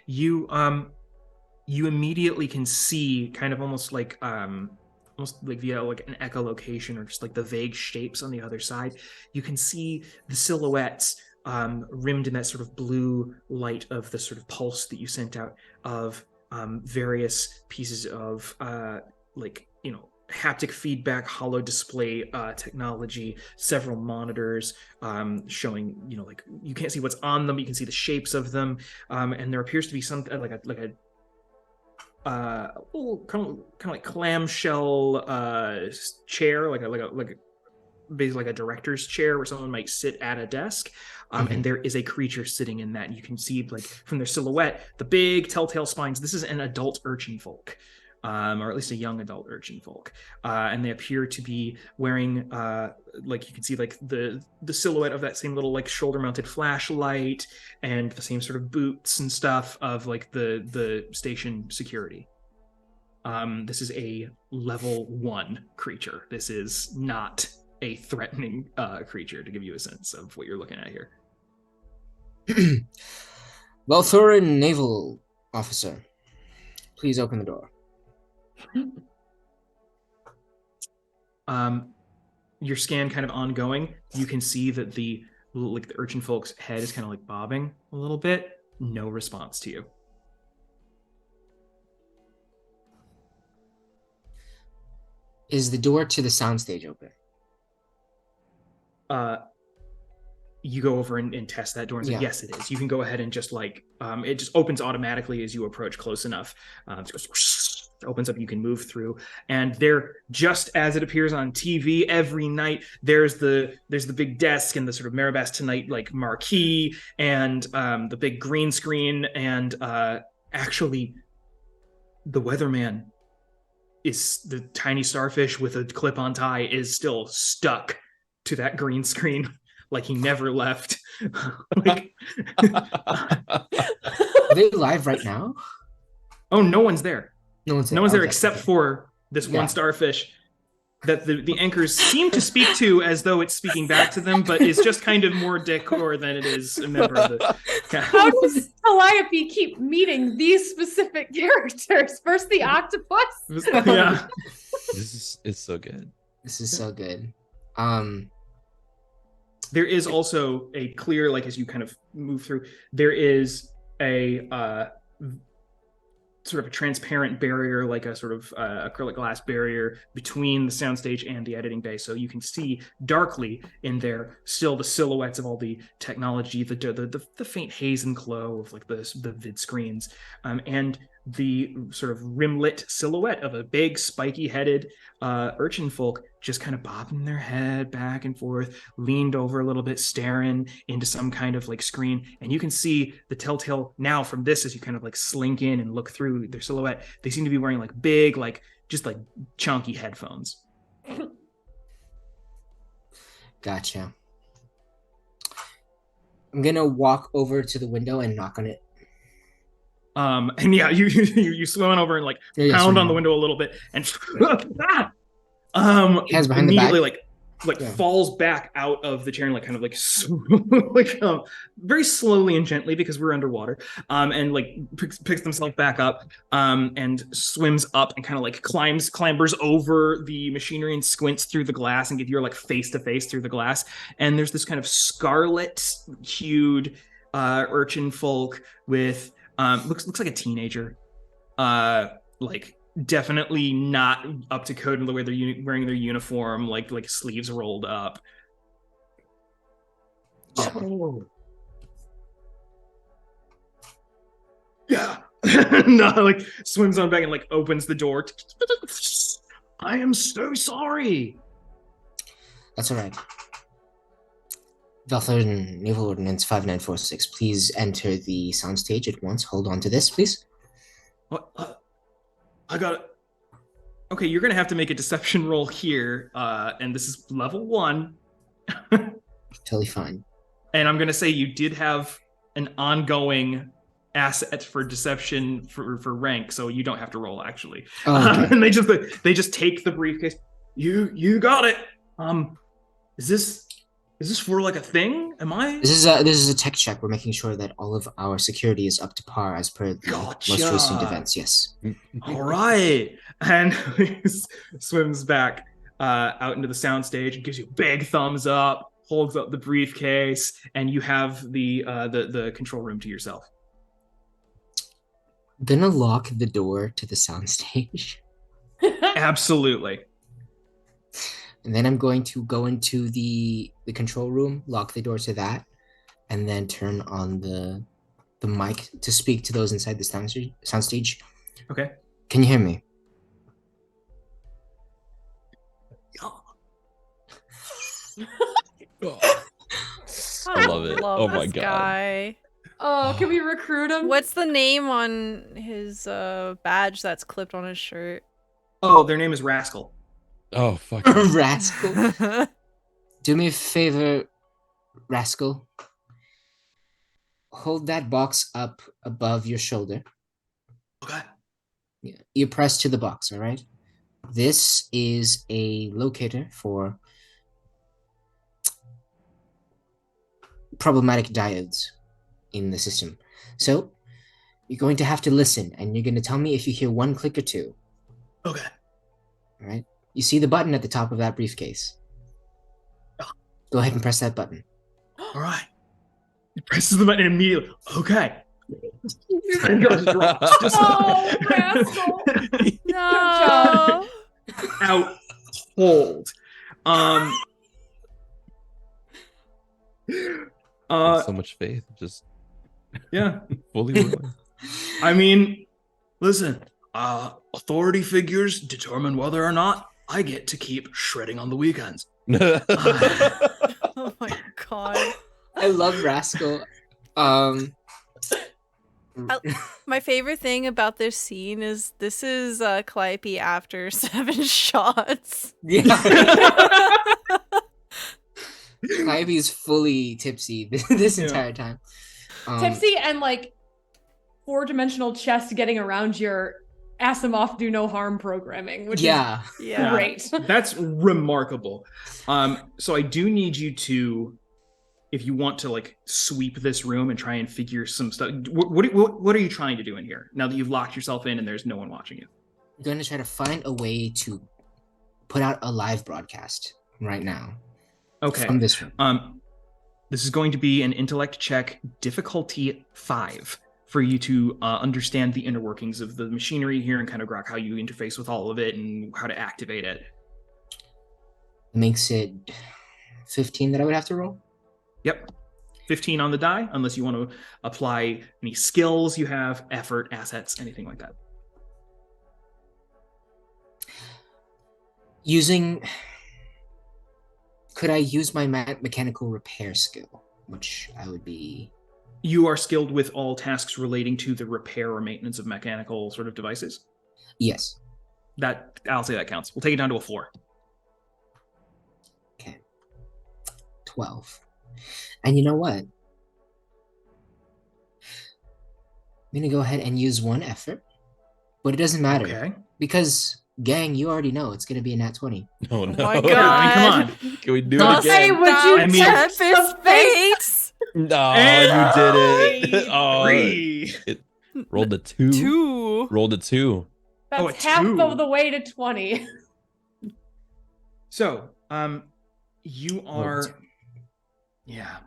You immediately can see kind of almost like via like an echolocation or just like the vague shapes on the other side. You can see the silhouettes rimmed in that sort of blue light of the sort of pulse that you sent out of various pieces of haptic feedback, hollow display technology, several monitors showing, like you can't see what's on them, you can see the shapes of them, and there appears to be some like a little kind of like clamshell chair, basically like a director's chair where someone might sit at a desk. And there is a creature sitting in that. And you can see, like, from their silhouette, the big telltale spines. This is an adult urchin folk, or at least a young adult urchin folk. And they appear to be wearing, like, you can see, like, the silhouette of that same little, like, shoulder-mounted flashlight and the same sort of boots and stuff of, like, the station security. This is a level 1 creature. This is not a threatening creature, to give you a sense of what you're looking at here. Valthuran Naval Officer, please open the door. Your scan kind of ongoing. You can see that the urchin folk's head is kind of like bobbing a little bit. No response to you. Is the door to the soundstage open? You go over and test that door and say, yes, it is. You can go ahead and just it just opens automatically as you approach close enough. It opens up, you can move through. And there, just as it appears on TV every night, there's the big desk and the sort of Marabas Tonight marquee and the big green screen. And actually, the weatherman is the tiny starfish with a clip-on tie is still stuck to that green screen, like he never left. Are they live right now? Oh, no one's there. No one's there, there except for this one starfish that the anchors seem to speak to as though it's speaking back to them, but is just kind of more decor than it is a member of the cast. How does Calliope keep meeting these specific characters? First the octopus. Yeah. It's so good. This is so good. There is also a clear, as you kind of move through, there is a sort of a transparent barrier, like a sort of acrylic glass barrier between the soundstage and the editing bay, so you can see darkly in there still the silhouettes of all the technology, the faint haze and glow of the vid screens, and the sort of rimlet silhouette of a big spiky-headed urchin folk just kind of bobbing their head back and forth, leaned over a little bit, staring into some kind of screen. And you can see the telltale now from this as you kind of slink in and look through their silhouette. They seem to be wearing big, just chunky headphones. Gotcha. I'm gonna walk over to the window and knock on it. And yeah, you swim on over and pound on the window a little bit, and hands behind immediately the back. Falls back out of the chair and very slowly and gently, because we're underwater, and picks themselves back up, and swims up and kind of clambers over the machinery and squints through the glass and you're face to face through the glass. And there's this kind of scarlet hued urchin folk with looks like a teenager, definitely not up to code in the way they're wearing their uniform, sleeves rolled up. Oh. Yeah. No, swims on back and opens the door. I am so sorry. That's all right. Valthuran Naval Ordnance 5946, please enter the soundstage at once. Hold on to this, please. What? I got it. Okay, you're gonna have to make a deception roll here, and this is level 1. Totally fine. And I'm gonna say you did have an ongoing asset for deception for rank, so you don't have to roll actually. Oh, okay. And they just take the briefcase. You got it. Is this for a thing? Am I? This is a tech check. We're making sure that all of our security is up to par as per the most recent events. Yes. All right. And he swims back out into the soundstage and gives you a big thumbs up, holds up the briefcase, and you have the control room to yourself. I'm gonna lock the door to the soundstage. Absolutely. And then I'm going to go into the control room, lock the door to that, and then turn on the mic to speak to those inside the soundstage. Okay. Can you hear me? I love it. Oh my god. Guy. Oh, can we recruit him? What's the name on his badge that's clipped on his shirt? Oh, their name is Rascal. Oh fuck. Rascal. Do me a favor, Rascal. Hold that box up above your shoulder. Okay. Yeah, you press to the box, all right? This is a locator for problematic diodes in the system. So you're going to have to listen, and you're going to tell me if you hear one click or two. Okay. All right? You see the button at the top of that briefcase. Go ahead and press that button. All right. He presses the button immediately. Okay. And just drops. Just Oh, rascal. No. out cold. So much faith, just Yeah. fully willing. I mean, listen, authority figures determine whether or not I get to keep shredding on the weekends. Oh my god. I love Rascal. My favorite thing about this scene is this is Calliope after 7 shots. Yeah. Calliope is fully tipsy this entire time. Tipsy and like 4-dimensional chess getting around your Asimov do no harm programming, which Yeah. is great. That's remarkable. So I do need you to, if you want to like sweep this room and try and figure some stuff. What are you trying to do in here now that you've locked yourself in and there's no one watching you? I'm going to try to find a way to put out a live broadcast right now. Okay. From this room. This is going to be an intellect check, difficulty 5, for you to understand the inner workings of the machinery here and kind of grok how you interface with all of it and how to activate it. Makes it 15 that I would have to roll? Yep. 15 on the die, unless you want to apply any skills you have, effort, assets, anything like that. Could I use my mechanical repair skill, which I would be... You are skilled with all tasks relating to the repair or maintenance of mechanical sort of devices? Yes. I'll say that counts. We'll take it down to a 4. Okay. 12. And you know what? I'm going to go ahead and use 1 effort, but it doesn't matter. Okay. Because, gang, you already know it's going to be a nat 20. Oh, no. my God. I mean, come on. Can we do I'll it say, again? would you I mean- tempt his face? No, And you did it. Oh, 3. it rolled a 2. 2. Rolled a 2. That's Oh, a half 2. of the way to 20. So, you are... Rolled Yeah.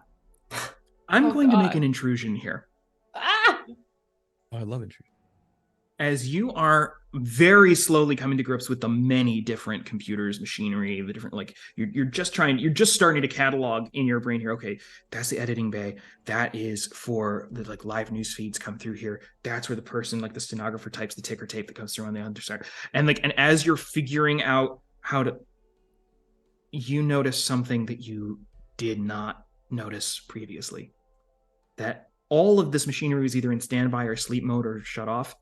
I'm Oh, going to make God. an intrusion here. Ah! Oh, I love intrusion. As you are very slowly coming to grips with the many different computers, machinery, the different, like, you're just starting to catalog in your brain here. Okay, that's the editing bay. That is for the like live news feeds come through here. That's where the person, like the stenographer, types the ticker tape that comes through on the other side. And as you're figuring out how to, you notice something that you did not notice previously. That all of this machinery is either in standby or sleep mode or shut off,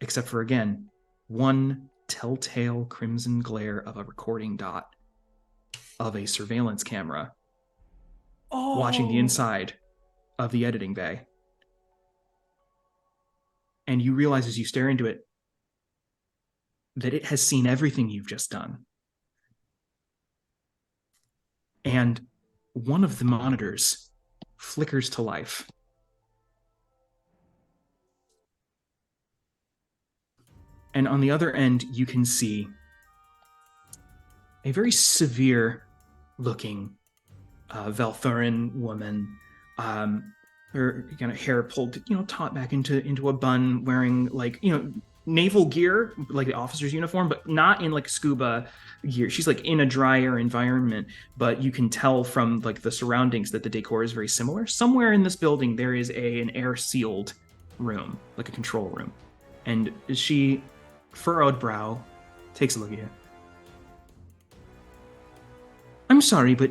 except for, again, one telltale crimson glare of a recording dot of a surveillance camera watching the inside of the editing bay. And you realize as you stare into it that it has seen everything you've just done. And one of the monitors flickers to life. And on the other end, you can see a very severe-looking Valthuran woman, her kind of hair pulled, taut back into a bun, wearing naval gear, like the officer's uniform, but not in like scuba gear. She's like in a drier environment, but you can tell from like the surroundings that the decor is very similar. Somewhere in this building, there is an air-sealed room, like a control room, and she, furrowed brow, takes a look at you. I'm sorry, but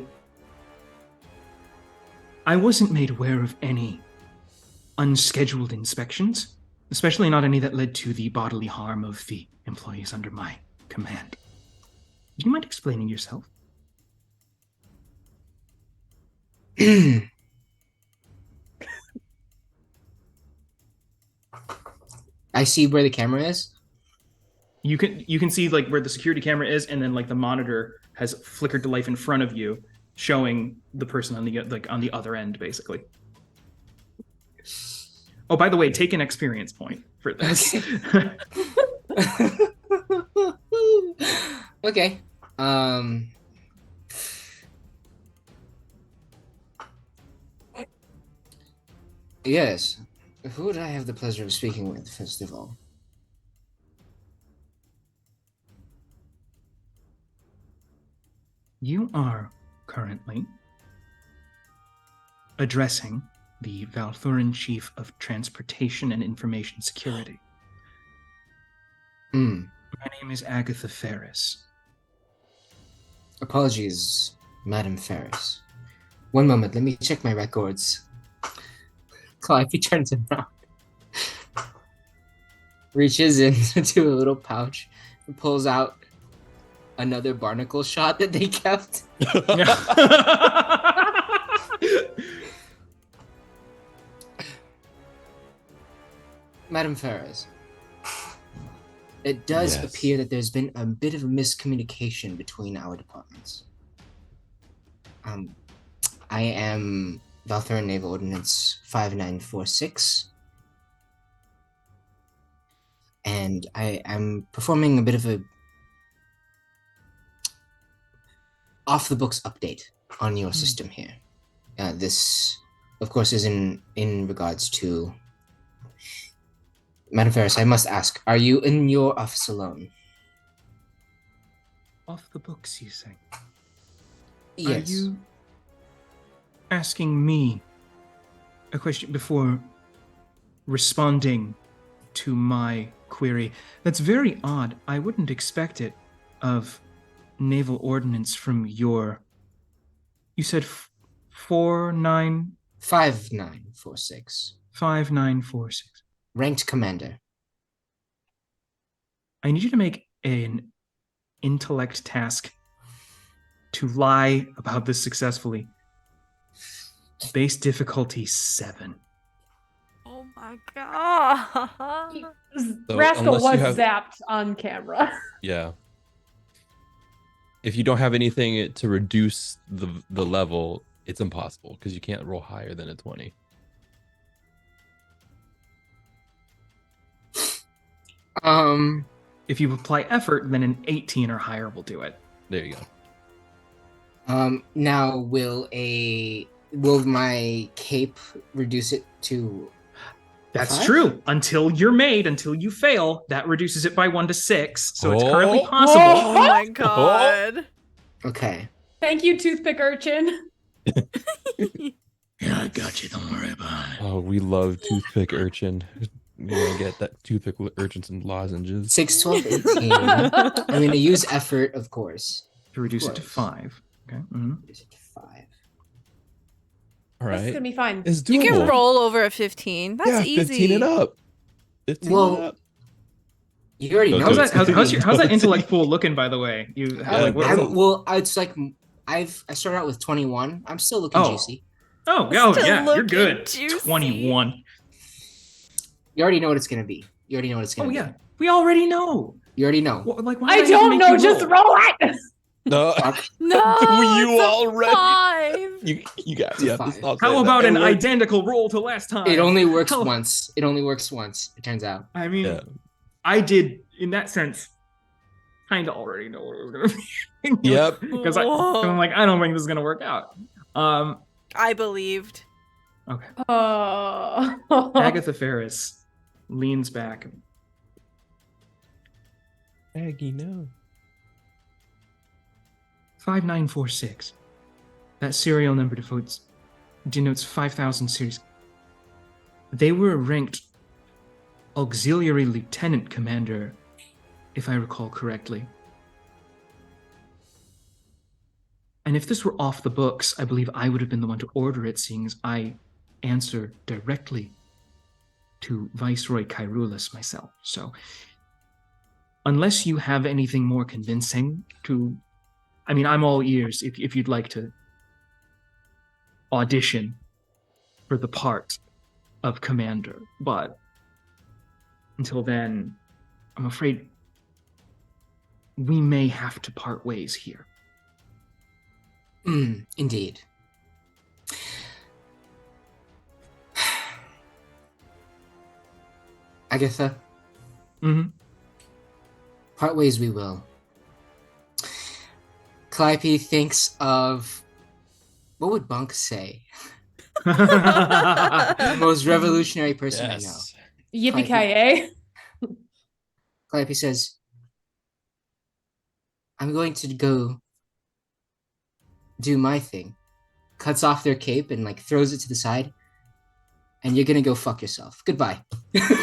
I wasn't made aware of any unscheduled inspections, especially not any that led to the bodily harm of the employees under my command. Do you mind explaining yourself? I see where the camera is. You can see like where the security camera is, and then like the monitor has flickered to life in front of you, showing the person on the other end, basically. Oh, by the way, take an experience point for this. Okay. Yes. Who would I have the pleasure of speaking with, first of all? You are currently addressing the Valthuran Chief of Transportation and Information Security. Hmm. My name is Agatha Ferris. Apologies, Madam Ferris. One moment, let me check my records. Calliope turns around, reaches into a little pouch, and pulls out another barnacle shot that they kept. Madam Ferris, it does appear that there's been a bit of a miscommunication between our departments. I am Valthuran Naval Ordnance 5946, and I am performing a bit of a off-the-books update on your system here. This, of course, is in regards to... Madam Ferris, I must ask, are you in your office alone? Off the books, you say? Yes. Are you asking me a question before responding to my query? That's very odd. I wouldn't expect it of naval ordnance from your... You said 5946. 5946. Ranked commander. I need you to make an intellect task to lie about this successfully. Base difficulty 7. Oh my god. Rascal unless was you have- zapped on camera. Yeah. If you don't have anything to reduce the level, it's impossible because you can't roll higher than a 20. If you apply effort, then an 18 or higher will do it. There you go. Now will my cape reduce it to... That's 5? true. Until you fail, that reduces it by 1 to 6. So it's currently Oh. possible. Oh my god. Okay. Thank you, toothpick urchin. Yeah, I got you. Don't worry about it. Oh, we love toothpick urchin. You want to get that toothpick urchin some lozenges. 6, 12, 18. I'm going to use effort, of course. To reduce it to course. 5. Okay. Mm-hmm. Reduce it to 5. All This is right. gonna be fine. It's doable. You can roll over a 15. That's yeah, easy. 15 and up. 15 Well, and up. You already know. How's Okay. that? How's Go that to- intellect pool looking, by the way? You like what? It's like I started out with 21. I'm still looking Oh. juicy. Oh, Still yeah, you're looking good. juicy. 21. You already know what it's gonna be. You already know what it's gonna Oh be. yeah, we already know. You already know. Like, why I did have to don't make know, you just roll it! No, No. you it's a already- 5. you got yeah. Fine. Stop How saying about that. an It worked. identical roll to last time? It only works How- once. It only works once. It turns out. I mean, Yeah. I did in that sense. Kind of already know what it was gonna be. Yep. Because Whoa. I'm like, I don't think this is gonna work out. I believed. Okay. Oh. Agatha Ferris leans back. Aggie, no. 5946. That serial number denotes 5,000 series. They were ranked auxiliary lieutenant commander, if I recall correctly. And if this were off the books, I believe I would have been the one to order it, seeing as I answer directly to Viceroy Kairulis myself. So, unless you have anything more convincing to... I mean, I'm all ears if you'd like to audition for the part of commander. But until then, I'm afraid we may have to part ways here. Indeed. Agatha? Mm-hmm. Part ways we will. Calliope thinks of... What would Bunk say? The most revolutionary person I know. Yippee-ki-yay. Calliope says, I'm going to go do my thing. Cuts off their cape and like throws it to the side. And you're gonna go fuck yourself. Goodbye. Yes!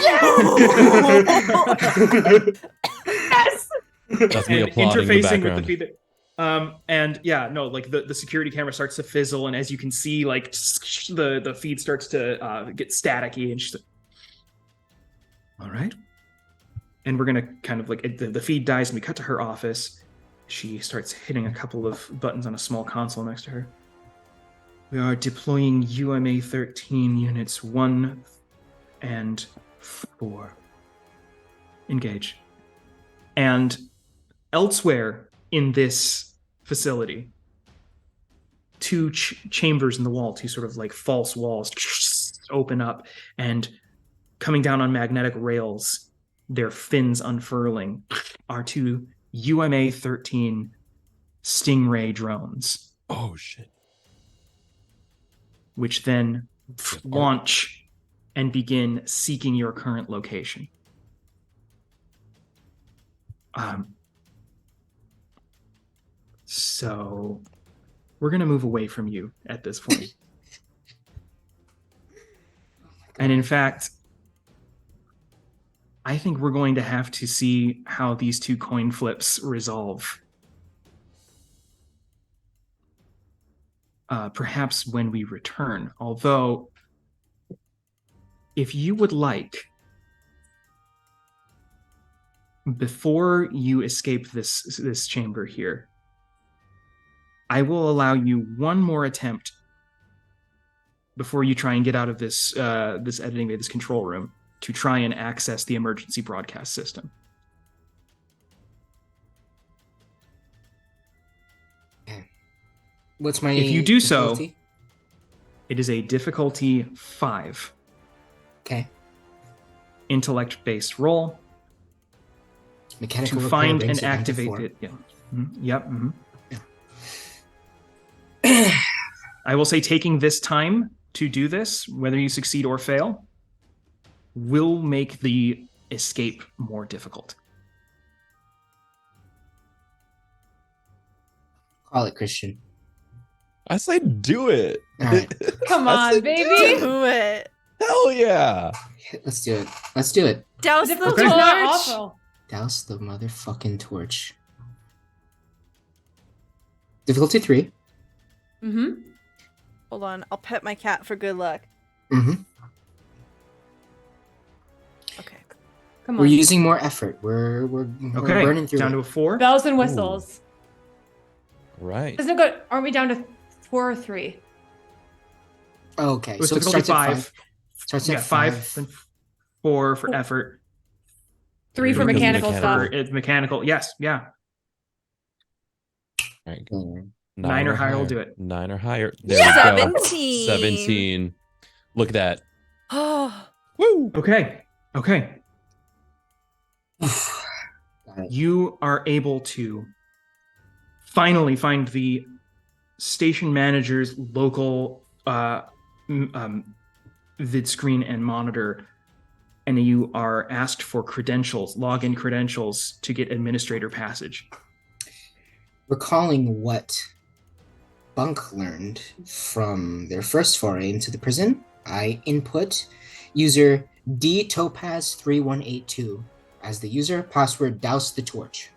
That's me applauding the background. With the feed. And yeah, no, like the security camera starts to fizzle, and as you can see, like the feed starts to get staticky, and she's like, all right. And we're gonna kind of like the feed dies, and we cut to her office. She starts hitting a couple of buttons on a small console next to her. We are deploying UMA 13 units 1 and 4. Engage. And elsewhere in this facility, two chambers in the wall, two sort of like false walls open up, and coming down on magnetic rails, their fins unfurling, are two UMA 13 Stingray drones. Oh, shit. Which then launch and begin seeking your current location. So we're going to move away from you at this point. And in fact, I think we're going to have to see how these two coin flips resolve. Perhaps when we return. Although, if you would like, before you escape this chamber here, I will allow you one more attempt before you try and get out of this this editing bay, this control room, to try and access the emergency broadcast system. What's my If you do difficulty? so, it is a difficulty 5. Okay. Intellect-based roll. Mechanical to repair find brings and it down to activate 4. it. Yeah. Yep. Yeah. I will say taking this time to do this, whether you succeed or fail, will make the escape more difficult. Call it, Christian. I say do it. All right. Come I on, said baby. Do it. Hell yeah. Let's do it. Let's do it. Douse the Difficulty's not torch. awful. Douse the motherfucking torch. Difficulty 3. Mm-hmm. Hold on, I'll pet my cat for good luck. Mm-hmm. Okay. Come We're on. using more effort. We're Okay, burning through down it. to a 4. Bells and whistles. Right. Isn't it good? Aren't we down to 4 or 3? Okay, It was so it difficulty starts at 5. 5. Starts Yeah, at 5, then 4 for effort. 3 for Because mechanical mechanical. stuff. It's mechanical. Yes, yeah. Right. Mm. 9 or higher will do it. 9 or higher. There we go. 17. 17. Look at that. Oh. Woo. Okay. Got it. You are able to finally find the station manager's local vid screen and monitor, and you are asked for credentials, login credentials, to get administrator passage. Recalling what Bunk learned from their first foray into the prison, I input user dtopaz3182 as the user, password Douse the torch.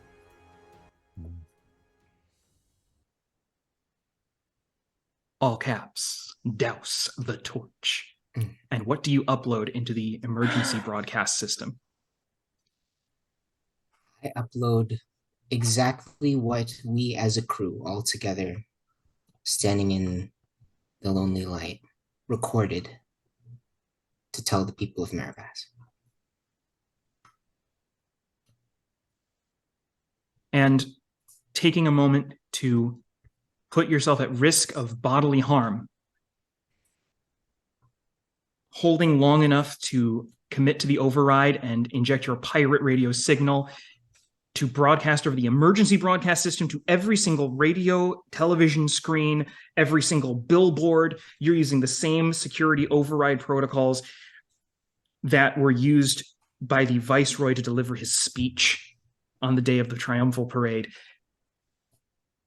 All caps, Douse the torch. Mm. And what do you upload into the emergency broadcast system? I upload exactly what we as a crew all together, standing in the lonely light, recorded to tell the people of Marabas. and taking a moment to put yourself at risk of bodily harm, holding long enough to commit to the override and inject your pirate radio signal to broadcast over the emergency broadcast system to every single radio, television screen, every single billboard. You're using the same security override protocols that were used by the Viceroy to deliver his speech on the day of the triumphal parade.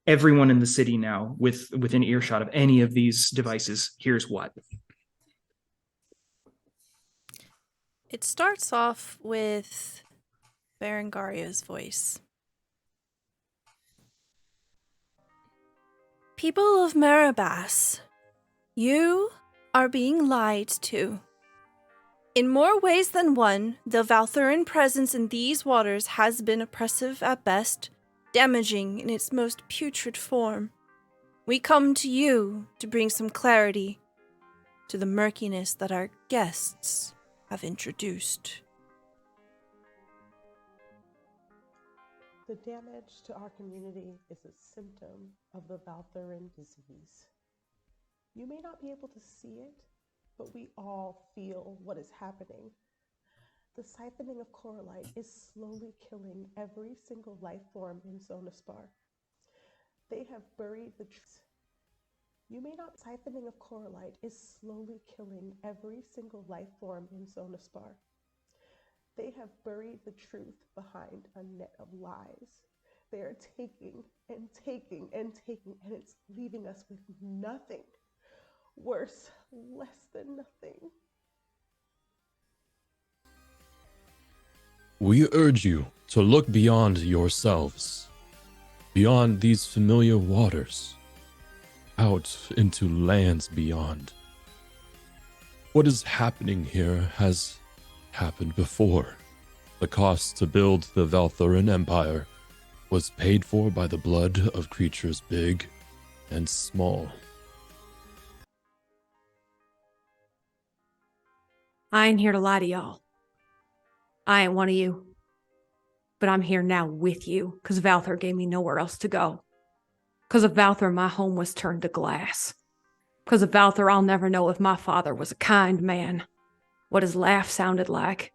Everyone in the city now, within earshot of any of these devices, hears what? It starts off with Berengaria's voice. People of Marabas, you are being lied to. In more ways than one, the Valthuran presence in these waters has been oppressive at best, damaging in its most putrid form. We come to you to bring some clarity to the murkiness that our guests have introduced. The damage to our community is a symptom of the Valthuran disease. You may not be able to see it, but we all feel what is happening. The siphoning of coralite is slowly killing every single life form in Sonaspar. They have buried the truth. You may not. Siphoning of coralite is slowly killing every single life form in Sonaspar. They have buried the truth behind a net of lies. They are taking and taking and taking, and it's leaving us with nothing. Worse, less than nothing. We urge you to look beyond yourselves, beyond these familiar waters, out into lands beyond. What is happening here has happened before. The cost to build the Valthuran Empire was paid for by the blood of creatures big and small. I ain't here to lie to y'all. I ain't one of you. But I'm here now with you, because Valthur gave me nowhere else to go. Because of Valthur, my home was turned to glass. Because of Valthur, I'll never know if my father was a kind man, what his laugh sounded like,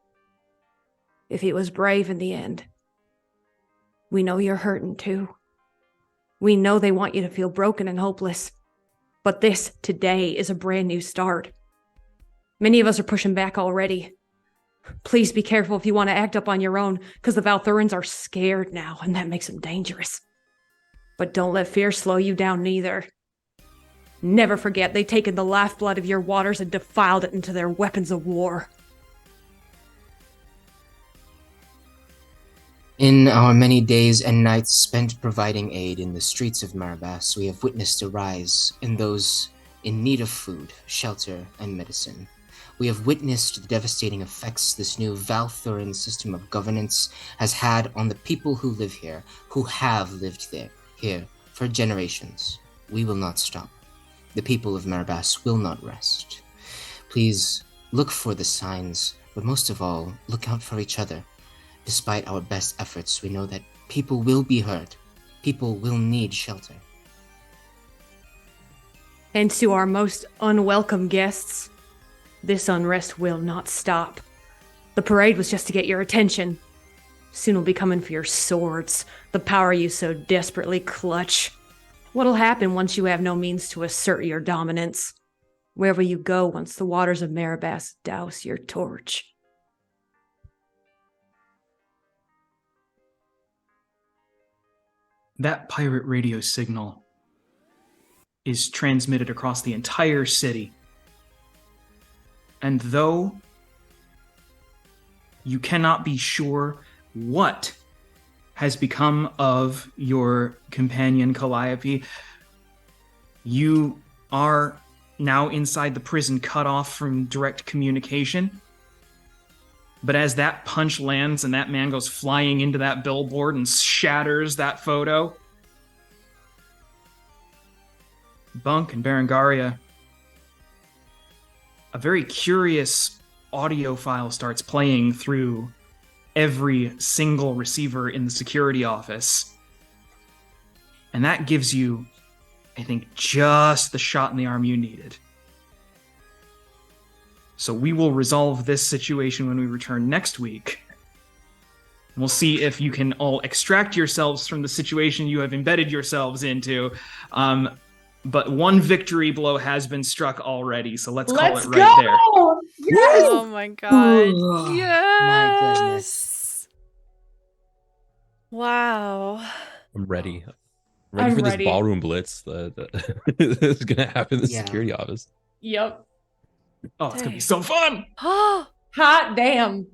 if he was brave in the end. We know you're hurting too. We know they want you to feel broken and hopeless. But this, today, is a brand new start. Many of us are pushing back already. Please be careful if you want to act up on your own, because the Valthurans are scared now, and that makes them dangerous. But don't let fear slow you down neither. Never forget they've taken the lifeblood of your waters and defiled it into their weapons of war. In our many days and nights spent providing aid in the streets of Marabas, we have witnessed a rise in those in need of food, shelter, and medicine. We have witnessed the devastating effects this new Valthuran system of governance has had on the people who live here, who have lived here for generations. We will not stop. The people of Marabas will not rest. Please look for the signs, but most of all, look out for each other. Despite our best efforts, we know that people will be hurt. People will need shelter. And to our most unwelcome guests, this unrest will not stop. The parade was just to get your attention. Soon we'll be coming for your swords, the power you so desperately clutch. What'll happen once you have no means to assert your dominance? Wherever you go once the waters of Marabas douse your torch. That pirate radio signal is transmitted across the entire city. And though you cannot be sure what has become of your companion Calliope, you are now inside the prison, cut off from direct communication. But as that punch lands and that man goes flying into that billboard and shatters that photo, Bunk and Berengaria, a very curious audio file starts playing through every single receiver in the security office. And that gives you, I think, just the shot in the arm you needed. So we will resolve this situation when we return next week. We'll see if you can all extract yourselves from the situation you have embedded yourselves into. But one victory blow has been struck already, so let's call it right there. Yes! Oh my god. Ooh, Yes. my goodness. Wow. I'm ready. I'm For this ready. ballroom blitz that's gonna happen in the Yeah. security office. Yep. Oh, it's gonna be so fun! Hot damn.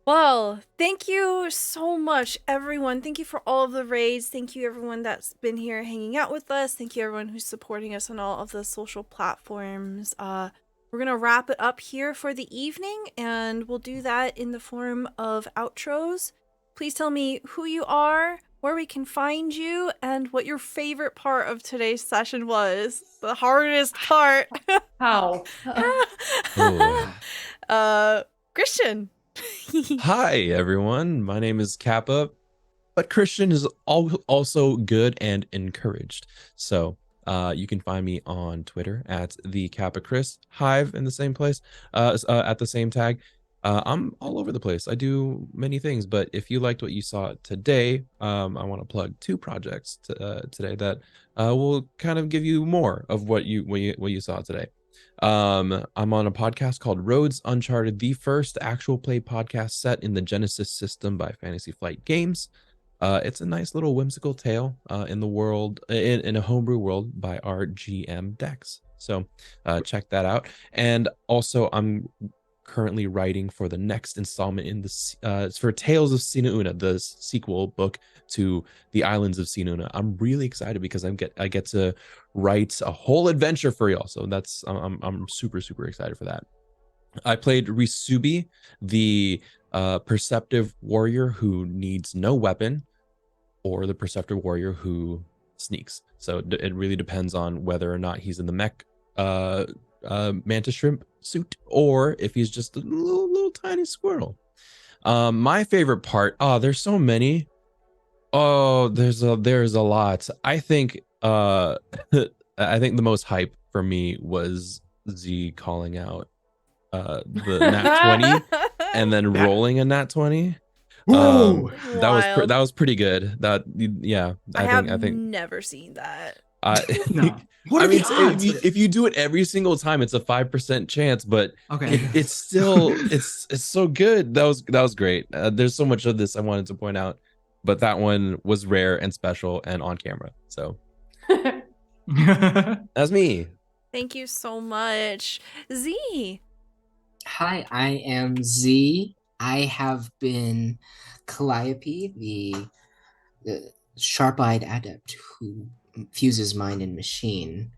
Well, thank you so much, everyone. Thank you for all of the raids. Thank you, everyone that's been here hanging out with us. Thank you, everyone who's supporting us on all of the social platforms. We're going to wrap it up here for the evening, and we'll do that in the form of outros. Please tell me who you are, where we can find you, and what your favorite part of today's session was. The hardest part. How? Christian. Hi, everyone. My name is Kappa, but Christian is also good and encouraged. So you can find me on Twitter at the Kappa Chris, Hive in the same place, at the same tag. I'm all over the place. I do many things, but if you liked what you saw today, I want to plug 2 projects today that will kind of give you more of what you saw today. I'm on a podcast called Roads Uncharted, the first actual play podcast set in the Genesis system by Fantasy Flight Games. It's a nice little whimsical tale in the world, in a homebrew world by our GM Dex. So check that out. And also I'm currently writing for the next installment in the for Tales of Sinauna, the sequel book to the Islands of Sinauna. I'm really excited because I get to write a whole adventure for y'all. So that's I'm super excited for that. I played Risubi, the perceptive warrior who needs no weapon, or the perceptive warrior who sneaks. So it really depends on whether or not he's in the mech mantis shrimp suit, or if he's just a little tiny squirrel. My favorite part, there's so many. There's a lot. I think I think the most hype for me was Z calling out the nat 20 and then rolling a nat 20. That was pretty good. I think never seen that. No. I mean, if you do it every single time, it's a 5% chance, but it's still it's so good. That was great. There's so much of this I wanted to point out, but that one was rare and special and on camera. So that's me. Thank you so much, Z. Hi, I am Z. I have been Calliope, the sharp-eyed adept who fuses mind and machine,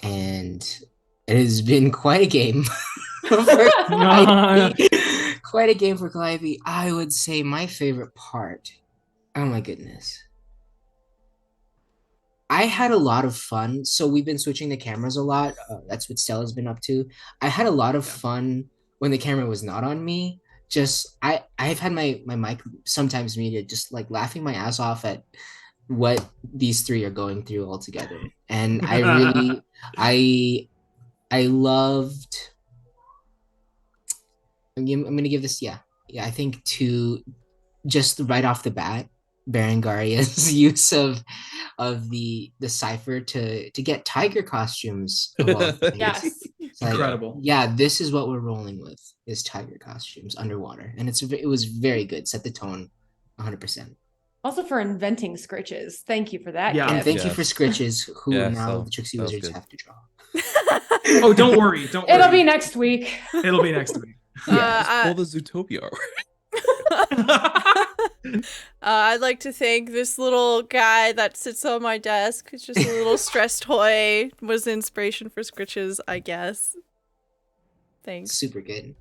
and it has been quite a game for Calliope. Quite a game for Calliope. I would say my favorite part, oh my goodness, I had a lot of fun. So we've been switching the cameras a lot. That's what Stella's been up to. I had a lot of fun when the camera was not on me. I've had my mic sometimes muted, just like laughing my ass off at what these 3 are going through all together. And I really I loved, I'm gonna give this, I think, to just right off the bat, Berengaria's use of the Cypher to get tiger costumes of all things. Yes. It's like, incredible. Yeah, this is what we're rolling with, is tiger costumes underwater, and it was very good. Set the tone 100%. Also for inventing Scritches. Thank you for that. Yeah. And thank you Yes. for Scritches, who Yeah, now so the Tricksy that was Wizards good. have to draw. Oh, don't worry. It'll be next week. It'll be next week. Pull the Zootopia art. I'd like to thank this little guy that sits on my desk. It's just a little stress toy. Was the inspiration for Scritches, I guess. Thanks. Super good.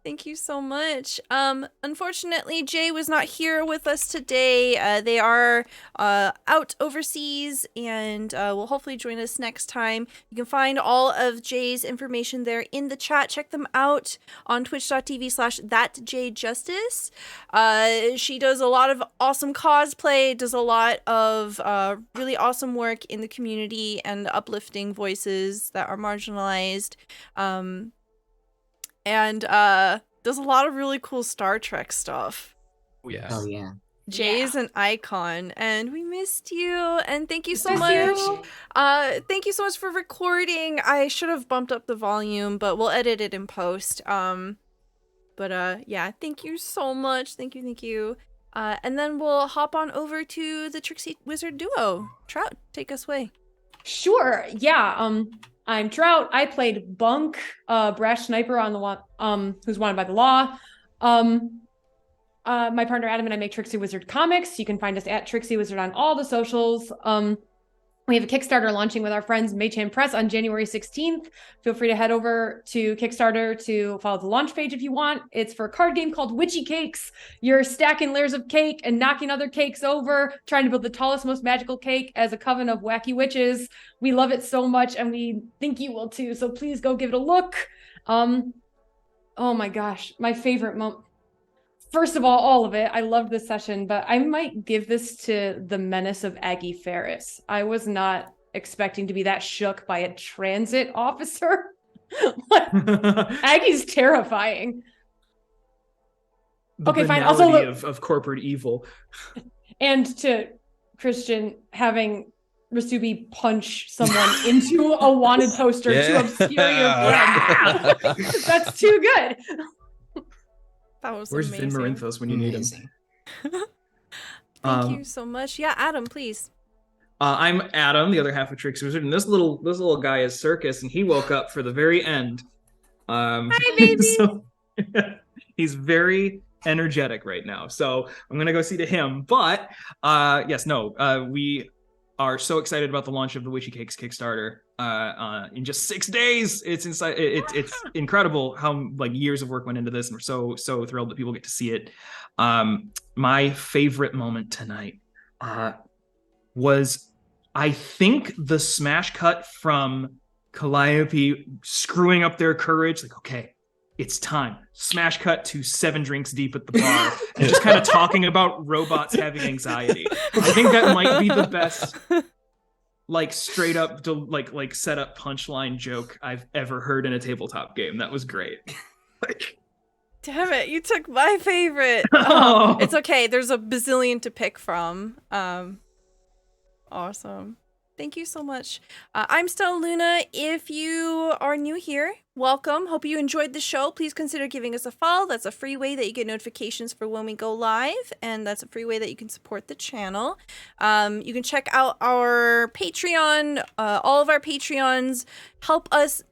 Thank you so much. Unfortunately, Jay was not here with us today. They are out overseas and will hopefully join us next time. You can find all of Jay's information there in the chat. Check them out on twitch.tv/thatjjustice. She does a lot of awesome cosplay, does a lot of really awesome work in the community and uplifting voices that are marginalized. And does a lot of really cool Star Trek stuff. Oh yeah. Oh yeah. Jay is an icon, and we missed you. And thank you so Miss much. you. Thank you so much for recording. I should have bumped up the volume, but we'll edit it in post. Yeah, thank you so much. Thank you. And then we'll hop on over to the TricksyWizard duo. Trout, take us away. Sure. Yeah. I'm Trout. I played Bunk, brash sniper on the one, who's wanted by the law. My partner Adam and I make TricksyWizard comics. You can find us at TricksyWizard on all the socials. We have a Kickstarter launching with our friends Maychan Press on January 16th. Feel free to head over to Kickstarter to follow the launch page if you want. It's for a card game called Witchy Cakes. You're stacking layers of cake and knocking other cakes over, trying to build the tallest, most magical cake as a coven of wacky witches. We love it so much, and we think you will too. So please go give it a look. Oh my gosh, my favorite moment. First of all of it. I loved this session, but I might give this to the menace of Aggie Ferris. I was not expecting to be that shook by a transit officer. Aggie's terrifying. The Okay, fine. banality Also, of corporate evil. And to Christian having Rasubi punch someone into a wanted poster to obscure your friend. That's too good. That was Where's amazing. Vin Marinthos when you need him? Thank you so much. Yeah, Adam, please. I'm Adam, the other half of TricksyWizard, and this little guy is Circus, and he woke up for the very end. Hi, baby. So, he's very energetic right now, so I'm gonna go see to him. But we are so excited about the launch of the Witchy Cakes Kickstarter in just 6 days. It's incredible how years of work went into this, and we're so thrilled that people get to see it. My favorite moment tonight was, I think, the smash cut from Calliope screwing up their courage. Okay, it's time. Smash cut to 7 drinks deep at the bar and just kind of talking about robots having anxiety. I think that might be the best straight up set up punchline joke I've ever heard in a tabletop game. That was great. Damn it, you took my favorite. It's okay. There's a bazillion to pick from. Awesome. Thank you so much. I'm Stella Luna. If you are new here, welcome. Hope you enjoyed the show. Please consider giving us a follow. That's a free way that you get notifications for when we go live, and that's a free way that you can support the channel. You can check out our Patreon. All of our Patreons help us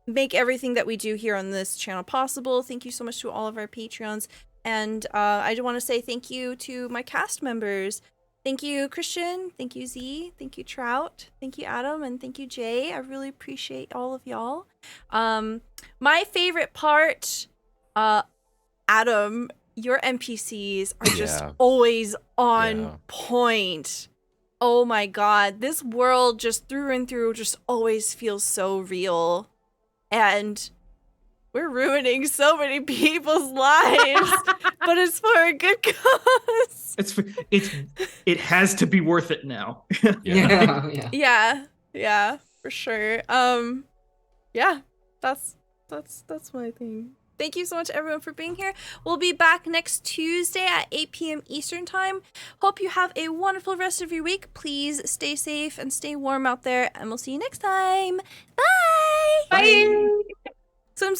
make everything that we do here on this channel possible. Thank you so much to all of our Patreons. And I do want to say thank you to my cast members. Thank you, Christian. Thank you, Z. Thank you, Trout. Thank you, Adam. And thank you, Jay. I really appreciate all of y'all. My favorite part, Adam, your NPCs are just always on point. Oh my god. This world just through and through just always feels so real. And we're ruining so many people's lives, but it's for a good cause. It has to be worth it now. Yeah, for sure. Yeah, that's my thing. Thank you so much, everyone, for being here. We'll be back next Tuesday at 8 p.m. Eastern Time. Hope you have a wonderful rest of your week. Please stay safe and stay warm out there, and we'll see you next time. Bye. Bye. Swim.